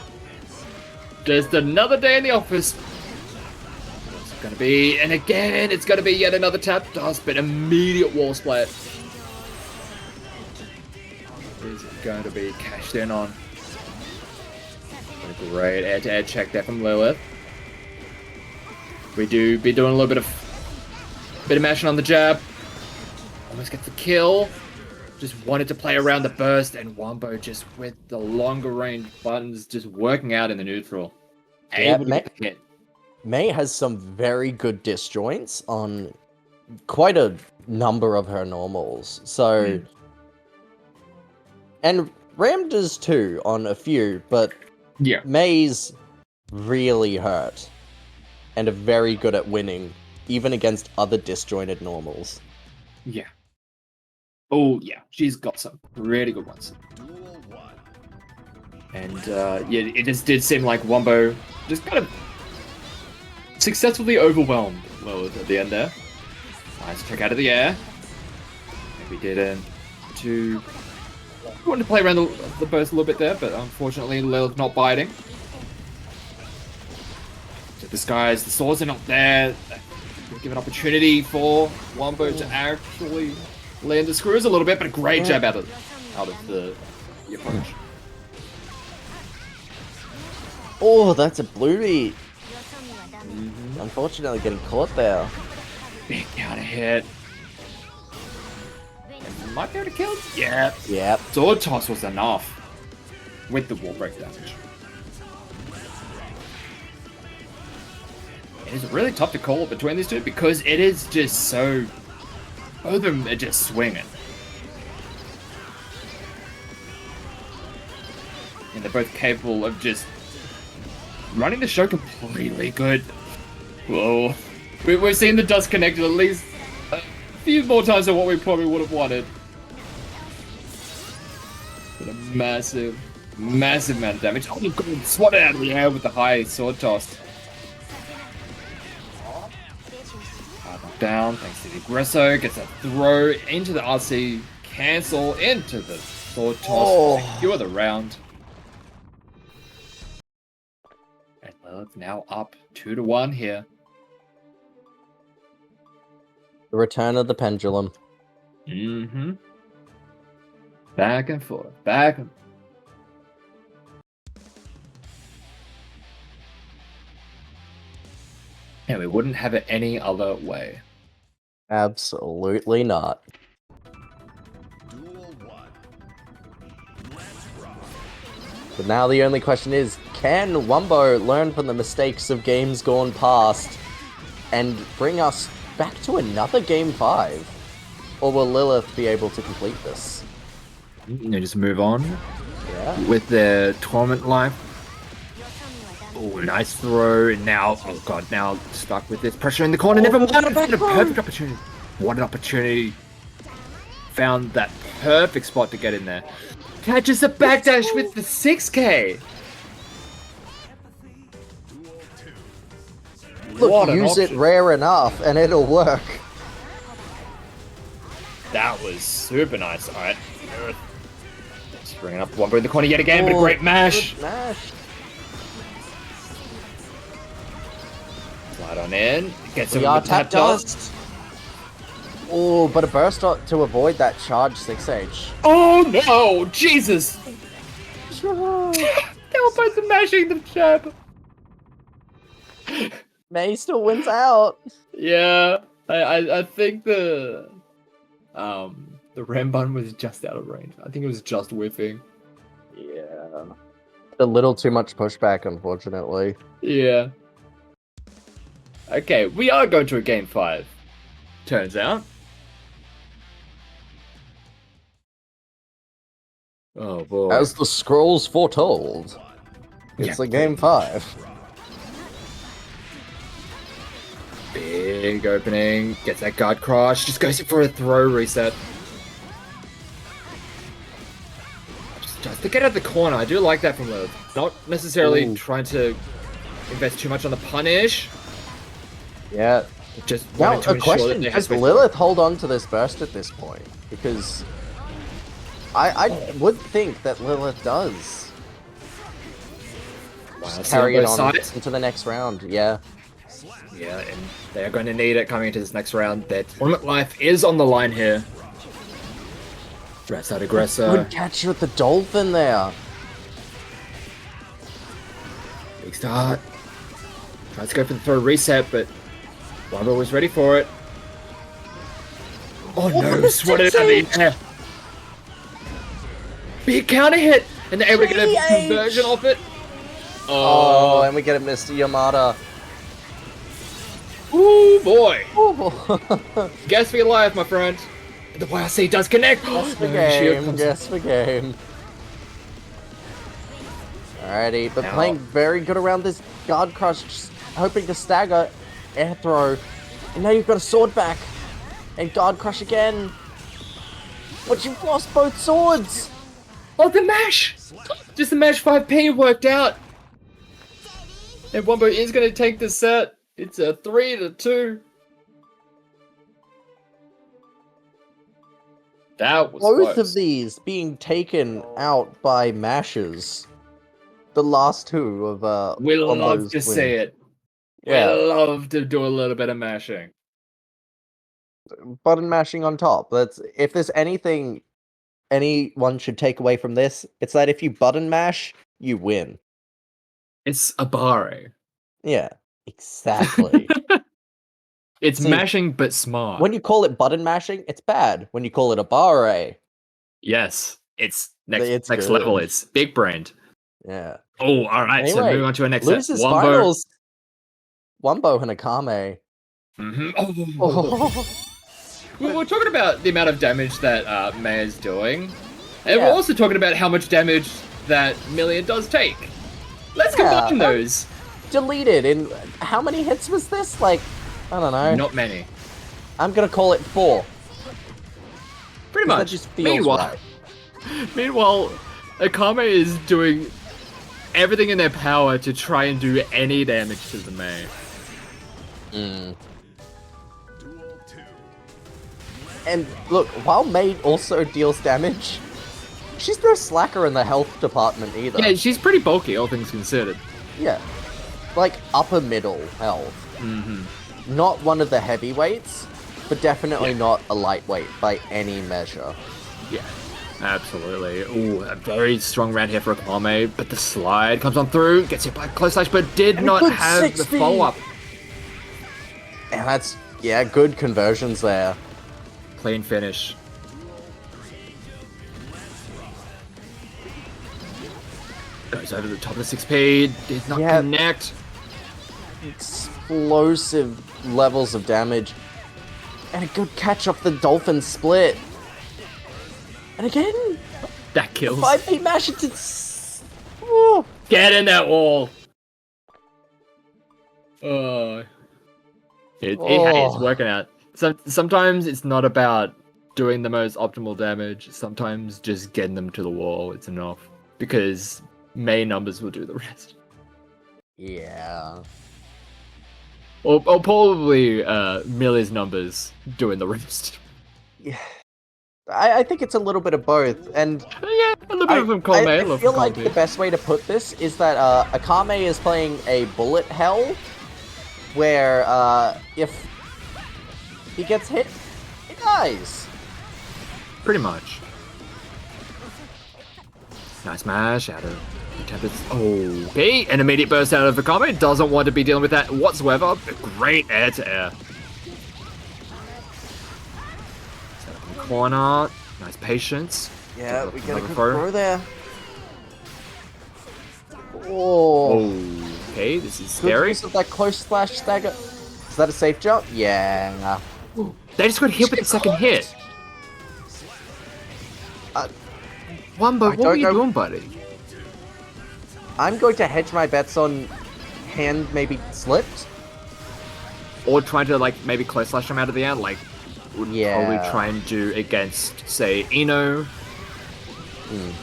Just another day in the office. What's it gonna be? And again, it's gonna be yet another tap dust, but immediate wall split. Is it going to be cashed in on? A great air-to-air check there from Lilith. We do be doing a little bit of mashing on the jab. Almost gets the kill. just wanted to play around the burst, and Wombo just with the longer range buttons just working out in the neutral. Yeah, Able to get the hit. Mei has some very good disjoints on quite a number of her normals. So, and Ram does too on a few, but Yeah. Mei's really hurt and are very good at winning, even against other disjointed normals. Yeah. Oh, yeah. She's got some really good ones. And, yeah, it just did seem like Wombo just kind of successfully overwhelmed Lilith at the end there. Nice check out of the air. Maybe didn't too... wanted to play around the burst a little bit there, but unfortunately Lilith not biting. So this guy's, the swords are not there. Give an opportunity for Wombo to actually land the screws a little bit, but a great jab out of the approach. Oh, that's a bluey. Unfortunately, getting caught there. Big counter hit. And might be able to kill. Yeah. Yep. Sword toss was enough with the wall break damage. It is really tough to call between these two because it is just so... both of them are just swinging. And they're both capable of just running the show completely good. Whoa. We've seen the dust connected at least a few more times than what we probably would have wanted. But a massive, massive amount of damage. Oh, God, swatted out of the air with the high sword toss. Down, thanks to the aggresso, gets a throw into the RC, cancel into the sword toss, secure the round. And Lilith now up 2-1 here. The return of the pendulum. Mm-hmm. Back and forth, back and... And we wouldn't have it any other way. Absolutely not. But now the only question is, can Wombo learn from the mistakes of games gone past and bring us back to another Game 5? Or will Lilith be able to complete this? You just move on Yeah. with their Torment Life. Oh, nice throw, and now, oh god, now stuck with this pressure in the corner. Never mind, a perfect opportunity. What an opportunity. Found that perfect spot to get in there. Catches a backdash with the 6K. Look, What an use it option. rare enough and it'll work. That was super nice. Alright. Just bringing up Wombo in the corner yet again, but a Oh, great mash. good mash. Slide on in. Gets We him are with the tap tap toss. dust. Oh, but a burst to avoid that charge 6H. Oh no! Jesus! They were both mashing the jab. Mei still wins out. Yeah, I think the Ram button was just out of range. I think it was just whiffing. Yeah. A little too much pushback, unfortunately. Yeah. Okay, we are going to a game 5. Turns out. Oh boy. As the scrolls foretold, it's Yeah. a Game 5. Big opening, gets that guard crush, just goes in for a throw reset. Just to get out of the corner, I do like that from Lilith. Not necessarily Ooh. trying to invest too much on the punish, Yeah. just Now, wanting to a ensure that question, they does have Lilith hold on to this burst at this point? Because I would think that Lilith does. Just carry it on into the next round, yeah. Yeah, and they are going to need it coming into this next round. Their tournament life is on the line here. Dress out aggressor. Good catch with the dolphin there. Big start. Tries to go for the throw reset, but Wombo was ready for it. Oh no, swatted out of the air. Big counter hit! And they're able to get a GH! conversion off it. Oh, and we get a Mr. Yamada. Ooh, boy. Ooh. Guess for your life, my friend. The YRC does connect. Guess the No, shield game. comes- Guess the game. Alrighty, but Now- playing very good around this guard crush, just hoping to stagger, air throw, and now you've got a sword back, and guard crush again. But you've lost both swords. Oh, the mash! Just the mash 5P worked out. And Wombo is going to take the set. It's a 3-2. That was Both close. of these being taken out by mashes. The last two of We love Wombo's to win. see it. Yeah, We love to do a little bit of mashing. button mashing on top. That's if there's anything anyone should take away from this, it's that if you button mash, you win. It's a bare. Yeah, exactly. It's See, mashing but smart. When you call it button mashing, it's bad. When you call it a barre, Yes, it's next It's next good. level. It's big brained. yeah. Oh, all right. So Anyway, moving on to our next set. Loses Wombo. finals. Wombo and Akame. Mhm. Oh. We're talking about the amount of damage that May is doing, and Yeah. we're also talking about how much damage that Million does take. Let's Yeah, combine those. Deleted. In how many hits was this? Like, I don't know. Not many. I'm gonna call it 4. Pretty 'cause that much. just feels right. Meanwhile, Akame is doing everything in their power to try and do any damage to the May. Mm. And look, while May also deals damage, she's no slacker in the health department either. Yeah, she's pretty bulky, all things considered. Yeah. Like upper middle health. Mm-hmm. Not one of the heavyweights, but definitely Yeah. not a lightweight by any measure. Yeah, absolutely. Ooh, a very strong round here for Akame, but the slide comes on through, gets hit by a close slash, but did And a not good have 60. the follow-up. And that's, yeah, good conversions there. Clean finish. Goes over the top of the 6P, did not Yeah. connect. Explosive levels of damage. And a good catch off the Dolphin split. And again, That kills. 5P mash into... Ooh. Get in that wall! Hey, it's Oh. working out. Sometimes it's not about doing the most optimal damage. Sometimes just getting them to the wall, it's enough. Because May numbers will do the rest. Yeah. Or probably Millie's numbers doing the rest. Yeah. I think it's a little bit of both, and Yeah, a little bit of them column A, a I little feel from like column the B. best way to put this is that Akame is playing a bullet hell, where if he gets hit, he dies. Pretty much. Nice mash out of the Tempest. Okay, an immediate burst out of Akame. Doesn't want to be dealing with that whatsoever. But great air to air. Set up in the corner. Nice patience. Yeah, Set we up get a another good throw. throw there. Oh, Okay, this is good scary. use of that close slash stagger. Is that a safe jump? Yeah. They just got hit with the second hit. Uh, Wombo, I what were don't you know- doing, buddy? I'm going to hedge my bets on hand maybe slipped. Or trying to like maybe close slash him out of the air, like would Yeah. probably try and do against say Ino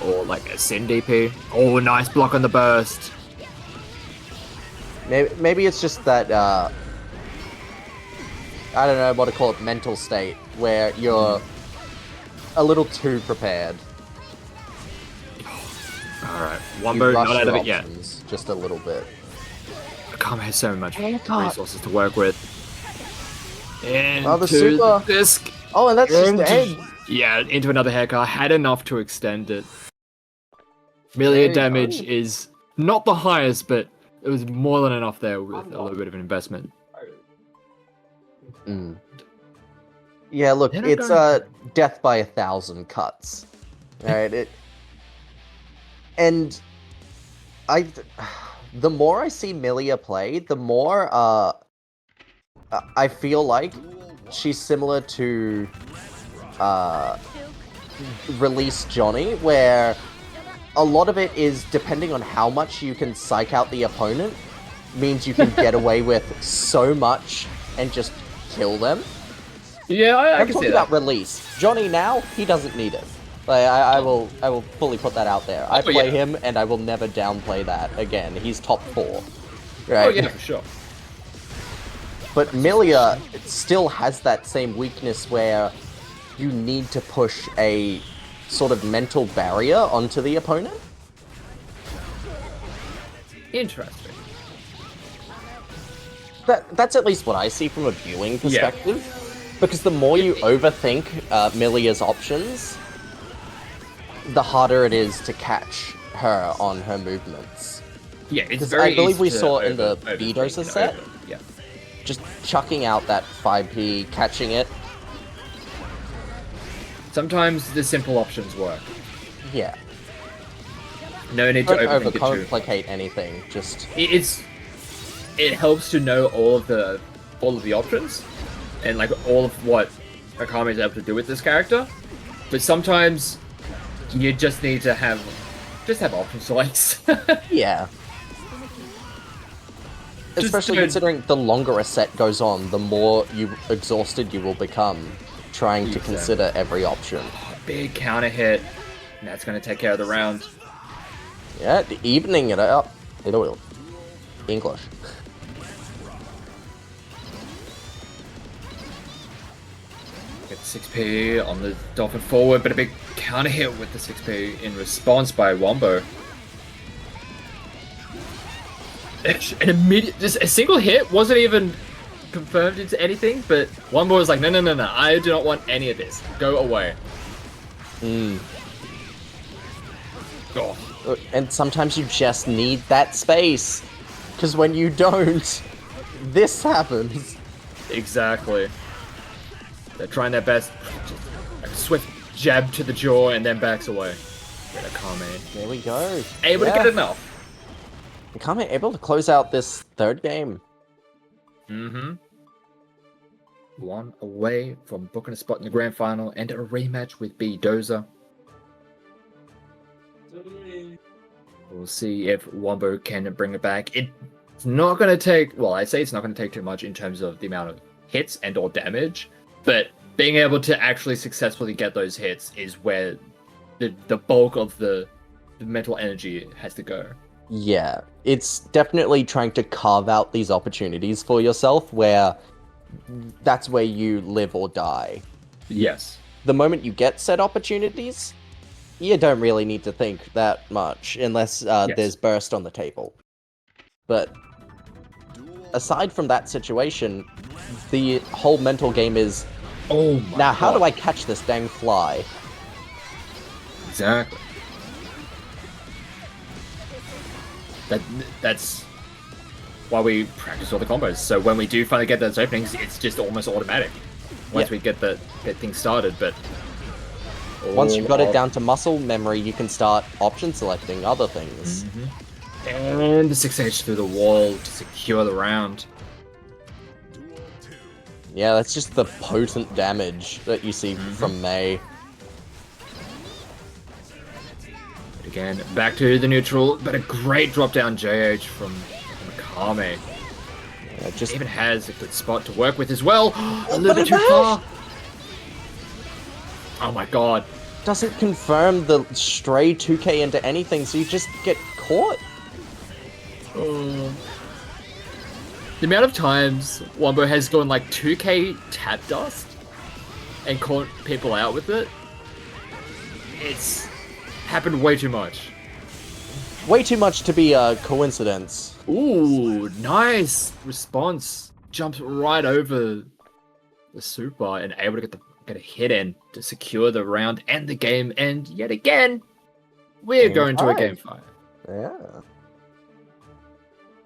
or like a Sin DP. Oh, nice block on the burst. Maybe it's just that, I don't know what to call it, mental state, where you're a little too prepared. All right, You Wombo rush not out of your it yet. options just a little bit. Akame has so much Haircut. resources to work with. And Oh, the super. disc. Oh, and that's just And the edge. yeah, into another haircut. Had enough to extend it. There Million you damage go. is not the highest, but it was more than enough there with a little bit of an investment. Mm. Yeah, look, They're not it's going- death by 1,000 cuts. Alright, And I, the more I see Milia play, the more I feel like she's similar to Release Johnny, where a lot of it is depending on how much you can psych out the opponent, means you can get away with so much and just kill them. Yeah, I I'm can talking see that. about Release. Johnny now, he doesn't need it. Like, I will fully put that out there. I Oh, play yeah. him, and I will never downplay that again. He's top 4. Right? Oh yeah, for sure. But Milia still has that same weakness where you need to push a sort of mental barrier onto the opponent. Interesting. That's at least what I see from a viewing perspective. Because the more you overthink Milia's options, the harder it is to catch her on her movements. Yeah, it's Because very I believe easy we to saw in the overthink B-Dosa and set, Yeah. just chucking out that 5P, catching it. Sometimes the simple options work. Yeah. No need to Don't overthink it too. overcomplicate anything, just... It helps to know all of the options and like all of what Akame is able to do with this character. But sometimes you just need to have option selects. Yeah. Especially don't- considering the longer a set goes on, the more exhausted you will become trying to Exactly. consider every option. Big counter hit, and that's going to take care of the round. Yeah, evening it up. It will. English. Get 6P on the Dolphin forward, but a big counter hit with the 6P in response by Wombo. An immediate, just a single hit wasn't even confirmed into anything, but Wombo was like, no, I do not want any of this. Go away. Mm. Oh, And sometimes you just need that space. Because when you don't, this happens. exactly. They're trying their best. Just a swift jab to the jaw and then backs away. Get Akame. There we go. Able to get enough. Akame able to close out this third game. Mm-hmm. One away from booking a spot in the grand final and a rematch with B-Dosa. We'll see if Wombo can bring it back. It's not going to take... Well, I say it's not going to take too much in terms of the amount of hits and or damage, but being able to actually successfully get those hits is where the bulk of the mental energy has to go. Yeah, it's definitely trying to carve out these opportunities for yourself where that's where you live or die. Yes. The moment you get said opportunities, you don't really need to think that much unless there's burst on the table. But aside from that situation, the whole mental game is, Oh my now how God. do I catch this dang fly? Exactly. That's why we practice all the combos. So when we do finally get those openings, it's just almost automatic. Once Yeah. we get things started, but Once you've got all it down to muscle memory, you can start option selecting other things. and the 6H through the wall to secure the round. Yeah, that's just the potent damage that you see from May. Again, back to the neutral, but a great drop down JH from Akame. Yeah, just Even has a good spot to work with as well. A little bit too far. Oh my God. doesn't confirm the stray 2k into anything, so you just get caught. The amount of times Wombo has gone like 2k tap dust and caught people out with it, it's happened way too much. Way too much to be a coincidence. Ooh, nice response. Jumps right over the super and able to get a hit in to secure the round and the game. And yet again, we're Game going to a five. game 5. Yeah.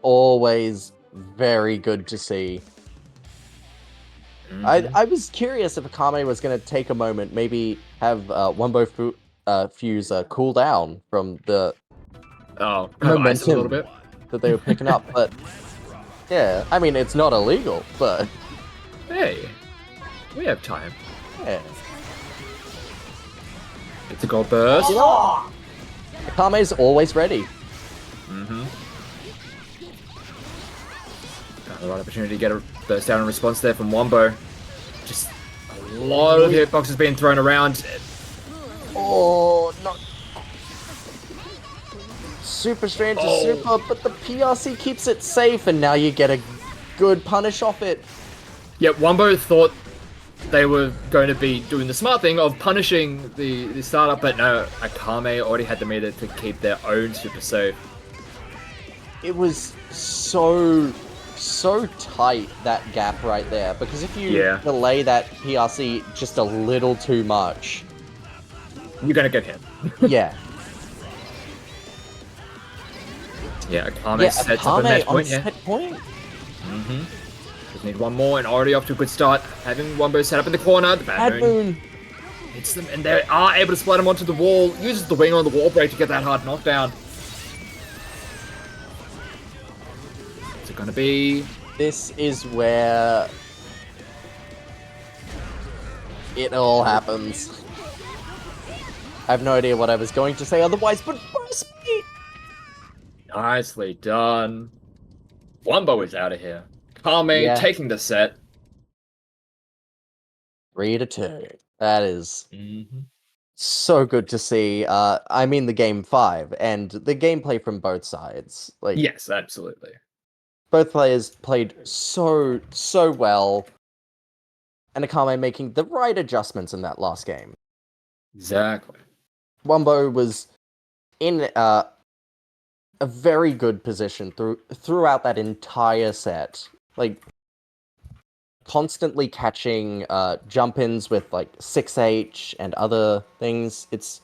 Always very good to see. I was curious if Akame was going to take a moment, maybe have Wombo fuse cool down from the Oh, kind of ice it a little momentum bit. that they were picking up. But yeah, I mean, it's not illegal, but Hey, we have time. yeah. It's a gold burst. You know, Akame's always ready. Mm-hmm. Got the right opportunity to get a burst down in response there from Wombo. Just a lot of hitboxes being thrown around. Oh, not super strange Oh. super, but the PRC keeps it safe, and now you get a good punish off it. Yeah, Wombo thought they were going to be doing the smart thing of punishing the startup, but no, Akame already had the meter to keep their own super safe. It was so tight, that gap right there, because if you Yeah. delay that PRC just a little too much, You're gonna get hit. yeah. Yeah, Akame Yeah, sets up a Akame match on point, yeah. set point? Mm-hmm. Just need one more and already off to a good start. Having Wombo set up in the corner, the Bad Bad Moon Moon. hits them and they are able to splat him onto the wall, uses the wing on the wall break to get that hard knockdown. Is it gonna be... This is where it all happens. I have no idea what I was going to say otherwise, but burst me! Nicely done. Wombo is out of here. Kame Yeah. taking the set. 3-2. That is Mm-hmm. so good to see. I mean the game 5 and the gameplay from both sides. Like Yes, absolutely. both players played so well, and Akame making the right adjustments in that last game. Exactly. Wombo was in a very good position throughout that entire set. Like constantly catching jump-ins with like 6H and other things. It's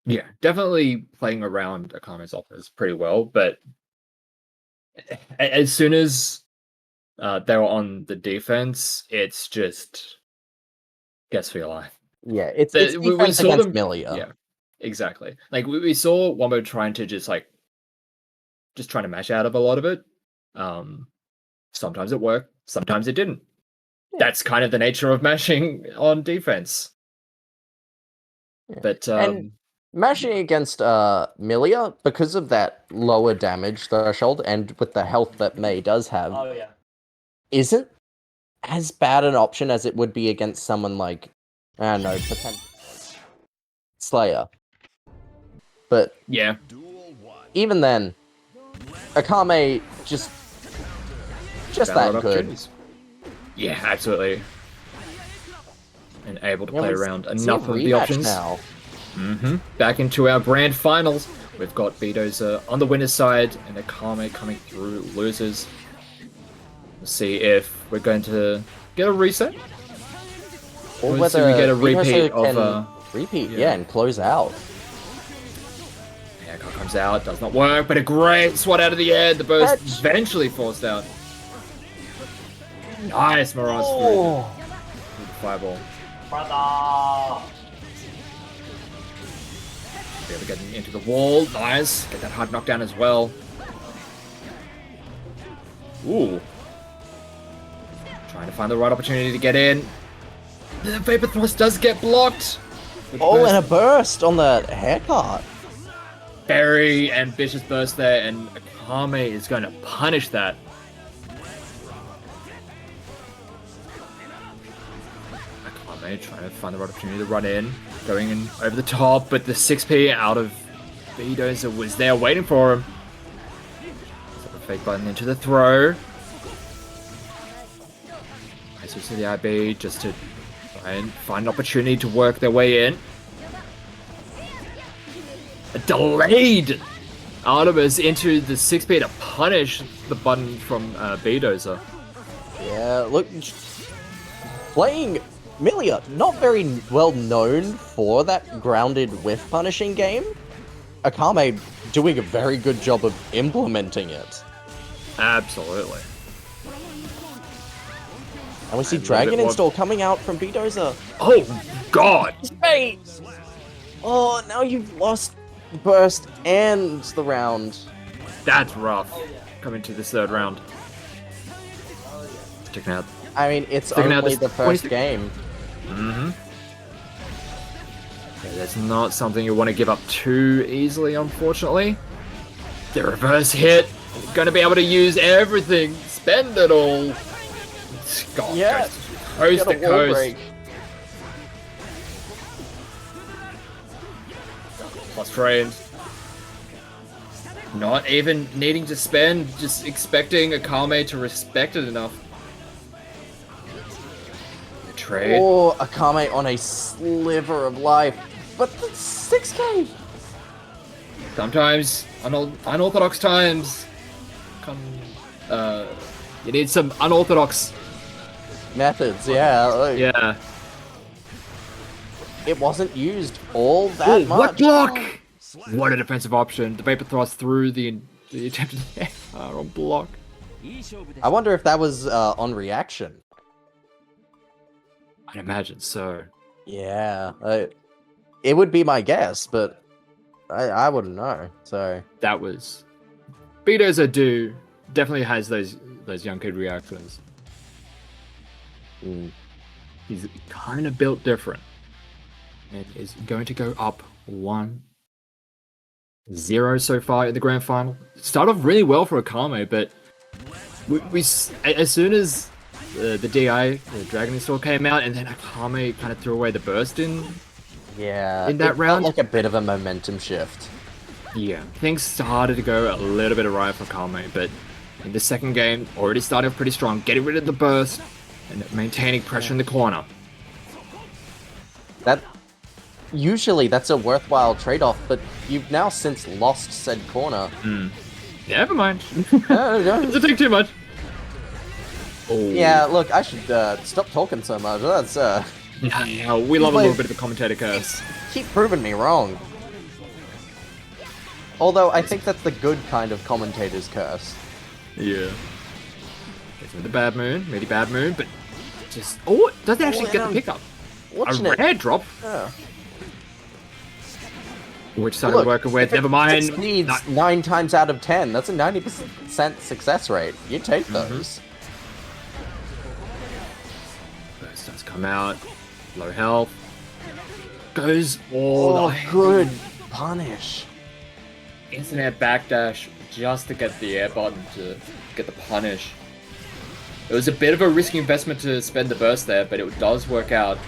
Yeah, definitely playing around Akame's offers pretty well, but as soon as they were on the defense, it's just guess for your life. yeah, it's We defense saw against them- Milia. Yeah, exactly. Like we saw Wombo trying to just trying to mash out of a lot of it. Sometimes it worked, sometimes it didn't. Yeah. That's kind of the nature of mashing on defense. Yeah. But And mashing against Milia, because of that lower damage threshold and with the health that Mei does have, Oh yeah. isn't as bad an option as it would be against someone like, I don't know, Slayer. But yeah, even then, Akame just found that good. opportunities. Yeah, absolutely. And able to Yeah, play we around see a enough of the rematch options. now. Mm-hmm. Back into our grand finals. We've got Bedoza on the winner's side and Akame coming through losers. We'll see if we're going to get a reset. Or Let's see whether we get a Vitosa repeat of, can repeat, yeah. yeah, and close out. Yeah, Car comes out, does not work, but a great swat out of the air. The burst Catch. eventually forced out. Nice, Mirage Oh, through the fireball. Brother. Be able to get into the wall. Nice. Get that hard knockdown as well. Ooh. Trying to find the right opportunity to get in. The Vapor Thrust does get blocked. With oh, burst. and a burst on the haircut. Very ambitious burst there, and Akame is going to punish that. Akame trying to find the right opportunity to run in, going in over the top, but the 6P out of Bedoza was there waiting for him. Set the fake button into the throw. Nice use of the IB just to try and find an opportunity to work their way in. A delayed Artemis into the 6P to punish the button from Bedoza. Yeah, look, playing Milia, not very well known for that grounded whiff punishing game. Akame doing a very good job of implementing it. Absolutely. And we see And a Dragon bit more- Install coming out from Bedoza. Oh, God! Hey! Oh, now you've lost burst ends the round. That's rough. Coming to this third round. Checking out. I mean, it's Checking out only this the first 26 game. Mm-hmm. Yeah, that's not something you want to give up too easily, unfortunately. The reverse hit. Gonna be able to use everything. Spend it all. God, Yeah. Coast to Get a wall coast. break. Plus trained. Not even needing to spend, just expecting Akame to respect it enough. The trade. Or Akame on a sliver of life. But the 6k! Sometimes unorthodox times come. You need some unorthodox. Methods, yeah. Like, Yeah. It wasn't used all that much. What block? What a defensive option. The Vapor Thrust through the attempted on block. I wonder if that was on reaction. I'd imagine so. Yeah. It would be my guess, but I wouldn't know. So That was. Beatles do definitely has those young kid reactions. mm, He's kind of built different. And is going to go up 1-0 so far in the grand final. Started off really well for Akame, but as soon as the DI, the Dragon Install came out, and then Akame kind of threw away the burst in yeah. In that it round? felt like a bit of a momentum shift. Yeah, things started to go a little bit awry for Kame, but in the second game, already started off pretty strong, getting rid of the burst and maintaining pressure in the corner. Usually that's a worthwhile trade-off, but you've now since lost said corner. Yeah, never mind. No. Doesn't take too much. Oh. Yeah, look, I should stop talking so much. That's Yeah, we love a little bit of a commentator curse. keep proving me wrong. Although I think that's the good kind of commentator's curse. Yeah. It's with the bad moon, really bad moon, but just doesn't actually get the pickup. Watching A it. rare drop, Yeah. which started Look, working with. if it Never mind. succeeds No. 9 times out of 10. That's a 90% success rate. You take Mm-hmm. those. Burst does come out. Low health. Goes all Oh, the good punish. instant air backdash just to get the air button to get the punish. It was a bit of a risky investment to spend the burst there, but it does work out.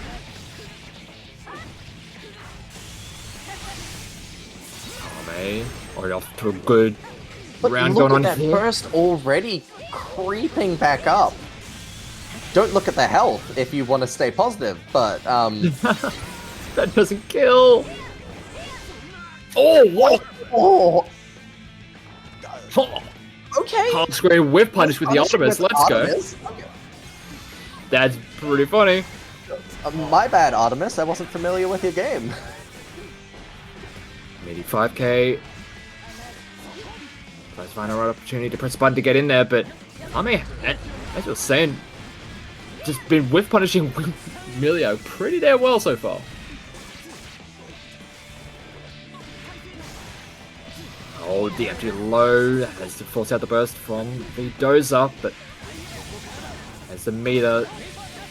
Kame already off to a good But round look going at on that here. burst already creeping back up. Don't look at the health if you want to stay positive, but That doesn't kill. Oh, what? oh, Oh, okay. half screen whip punish with the Artemis. Let's go. Artemis. Okay. That's pretty funny. My bad, Artemis. I wasn't familiar with your game. Maybe 5k. Tries to find a right opportunity to press button to get in there, but I mean, as you were saying, just been whiff punishing Milio pretty damn well so far. Oh, the empty low has to force out the burst from the Dozer, but as the meter,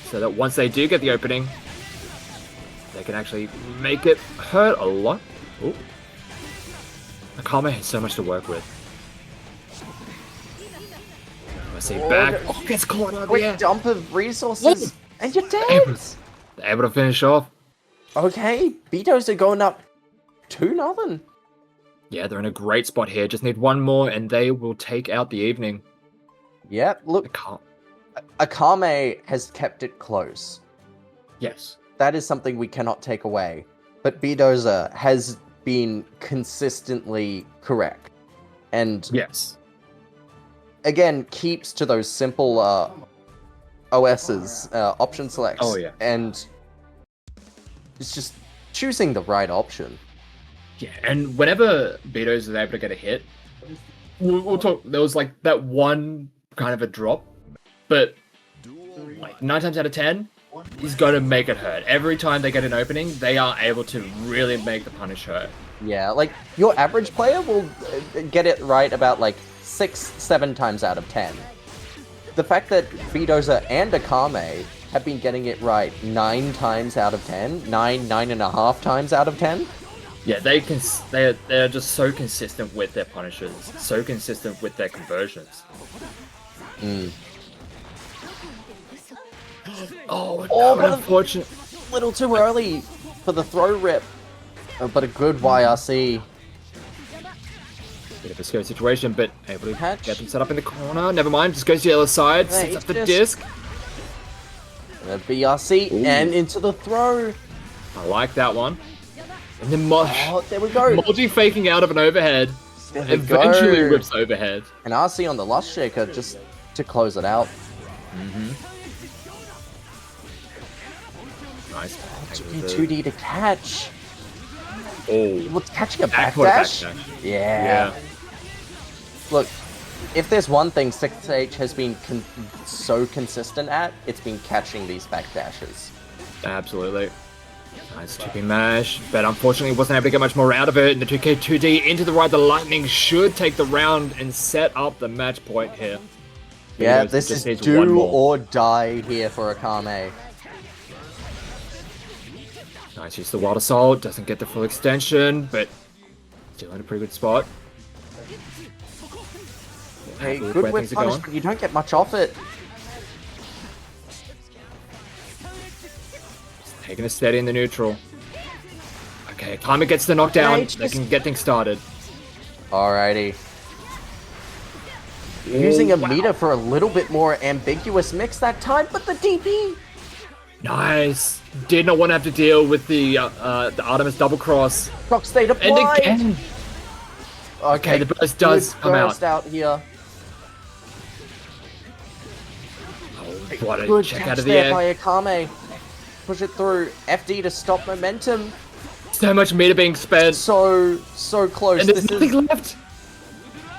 so that once they do get the opening, they can actually make it hurt a lot. Ooh. Akame has so much to work with. I see back. Oh, gets caught out Quick there. dump of resources, What? and you're dead. They're able to finish off. Okay, Betos are going up 2-0. Yeah, they're in a great spot here. Just need one more, and they will take out the evening. Yep, look, Akame has kept it close. Yes. That is something we cannot take away. But Bedoza has been consistently correct. And Yes. again, keeps to those simple OSs, option selects. Oh, yeah. And it's just choosing the right option. Yeah, and whenever Betos is able to get a hit, we'll talk. There was like that one kind of a drop, but like 9 times out of 10, he's going to make it hurt. Every time they get an opening, they are able to really make the punish hurt. Yeah, like, your average player will get it right about, like, 6-7 times out of 10. The fact that Bidoza and Akame have been getting it right 9 times out of 10, 9.5 times out of 10. Yeah, they're just so consistent with their punishes, so consistent with their conversions. Oh, Oh, no, but unfortunate. a little too early for the throw rip. But a good YRC. Bit of a scary situation, but able to Catch. get them set up in the corner. Never mind, just goes to the other side, Hey, sets up the disc. disc. The BRC Ooh. and into the throw. I like that one. And then Oh, there we go. Multi faking out of an overhead. There we Eventually go. rips overhead. And RC on the Lust Shaker just to close it out. Nice. GP2D to catch. Oh, What's catching a backward backdash? backdash. Yeah. Yeah. Look, if there's one thing 6H has been so consistent at, it's been catching these backdashes. Absolutely. Nice 2P mash, but unfortunately wasn't able to get much more out of it. And the 2K2D into the right, the Lightning should take the round and set up the match point here. Yeah, Because this just is needs one do more. or die here for Akame. Nice use the Wild Assault, doesn't get the full extension, but still in a pretty good spot. Hey, Happy with good where whip things are punish, going. but you don't get much off it. Taking it steady in the neutral. Okay, Karma gets the knockdown, Hey, they can get things started. Alrighty. Using a wow. meter for a little bit more ambiguous mix that time, but the DP! Nice! Did not want to have to deal with the Artemis double cross. Rock state And applied! again! Okay, the burst does good come out. burst out here. What a Good check catch out of the there air. by Akame. Push it through. FD to stop momentum. So much meter being spent. So close. And there's This nothing is left.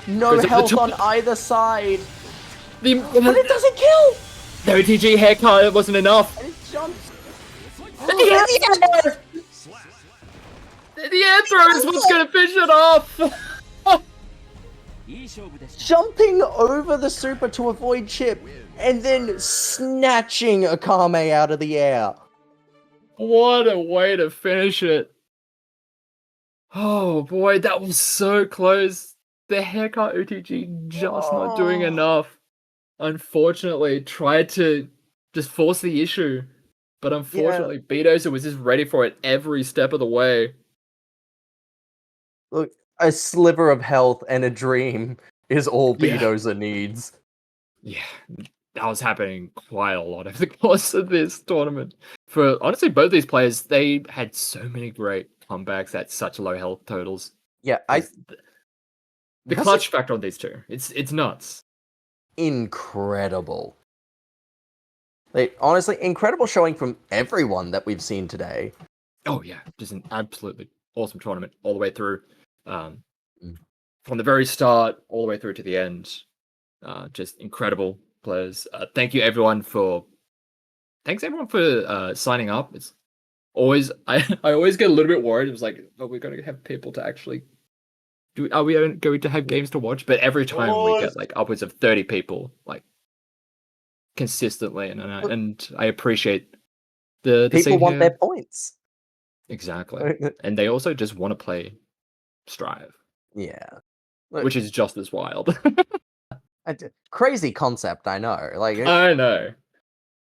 no goes up the health top. on either side. But it The doesn't kill! OTG haircut wasn't enough. And it jumps. The air throw is what's gonna finish it off. Jumping over the super to avoid chip, and then snatching Akame out of the air. What a way to finish it. Oh boy, that was so close. The haircut OTG just not doing Oh. enough. Unfortunately, tried to just force the issue. But unfortunately, Beatozer was just ready for it every step of the way. Look, a sliver of health and a dream is all Yeah. Bidoza needs. Yeah, that was happening quite a lot over the course of this tournament. For honestly, both these players, they had so many great comebacks at such low health totals. Yeah, The Was clutch factor on these two, it's nuts. incredible. Like, honestly, incredible showing from everyone that we've seen today. Oh yeah, just an absolutely awesome tournament all the way through. From the very start all the way through to the end. Just incredible players. Thanks everyone for signing up. It's always I always get a little bit worried. It was like, oh, we're going to have people to actually are we going to have games to watch? But every time we get like upwards of 30 people like consistently, and I appreciate the People scene want here. their points. Exactly, and they also just want to play Strive, Yeah. Look, which is just as wild. crazy concept, I know. Like, I know.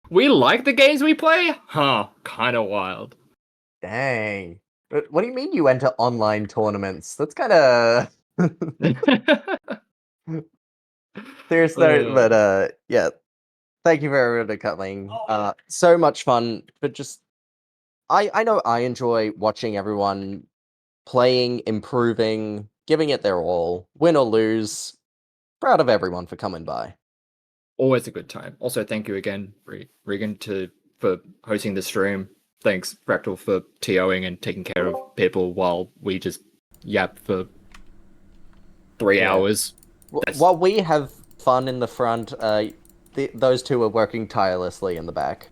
We like the games we play? Huh, kind of wild. dang. But what do you mean you enter online tournaments? That's kind of seriously. But yeah. Thank you very much for coming. So much fun, but just I know I enjoy watching everyone playing, improving, giving it their all, win or lose. Proud of everyone for coming by. Always a good time. Also, thank you again, Regan, for hosting the stream. Thanks, Fractal, for TOing and taking care of people while we just yap for 3 Yeah. hours. While we have fun in the front, those two are working tirelessly in the back.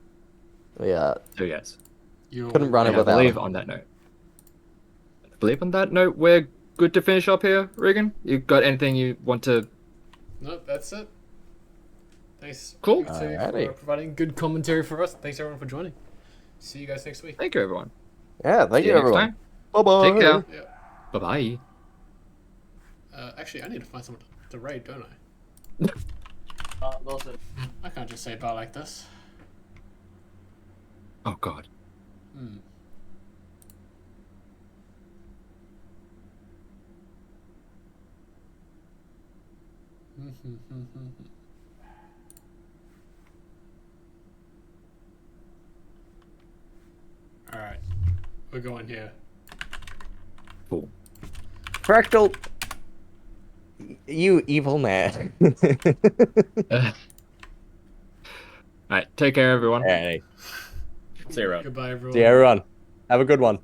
Yeah, So yes, couldn't run it and I without believe them. on that note, believe on that note, we're good to finish up here, Regan. You got anything you want to? No, that's it. Thanks. Cool. you two Alrighty. for providing good commentary for us. Thanks everyone for joining. See you guys next week. Thank you, everyone. Yeah, thank See you, you next everyone. time. Bye bye. Take care. Yeah. Bye bye. Actually, I need to find someone to raid, don't I? Lawson. I can't just say bye like this. Oh God. Hmm. Alright. We're going here. Cool. Fractal. You evil man. Alright, take care, everyone. Hey. See you around. Goodbye, everyone. See you, everyone. Have a good one.